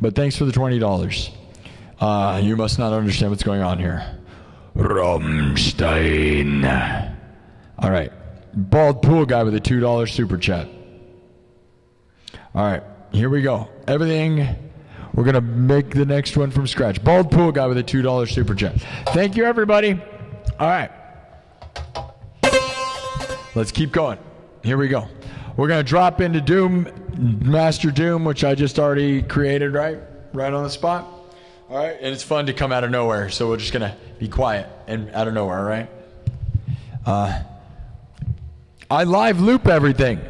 But thanks for the $20. You must not understand what's going on here. Rammstein. All right. Bald Pool Guy with a $2 super chat. All right. Here we go. Everything. We're going to make the next one from scratch. Bald Pool Guy with a $2 super chat. Thank you, everybody. All right. Let's keep going. Here we go. We're going to drop into Doom, Master Doom, which I just already created, right? Right on the spot. All right. And it's fun to come out of nowhere. So we're just going to be quiet and out of nowhere, right? I live loop everything.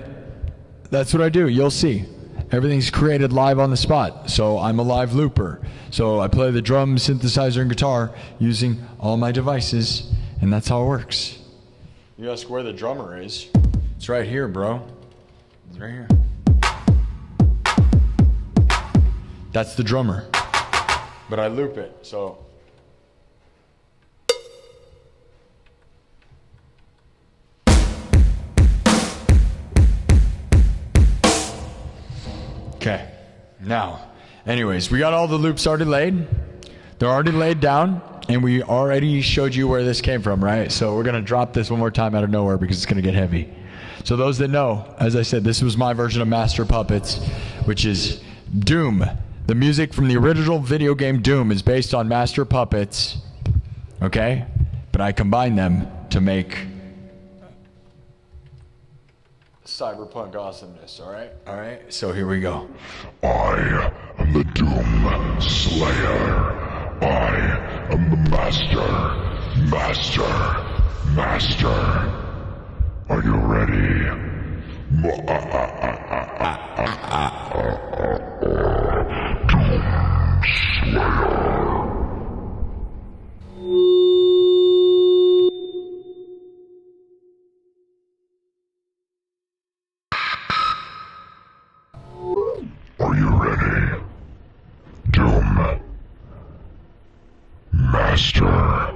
That's what I do. You'll see. Everything's created live on the spot. So I'm a live looper. So I play the drum, synthesizer, and guitar using all my devices. And that's how it works. You ask where the drummer is. It's right here, bro. It's right here. That's the drummer. But I loop it, so. Okay. Now, anyways, we got all the loops already laid. They're already laid down. And we already showed you where this came from, right? So we're going to drop this one more time out of nowhere because it's going to get heavy. So those that know, as I said, this was my version of Master Puppets, which is Doom. The music from the original video game Doom is based on Master Puppets, okay? But I combine them to make cyberpunk awesomeness, all right? All right, so here we go. I am the Doom Slayer. I am the Master. Are you ready? Doom Slayer. Are you ready? Doom Master.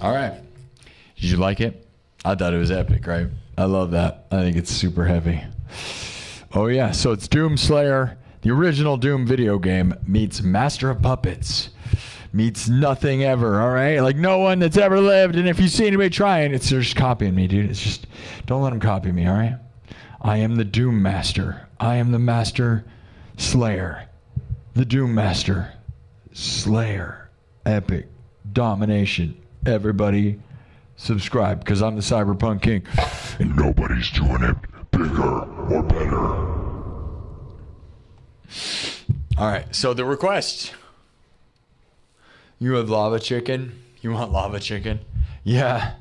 All right. Did you like it? I thought it was epic, right? I love that. I think it's super heavy. Oh, yeah. So it's Doom Slayer, the original Doom video game, meets Master of Puppets, meets nothing ever, all right? Like no one that's ever lived. And if you see anybody trying, it's just copying me, dude. It's just, don't let them copy me, all right? I am the Doom Master. I am the Master Slayer. The Doom Master Slayer. Epic. Domination. Everybody subscribe, because I'm the Cyberpunk King. And nobody's doing it bigger or better. All right, so the request. You have lava chicken? You want lava chicken? Yeah,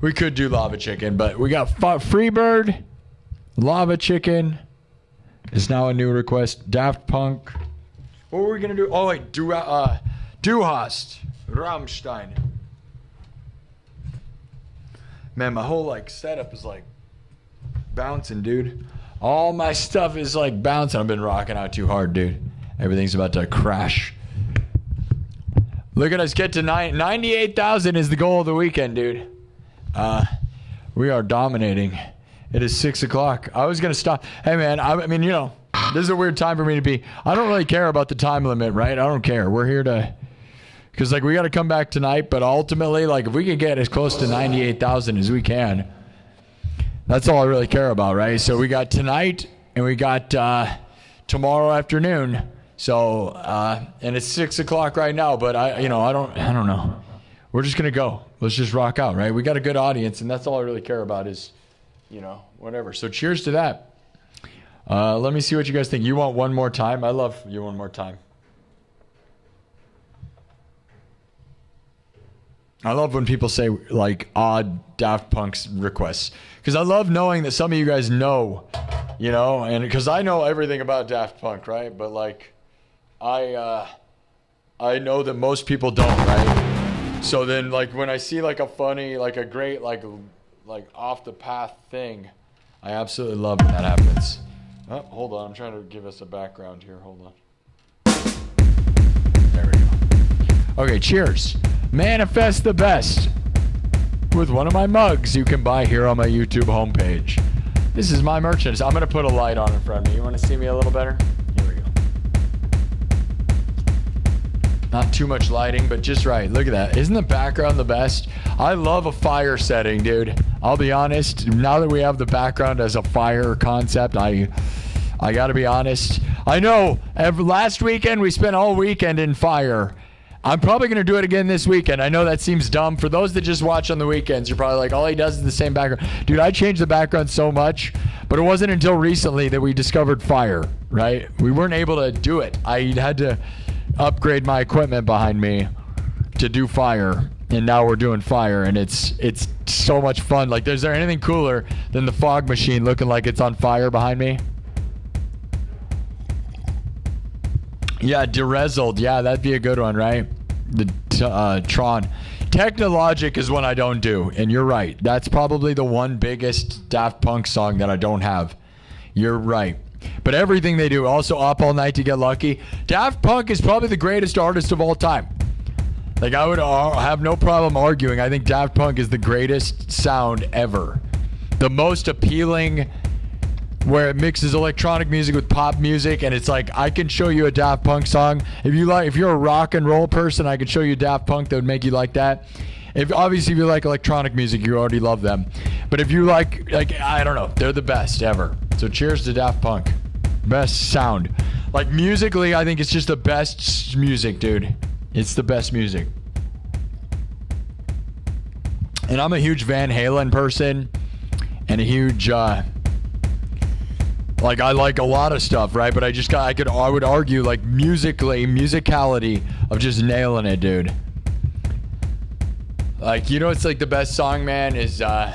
we could do lava chicken, but we got Freebird. Lava chicken is now a new request. Daft Punk. What were we going to do? Oh, wait, Du Hast. Rammstein. Man, my whole setup is bouncing, dude. All my stuff is bouncing. I've been rocking out too hard, dude. Everything's about to crash. Look at us get to 98,000 is the goal of the weekend, dude. We are dominating. It is 6 o'clock. I was going to stop. Hey, man, I mean, this is a weird time for me to be. I don't really care about the time limit, right? I don't care. We're here to... Because, we got to come back tonight, but ultimately, if we can get as close to 98,000 as we can, that's all I really care about, right? So we got tonight, and we got tomorrow afternoon. So, and it's 6 o'clock right now, but I don't know. We're just going to go. Let's just rock out, right? We got a good audience, and that's all I really care about is, whatever. So cheers to that. Let me see what you guys think. You want one more time? I love you one more time. I love when people say odd Daft Punk's requests, because I love knowing that some of you guys know, and because I know everything about Daft Punk, right? But I know that most people don't, right? So then when I see a funny, a great off the path thing, I absolutely love when that happens. Oh, hold on, I'm trying to give us a background here. Hold on. There we go. Okay, cheers. Manifest the best with one of my mugs you can buy here on my YouTube homepage. This is my merchandise. I'm going to put a light on in front of me. You want to see me a little better? Here we go. Not too much lighting, but just right. Look at that. Isn't the background the best? I love a fire setting, dude. I'll be honest, now that we have the background as a fire concept, I gotta be honest. I know last weekend we spent all weekend in fire. I'm probably going to do it again this weekend. I know that seems dumb. For those that just watch on the weekends, you're probably like, all he does is the same background. Dude, I changed the background so much, but it wasn't until recently that we discovered fire, right? We weren't able to do it. I had to upgrade my equipment behind me to do fire, and now we're doing fire, and it's so much fun. Like, is there anything cooler than the fog machine looking like it's on fire behind me? Yeah, Derezzled. Yeah, that'd be a good one, right? The Tron. Technologic is one I don't do, and you're right. That's probably the one biggest Daft Punk song that I don't have. You're right. But everything they do, also Up All Night to Get Lucky. Daft Punk is probably the greatest artist of all time. Like, I would have no problem arguing. I think Daft Punk is the greatest sound ever. The most appealing, where it mixes electronic music with pop music, and it's like, I can show you a Daft Punk song. If you're a rock and roll person, I could show you Daft Punk that would make you like that. Obviously if you like electronic music, you already love them. But if you like I don't know, they're the best ever. So cheers to Daft Punk. Best sound. Like, musically, I think it's just the best music, dude. It's the best music. And I'm a huge Van Halen person, and a huge like, I like a lot of stuff, right? But I would argue, like, musicality of just nailing it, dude. Like, you know, it's like the best song, man, is all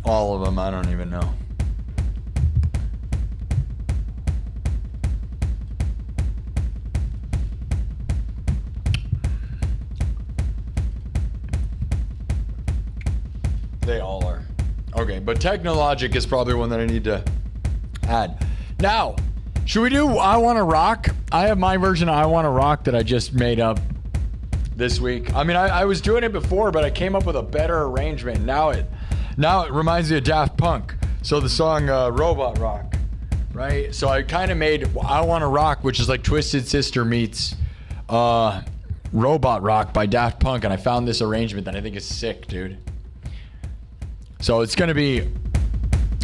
of them. I don't even know. They all are. Okay, but Technologic is probably one that I need to add. Now, should we do I Wanna Rock? I have my version of I Wanna Rock that I just made up this week. I mean, I was doing it before, but I came up with a better arrangement. Now it reminds me of Daft Punk. So the song Robot Rock, right? So I kind of made I Wanna Rock, which is like Twisted Sister meets Robot Rock by Daft Punk, and I found this arrangement that I think is sick, dude. So it's going to be...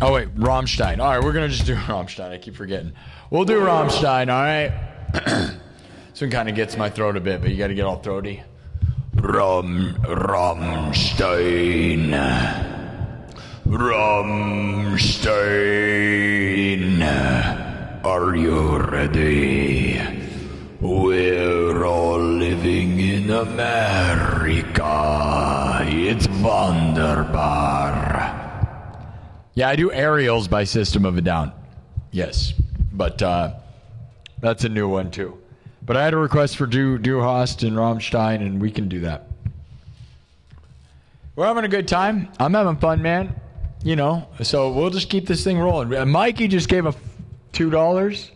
Oh, wait. Rammstein. All right, we're going to just do Rammstein. I keep forgetting. We'll do Rammstein, all right? This one kind of gets my throat a bit, but you got to get all throaty. Rammstein. Rammstein. Are you ready? We're all living in America. It's wunderbar. Yeah, I do Aerials by System of a Down. Yes, but that's a new one too. But I had a request for Du Hast and Rammstein, and we can do that. We're having a good time. I'm having fun, man. You know, so we'll just keep this thing rolling. Mikey just gave a $2.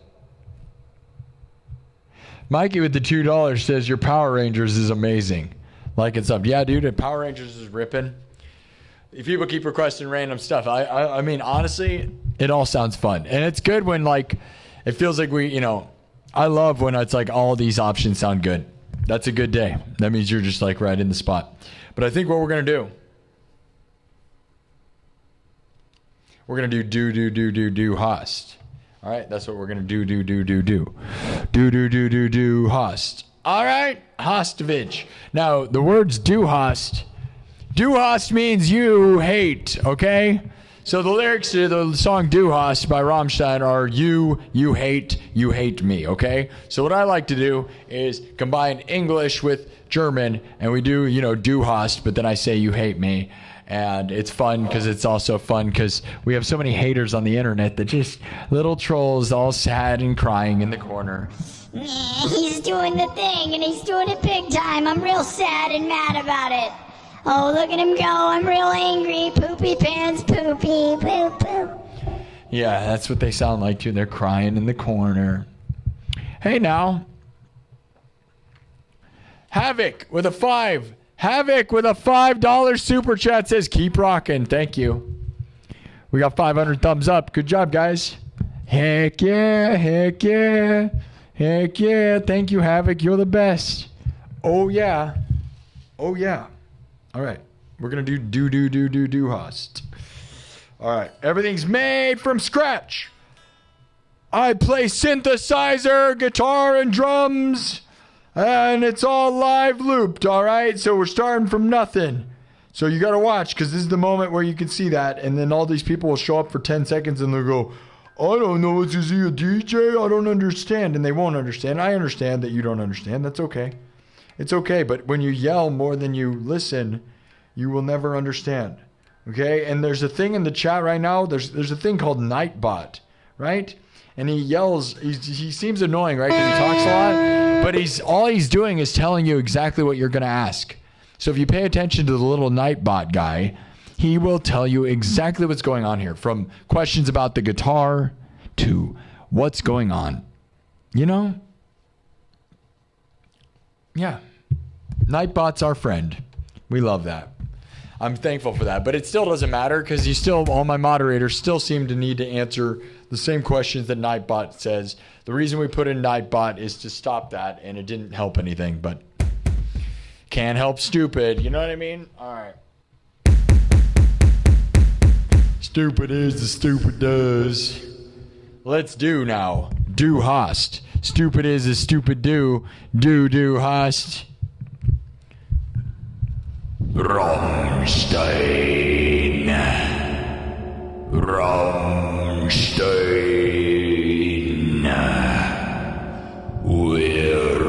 Mikey with the $2 says your Power Rangers is amazing. Like it's up. Yeah, dude, Power Rangers is ripping. If people keep requesting random stuff, I mean, honestly, it all sounds fun. And it's good when, like, it feels like we, you know, I love when it's like all these options sound good. That's a good day. That means you're just like right in the spot. But I think what we're going to do, we're going to do Hast. All right, that's what we're going to do Hast. All right, Hastovich. Now, the words Du Hast means you hate, okay? So the lyrics to the song Du Hast by Rammstein are you hate me, okay? So what I like to do is combine English with German, and we do, you know, Du Hast, but then I say you hate me. And it's fun because it's also fun because we have so many haters on the internet that just little trolls all sad and crying in the corner. He's doing the thing, and he's doing it big time. I'm real sad and mad about it. Oh, look at him go. I'm real angry. Poopy pants, poopy, poop, poop. Yeah, that's what they sound like, too. They're crying in the corner. Hey, now. Havoc with a 5. Havoc with a $5 super chat says, keep rocking. Thank you. We got 500 thumbs up. Good job, guys. Heck yeah, heck yeah. Heck yeah. Thank you, Havoc. You're the best. Oh, yeah. Oh, yeah. All right. We're going to do host. All right. Everything's made from scratch. I play synthesizer, guitar, and drums. And it's all live looped, all right? So we're starting from nothing. So you got to watch, because this is the moment where you can see that. And then all these people will show up for 10 seconds and they'll go, I don't know, is he a DJ? I don't understand. And they won't understand. I understand that you don't understand. That's okay. It's okay. But when you yell more than you listen, you will never understand. Okay? And there's a thing in the chat right now. There's a thing called Nightbot, right? And he yells. He seems annoying, right? Because he talks a lot. But all he's doing is telling you exactly what you're going to ask. So if you pay attention to the little Nightbot guy, he will tell you exactly what's going on here. From questions about the guitar to what's going on. You know? Yeah. Nightbot's our friend. We love that. I'm thankful for that. But it still doesn't matter because all my moderators still seem to need to answer the same questions that Nightbot says. The reason we put in Nightbot is to stop that, and it didn't help anything, but can't help stupid. You know what I mean? All right. Stupid is the stupid does. Let's do now. Do host. Stupid is the stupid do. Do host. Rammstein. We're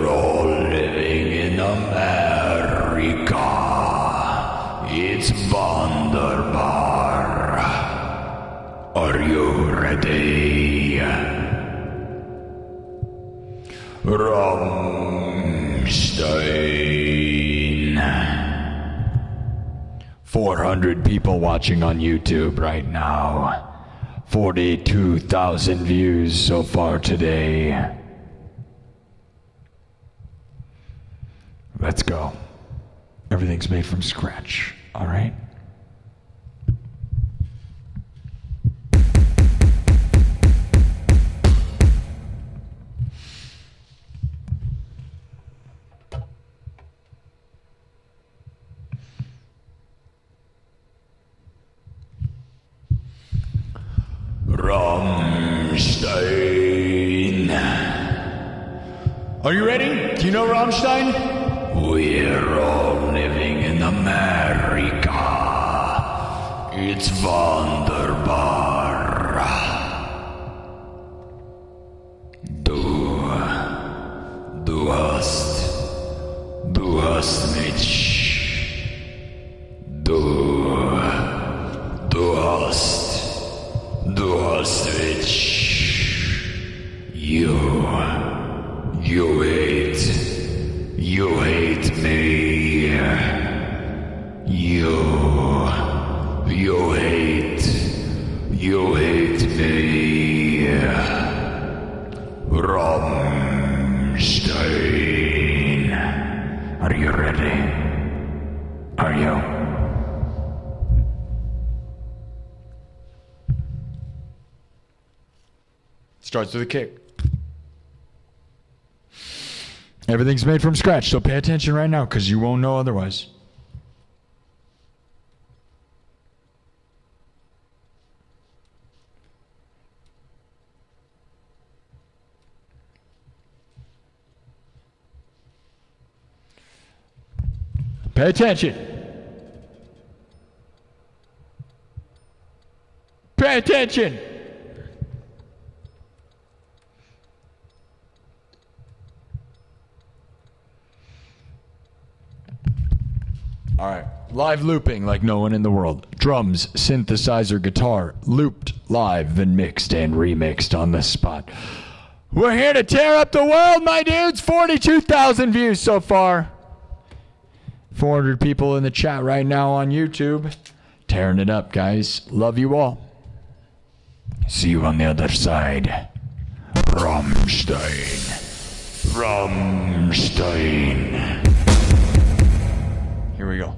all living in America. It's wunderbar. Are you ready? Rammstein. 400 people watching on YouTube right now. 42,000 views so far today. Let's go. Everything's made from scratch, all right? Rammstein. Are you ready? Do you know Rammstein? We're all living in America. It's wunderbar. Du hast mich. Du hast mich. You hate me. You hate me. Rammstein. Are you ready? Are you? Starts with a kick. Everything's made from scratch, so pay attention right now because you won't know otherwise. Pay attention. Pay attention. All right. Live looping like no one in the world. Drums, synthesizer, guitar, looped live, then mixed and remixed on the spot. We're here to tear up the world, my dudes. 42,000 views so far. 400 people in the chat right now on YouTube. Tearing it up, guys. Love you all. See you on the other side. Rammstein. Rammstein. Here we go.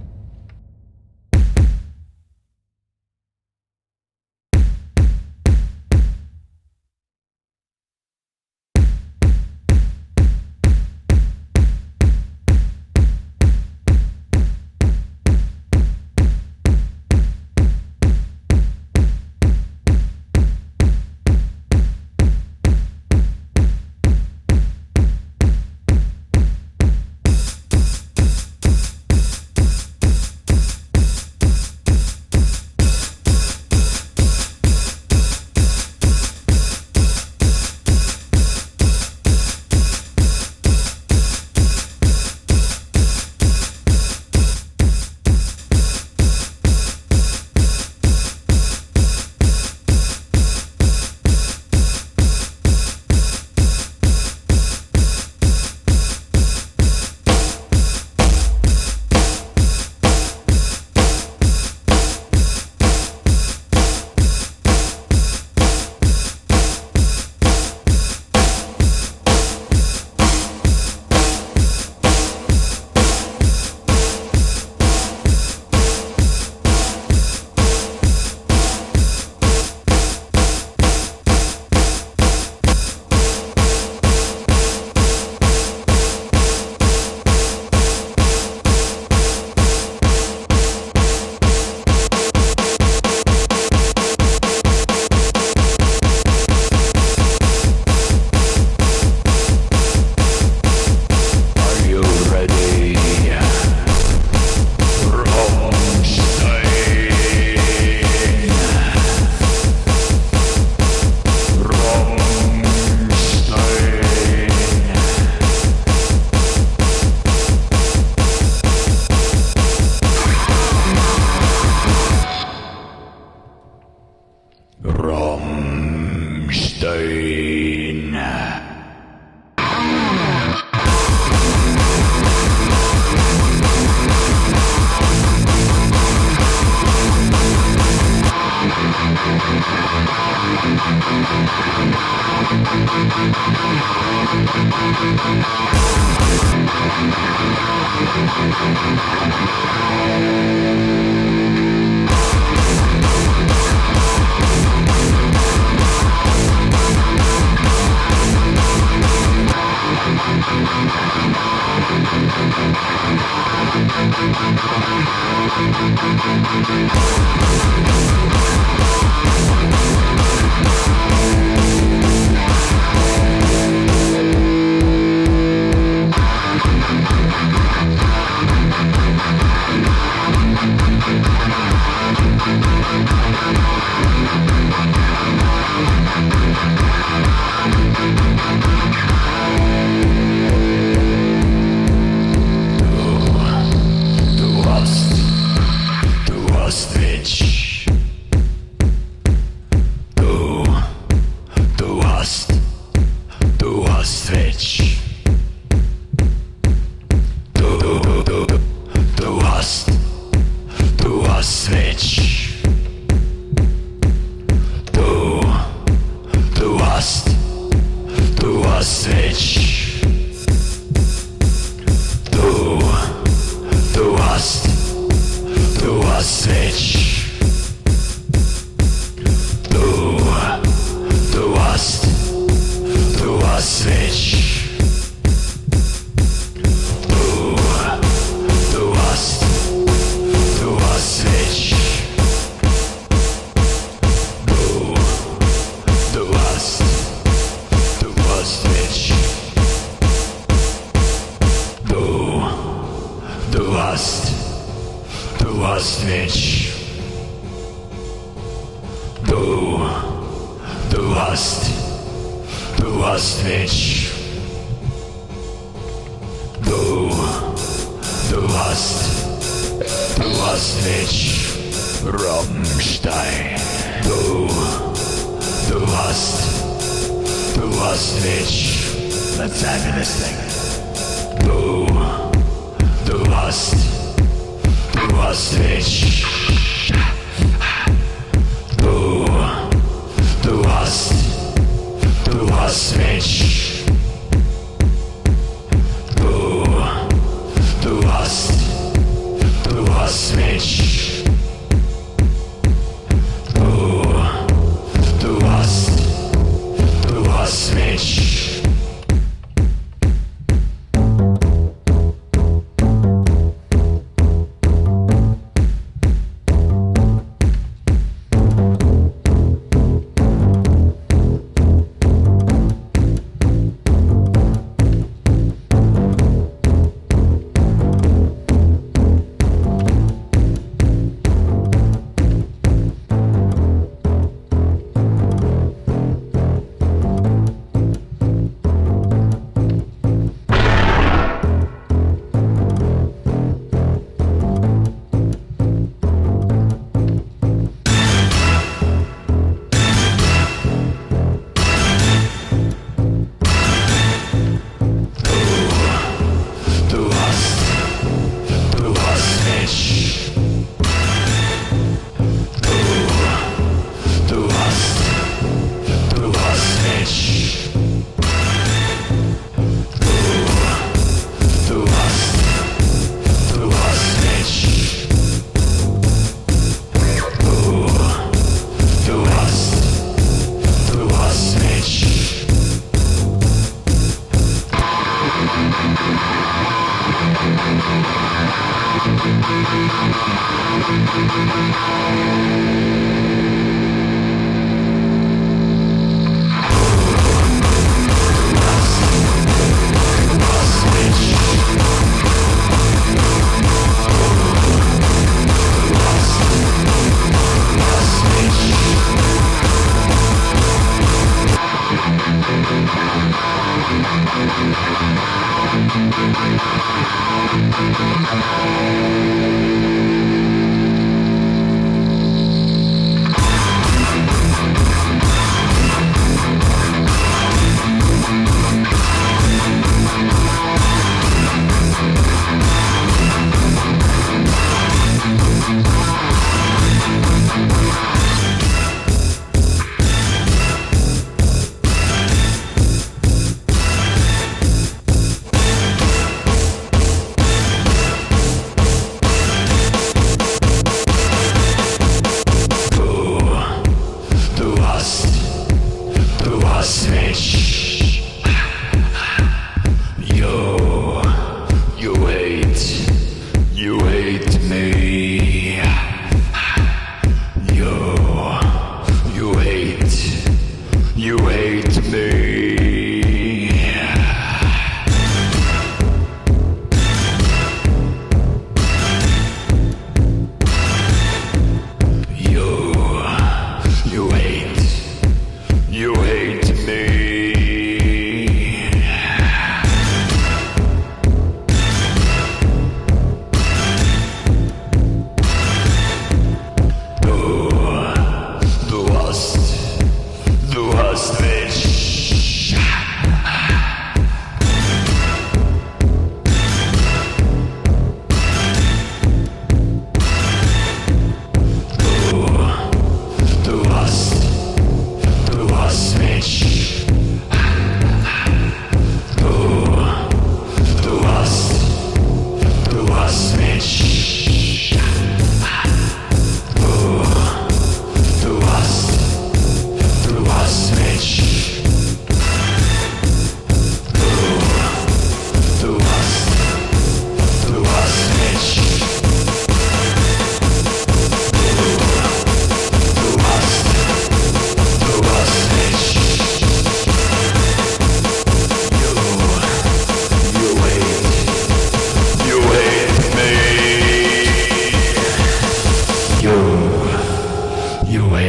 Johnston.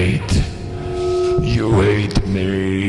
hate me.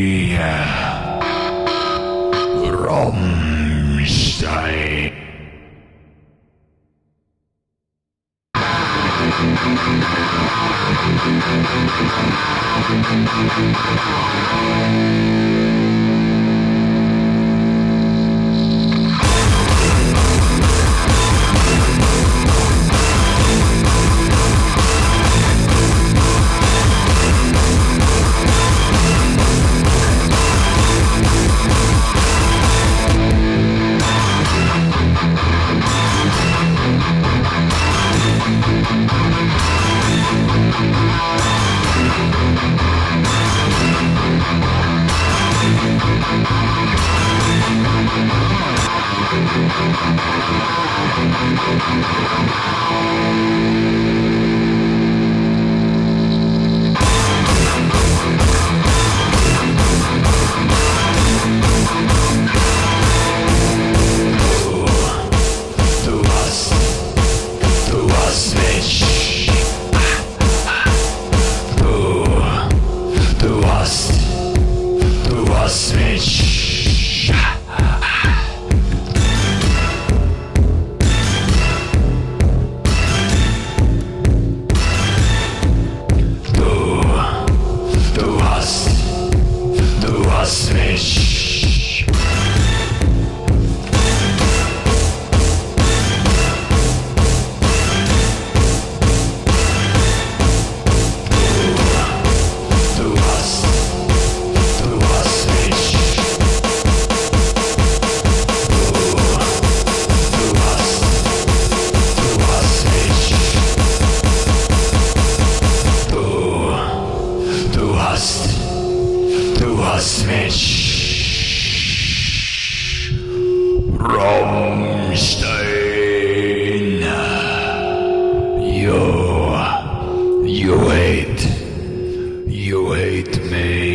Rammstein. You hate me.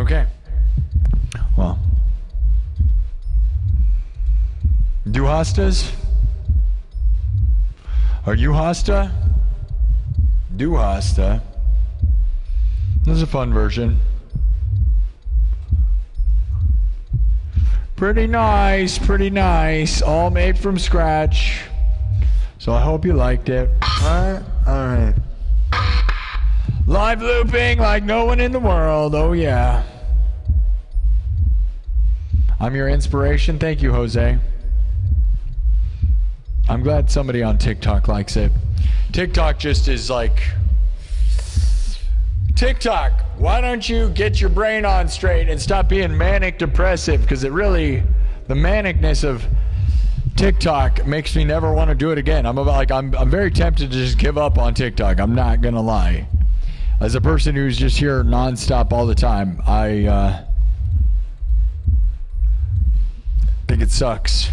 Okay. Well. Do hostas? Are you hosta? Do hosta. This is a fun version. Pretty nice, pretty nice. All made from scratch. So I hope you liked it. Alright, alright. Live looping like no one in the world. Oh yeah. I'm your inspiration. Thank you, Jose. I'm glad somebody on TikTok likes it. TikTok just is like, TikTok, why don't you get your brain on straight and stop being manic depressive? Because it really the manicness of TikTok makes me never want to do it again. I'm very tempted to just give up on TikTok. I'm not gonna lie. As a person who's just here nonstop all the time, I think it sucks.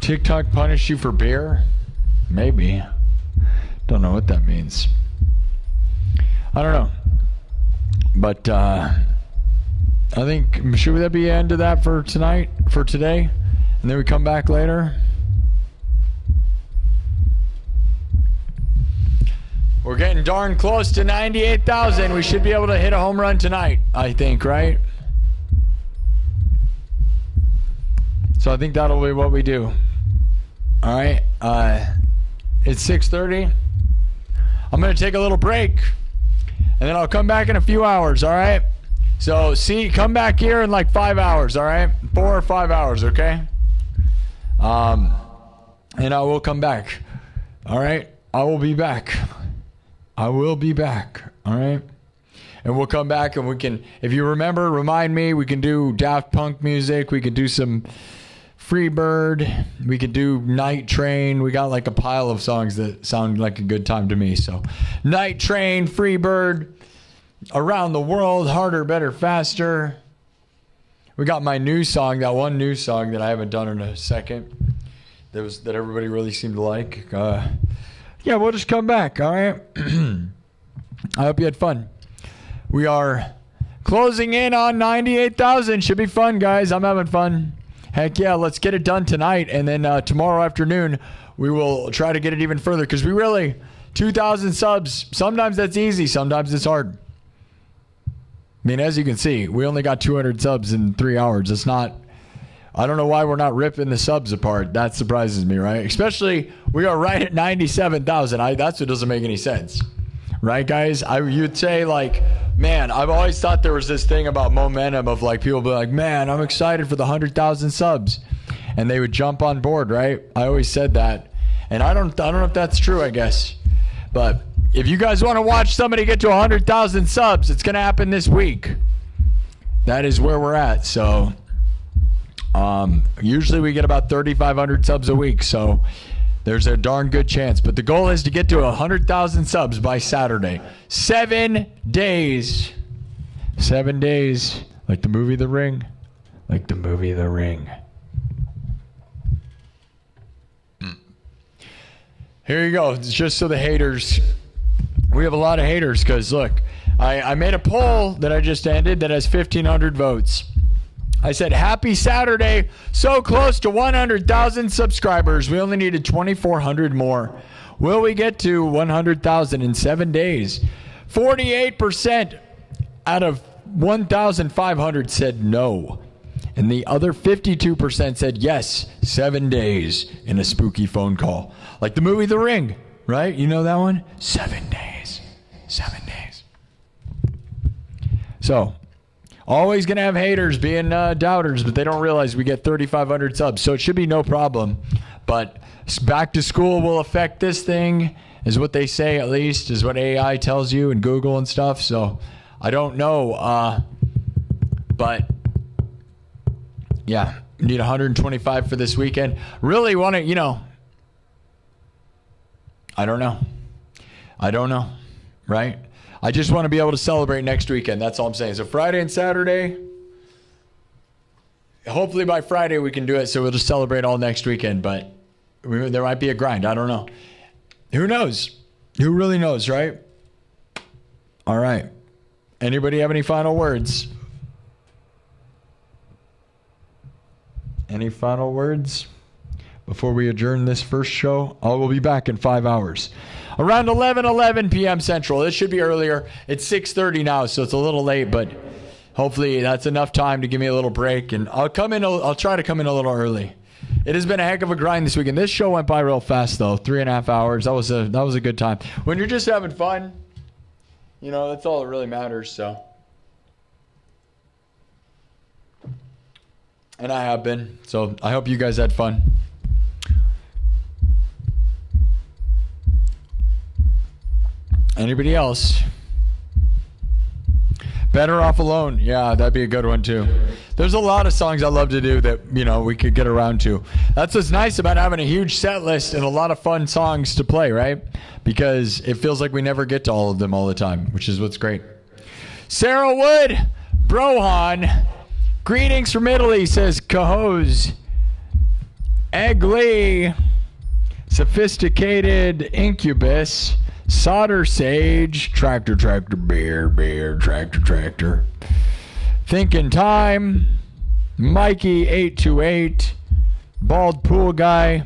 TikTok punish you for beer? Maybe. Don't know what that means. I don't know. But I think, should that be the end of that for tonight, for today? And then we come back later? We're getting darn close to 98,000. We should be able to hit a home run tonight, I think, right? So I think that'll be what we do. All right. It's 6:30. I'm going to take a little break, and then I'll come back in a few hours, all right? So, come back here in like 5 hours, all right? 4 or 5 hours, okay? And I will come back, all right? I will be back. I will be back, all right? And we'll come back, and we can, if you remember, remind me, we can do Daft Punk music. We can do some Freebird. We could do Night Train. We got like a pile of songs that sound like a good time to me. So Night Train, Freebird, Around the World, Harder, Better, Faster. We got my new song, that one new song that I haven't done in a second. That everybody really seemed to like. Yeah, we'll just come back, all right? I hope you had fun. We are closing in on 98,000. Should be fun, guys. I'm having fun. Heck yeah, let's get it done tonight. And then tomorrow afternoon, we will try to get it even further. Because we really, 2,000 subs, sometimes that's easy. Sometimes it's hard. I mean, as you can see, we only got 200 subs in 3 hours. It's not, I don't know why we're not ripping the subs apart. That surprises me, right? Especially, we are right at 97,000. That's what doesn't make any sense. Right, guys? You'd say, like, man, I've always thought there was this thing about momentum of, like, people be like, man, I'm excited for the 100,000 subs. And they would jump on board, right? I always said that. And I don't know if that's true, I guess. But if you guys want to watch somebody get to 100,000 subs, it's going to happen this week. That is where we're at. So, usually we get about 3,500 subs a week. So, there's a darn good chance. But the goal is to get to 100,000 subs by Saturday. 7 days. 7 days. Like the movie The Ring. Like the movie The Ring. Here you go. It's just so the haters. We have a lot of haters because, look, I made a poll that I just ended that has 1,500 votes. I said, happy Saturday, so close to 100,000 subscribers. We only needed 2,400 more. Will we get to 100,000 in 7 days? 48% out of 1,500 said no. And the other 52% said yes, 7 days in a spooky phone call. Like the movie The Ring, right? You know that one? 7 days. 7 days. So, always going to have haters being doubters, but they don't realize we get 3,500 subs. So it should be no problem. But back to school will affect this thing, is what they say, at least, is what AI tells you and Google and stuff. So I don't know. But yeah, need 125 for this weekend. Really want to, I don't know. Right? I just want to be able to celebrate next weekend. That's all I'm saying. So Friday and Saturday, hopefully by Friday we can do it. So we'll just celebrate all next weekend. But there might be a grind. I don't know. Who knows? Who really knows, right? All right. Anybody have any final words? Any final words before we adjourn this first show? We'll be back in 5 hours. Around 11 p.m. Central. It should be earlier. It's 6:30 now, so it's a little late, but hopefully that's enough time to give me a little break. And I'll try to come in a little early. It has been a heck of a grind this weekend. This show went by real fast, though. 3.5 hours. That was a good time. When you're just having fun, that's all that really matters. So And I have been. So I hope you guys had fun. Anybody else? Better Off Alone. Yeah, that'd be a good one too. There's a lot of songs I love to do that, you know, we could get around to. That's what's nice about having a huge set list and a lot of fun songs to play, right? Because it feels like we never get to all of them all the time, which is what's great. Sarah Wood, Brohan, greetings from Italy, says Cahoz. Egg Lee, Sophisticated Incubus, Solder Sage, Tractor Bear, Tractor. Thinking Time, Mikey 828, Bald Pool Guy,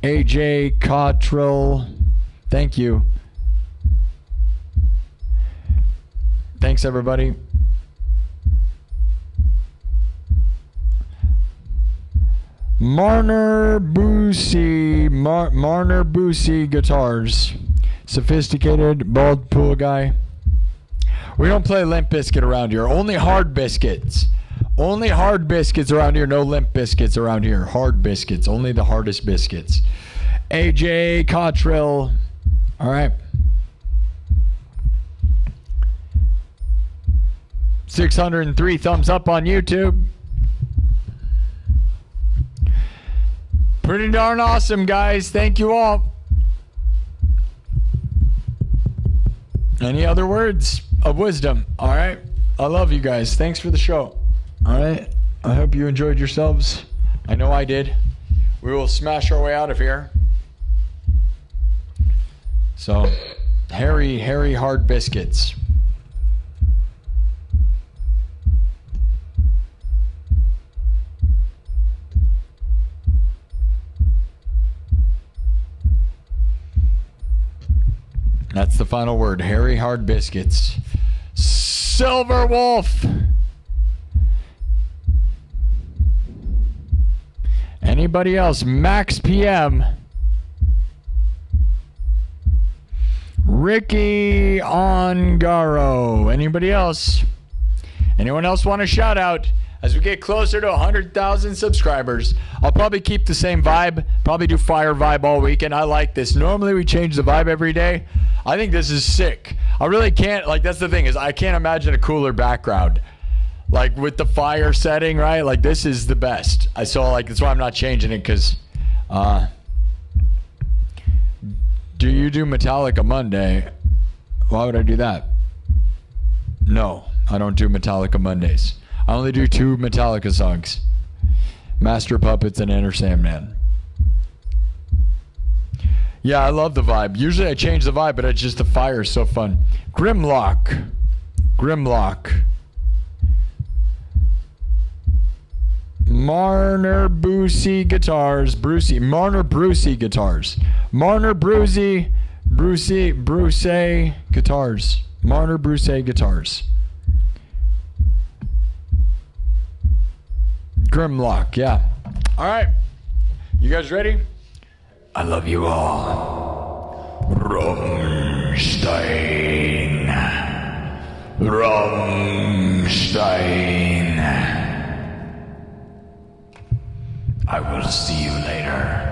AJ Cottrell. Thank you. Thanks, everybody. Marner Boosie Guitars. Sophisticated Bald Pool Guy. We don't play Limp Bizkit around here. Only Hard Biscuits. Only Hard Biscuits around here. No Limp Biscuits around here. Hard Biscuits. Only the hardest biscuits. AJ Cottrell. All right. 603 thumbs up on YouTube. Pretty darn awesome, guys. Thank you all. Any other words of wisdom? All right. I love you guys. Thanks for the show. All right. I hope you enjoyed yourselves. I know I did. We will smash our way out of here. So, Harry Hard Biscuits. That's the final word. Harry Hard Biscuits. Silver Wolf. Anybody else? Max PM. Ricky Ongaro. Anybody else? Anyone else want a shout out? As we get closer to 100,000 subscribers, I'll probably keep the same vibe. Probably do fire vibe all weekend. I like this. Normally we change the vibe every day. I think this is sick. I really can't, like, that's the thing, is I can't imagine a cooler background. Like, with the fire setting, right? Like, this is the best. I saw, like, that's why I'm not changing it, because, do you do Metallica Monday? Why would I do that? No, I don't do Metallica Mondays. I only do 2 Metallica songs. Master Puppets and Enter Sandman. Yeah, I love the vibe. Usually I change the vibe, but it's just the fire is so fun. Grimlock. Marner Brucey Guitars. Marner Brucey Guitars. Marner Brucey Guitars. Marner Brucey Guitars. Grimlock, yeah. All right. You guys ready? I love you all. Rammstein. I will see you later.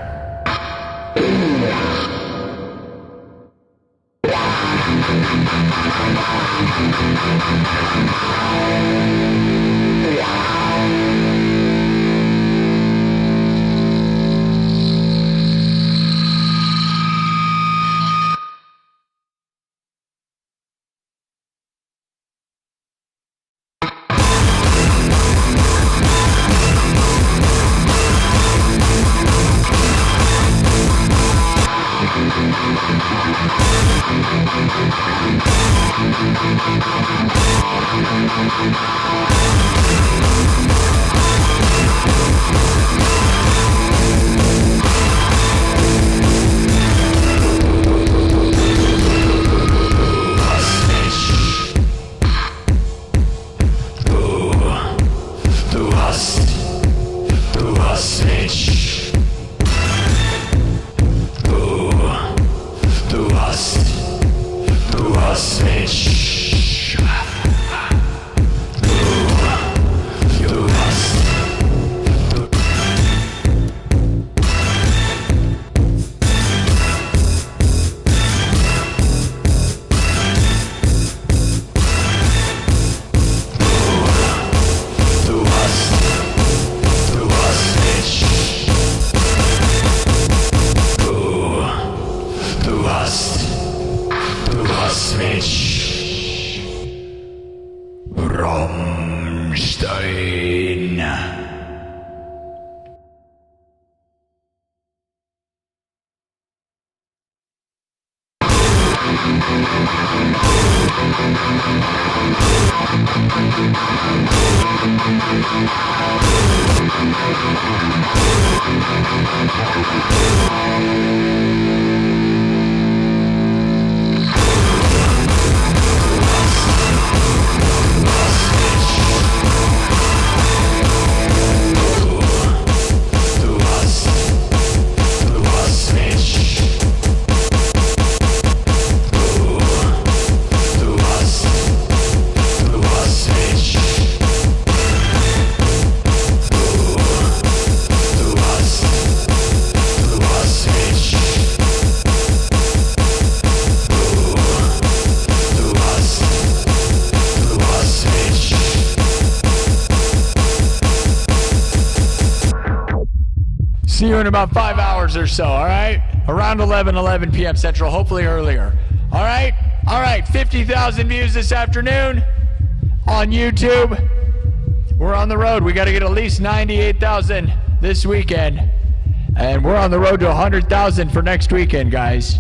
See you in about 5 hours or so, all right? Around 11 p.m. Central, hopefully earlier. All right? All right, 50,000 views this afternoon on YouTube. We're on the road. We got to get at least 98,000 this weekend. And we're on the road to 100,000 for next weekend, guys.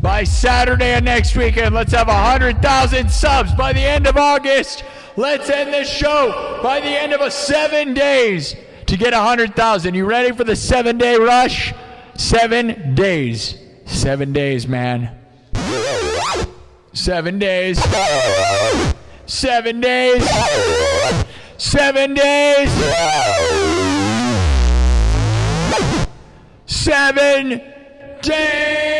By Saturday of next weekend, let's have 100,000 subs. By the end of August, let's end this show by the end of 7 days. To get 100,000. You ready for the 7-day rush? 7 days. 7 days, man. 7 days. 7 days. 7 days. 7 days.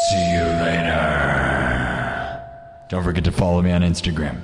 See you later. Don't forget to follow me on Instagram.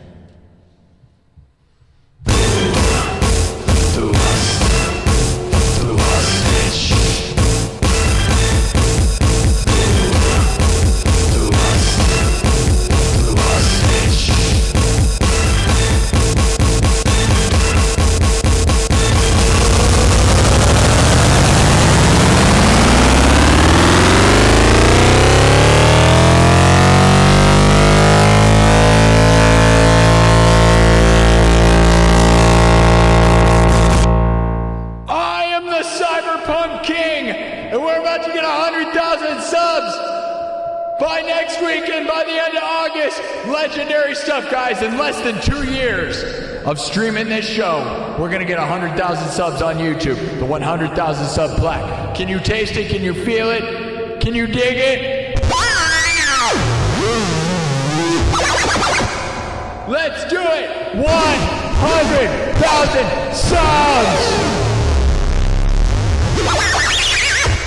By next weekend, by the end of August, legendary stuff, guys. In less than 2 years of streaming this show, we're going to get 100,000 subs on YouTube. The 100,000 sub plaque. Can you taste it? Can you feel it? Can you dig it? Let's do it! 100,000 subs!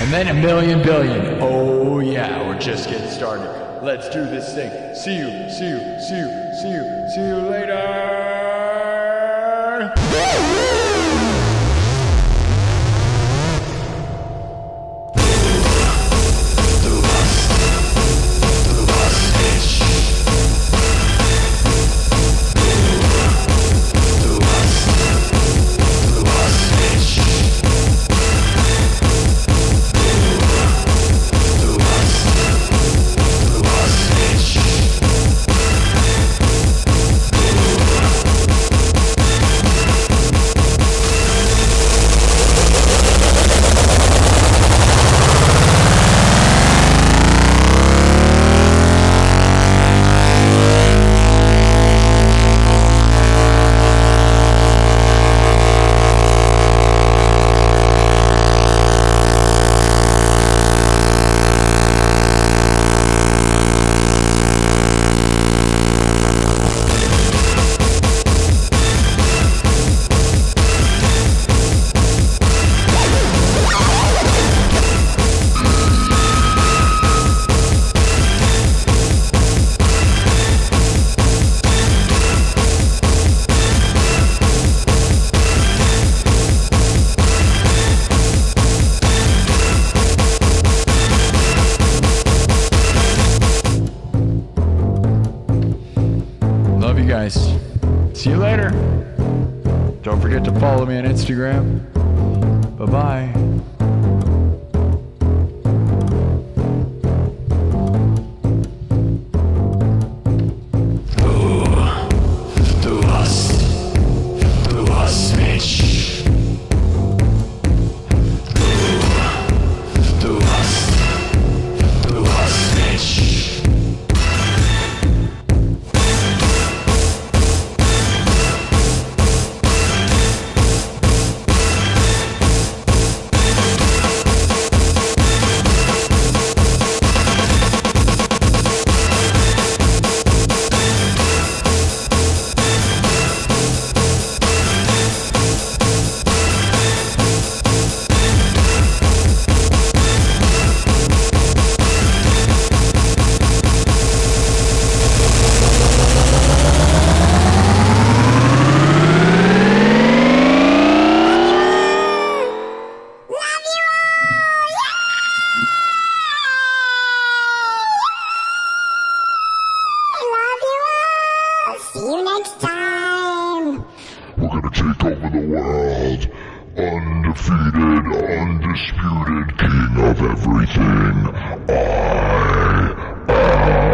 And then a million billion. Oh yeah, we're just getting started. Let's do this thing. See you later. Don't forget to follow me on Instagram. Bye-bye. Undefeated, undisputed king of everything. I am